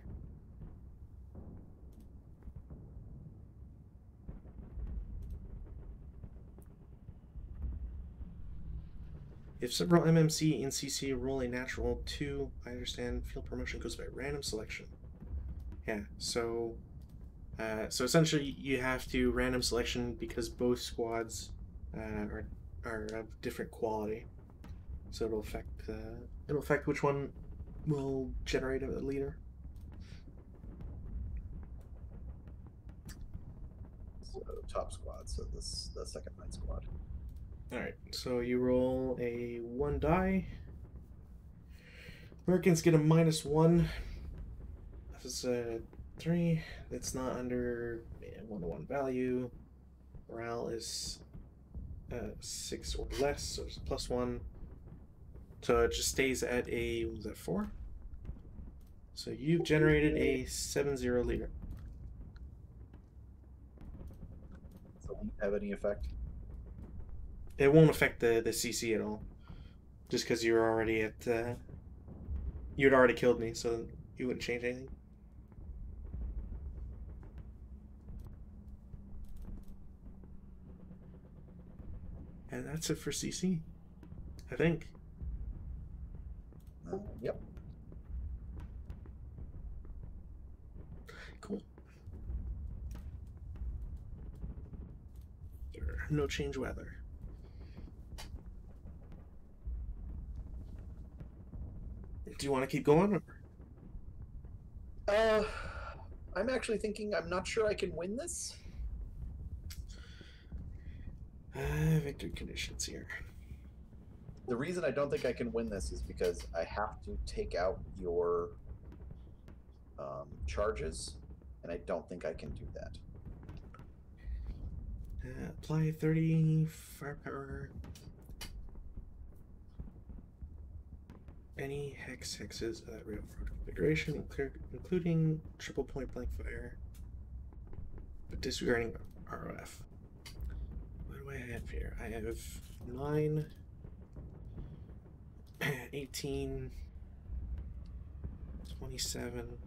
If several MMC and CC roll a natural 2, I understand field promotion goes by random selection. Yeah, so essentially you have to random selection because both squads are of different quality. So it'll affect which one will generate a leader. So top squad, so the second line squad. Alright, so you roll a 1 die. Americans get a -1. This is a 3. It's not under 1-to-1 value. Morale is 6 or less, so it's a +1. So it just stays at a, what was that, 4? So you've generated a 7-0 leader. So won't have any effect? It won't affect the CC at all. Just because you're already at... you'd already killed me, so you wouldn't change anything. And that's it for CC, I think. Yep. Cool. No change weather. Do you want to keep going? I'm actually thinking I'm not sure I can win this. Victory conditions here. The reason I don't think I can win this is because I have to take out your charges, and I don't think I can do that. Apply 30 firepower. Any hexes of that railroad configuration, including triple point blank fire, but disregarding ROF. What do I have here? I have 9, 18, 27.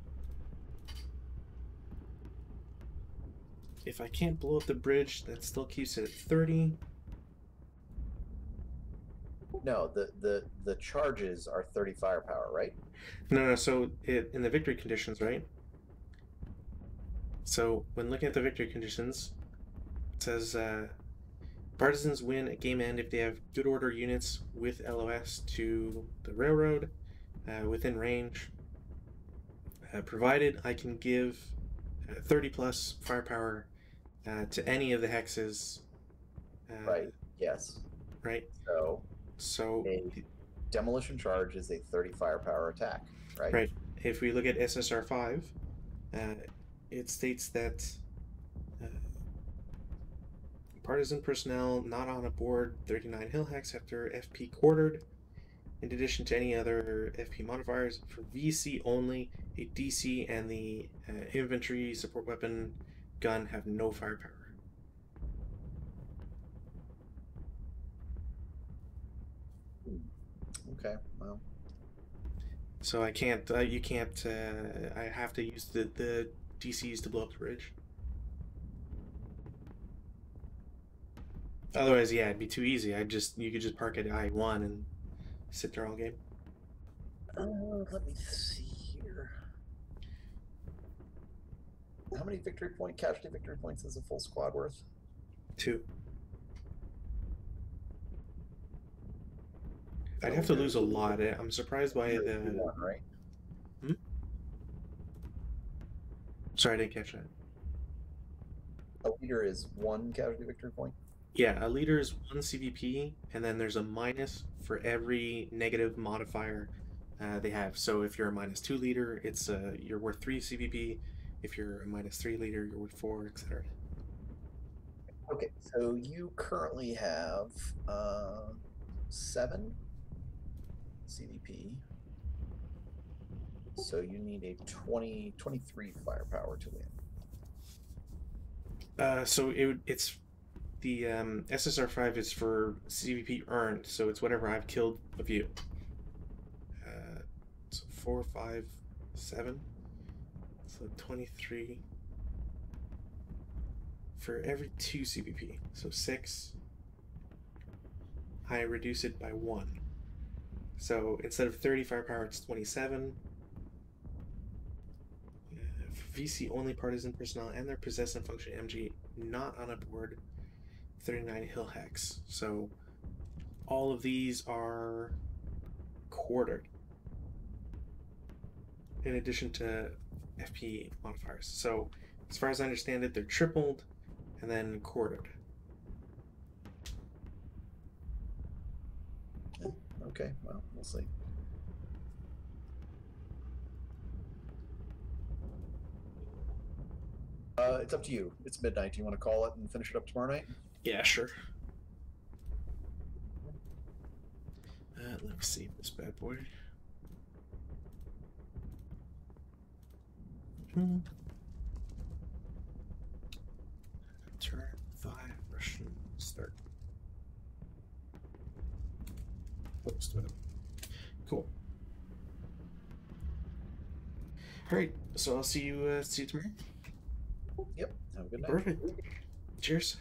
If I can't blow up the bridge, that still keeps it at 30. No, the charges are 30 firepower, right? No. So in the victory conditions, right? So when looking at the victory conditions, it says partisans win at game end if they have good order units with LOS to the railroad within range. Provided I can give 30 plus firepower to any of the hexes. Right. Yes. Right. So a demolition charge is a 30 firepower attack, right? Right. If we look at SSR 5, it states that partisan personnel not on a board 39 hill hex after FP quartered, in addition to any other FP modifiers, for VC only, a DC and the infantry support weapon gun have no firepower. Okay, well. So I can't, you can't, I have to use the DCs to blow up the bridge. Otherwise, yeah, it'd be too easy. You could just park at I1 and sit there all game. Let me see here. How many casualty victory points is a full squad worth? 2. I'd have to lose a lot. I'm surprised by the... 1, right? Sorry, I didn't catch that. A leader is 1 casualty victory point? Yeah, a leader is 1 CVP, and then there's a minus for every negative modifier they have. So if you're a -2 leader, it's you're worth 3 CVP. If you're a -3 leader, you're worth 4, etc. Okay, so you currently have 7 CVP. So you need a 23 firepower to win. So it's the SSR5 is for CVP earned, so it's whatever I've killed of you. So 4, 5, 7. So 23 for every 2 CVP. So 6. I reduce it by 1. So instead of 30 firepower, it's 27. VC only partisan personnel and their possess and function MG not on a board 39 hill hex. So all of these are quartered in addition to FP modifiers. So as far as I understand it, they're tripled and then quartered. Okay, well, we'll see. It's up to you. It's midnight. Do you want to call it and finish it up tomorrow night? Yeah, sure. Let me see this bad boy. Turn 5 Russian start. Post web. Cool. All right, so I'll see you tomorrow. Yep. Have a good night. Perfect. Cheers.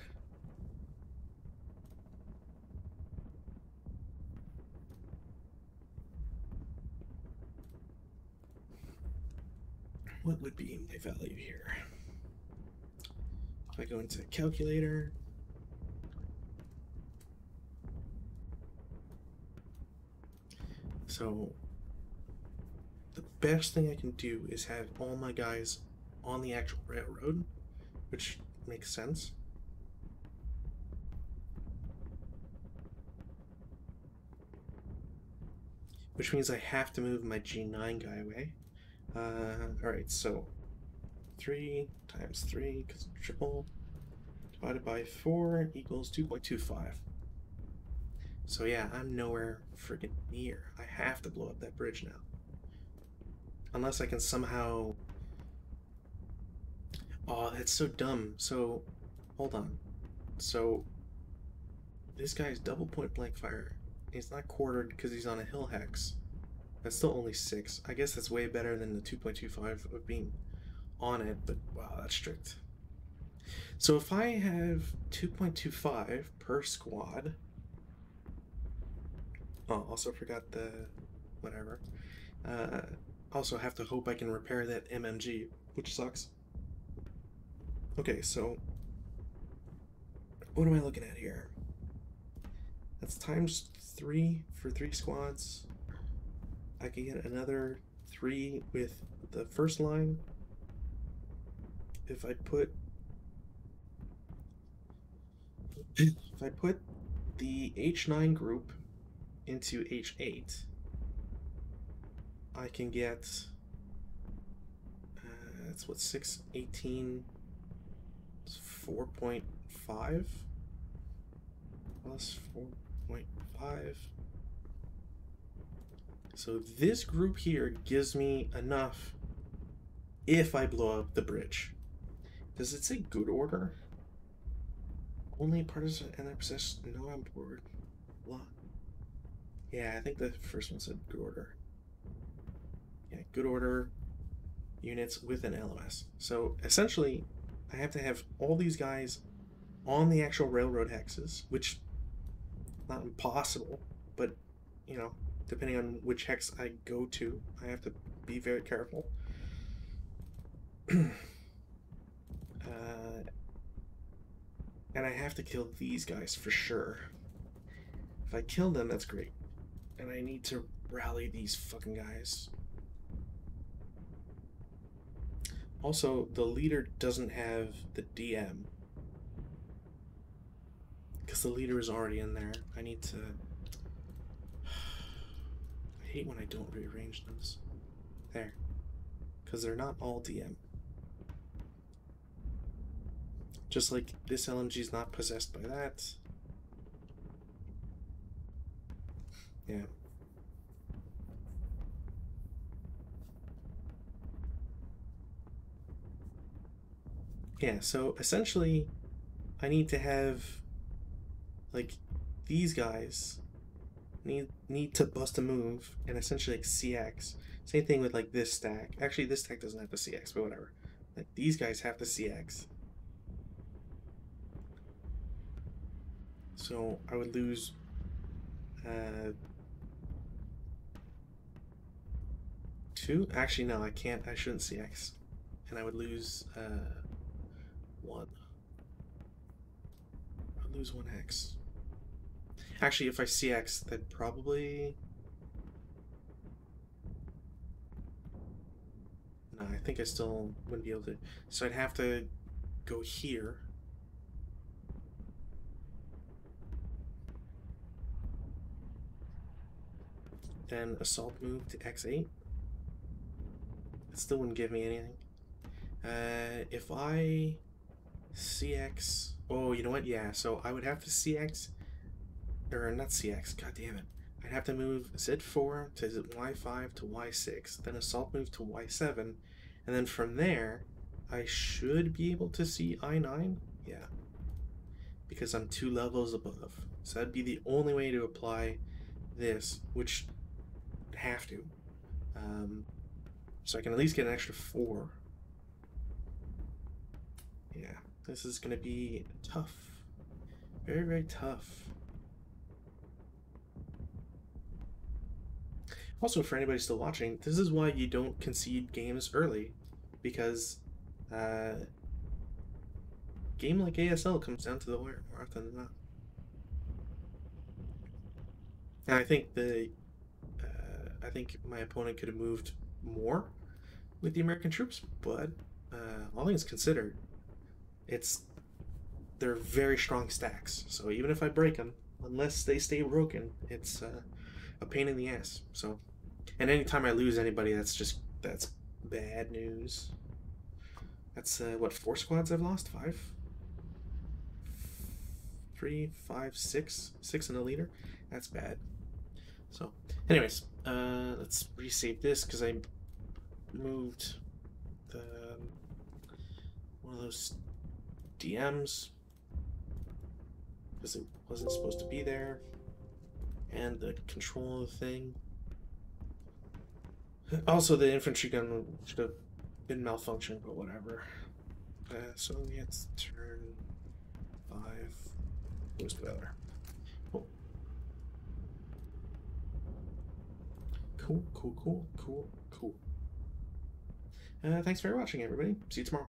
What would be my value here? If I go into calculator, so the best thing I can do is have all my guys on the actual railroad, which makes sense. Which means I have to move my G9 guy away. Alright, so 3 times 3, because triple, divided by 4 equals 2.25. So yeah, I'm nowhere freaking near. I have to blow up that bridge now. Unless I can somehow... Oh, that's so dumb. So, hold on. So, this guy's double point blank fire. He's not quartered because he's on a hill hex. That's still only 6. I guess that's way better than the 2.25 of being on it, but wow, that's strict. So if I have 2.25 per squad... Oh, also forgot the... whatever. Also have to hope I can repair that MMG, which sucks. Okay, so... what am I looking at here? That's times 3 for 3 squads. I can get another 3 with the first line. If I put the H9 group into H8, I can get that's what 6, 18, 4.5 plus 4.5. So this group here gives me enough if I blow up the bridge. Does it say good order? Only partisan and their possess no on board. What? Yeah, I think the first one said good order. Yeah, good order units with an LMS. So essentially, I have to have all these guys on the actual railroad hexes, which not impossible, but you know, depending on which hex I go to, I have to be very careful. And I have to kill these guys for sure. If I kill them, that's great. And I need to rally these fucking guys. Also, the leader doesn't have the DM. Because the leader is already in there. I need to... I hate when I don't rearrange those. There. Because they're not all DM. Just like this LMG is not possessed by that. Yeah. Yeah, so essentially I need to have like these guys need to bust a move and essentially like CX. Same thing with like this stack. Actually this stack doesn't have the CX, but whatever. Like these guys have the CX. So I would lose 2. Actually no, I can't. I shouldn't CX. And I would lose 1. I'd lose 1 hex. Actually, if I CX, that probably... No, I think I still wouldn't be able to. So I'd have to go here. Then assault move to X8. It still wouldn't give me anything. If I CX... Oh, you know what? Yeah, so I would have to CX... Or not CX, god damn it. I'd have to move Z4 to Y5 to Y6, then assault move to Y7, and then from there, I should be able to see I9. Yeah. Because I'm 2 levels above. So that'd be the only way to apply this, which I'd have to. So I can at least get an extra 4. Yeah, this is going to be tough. Very, very tough. Also, for anybody still watching, this is why you don't concede games early, because game like ASL comes down to the wire more often than not. And I think I think my opponent could have moved more with the American troops, but all things considered, they're very strong stacks. So even if I break them, unless they stay broken, it's a pain in the ass. So, and anytime I lose anybody, that's bad news. That's what, 4 squads I've lost? 5? 3, 5, 6? 6 in a leader? That's bad. So, anyways, let's resave this because I moved one of those DMs because it wasn't supposed to be there, and the control of the thing. Also, the infantry gun should have been malfunctioned, but whatever. So it's turn 5. Goes together. Cool. Cool. Thanks for watching, everybody. See you tomorrow.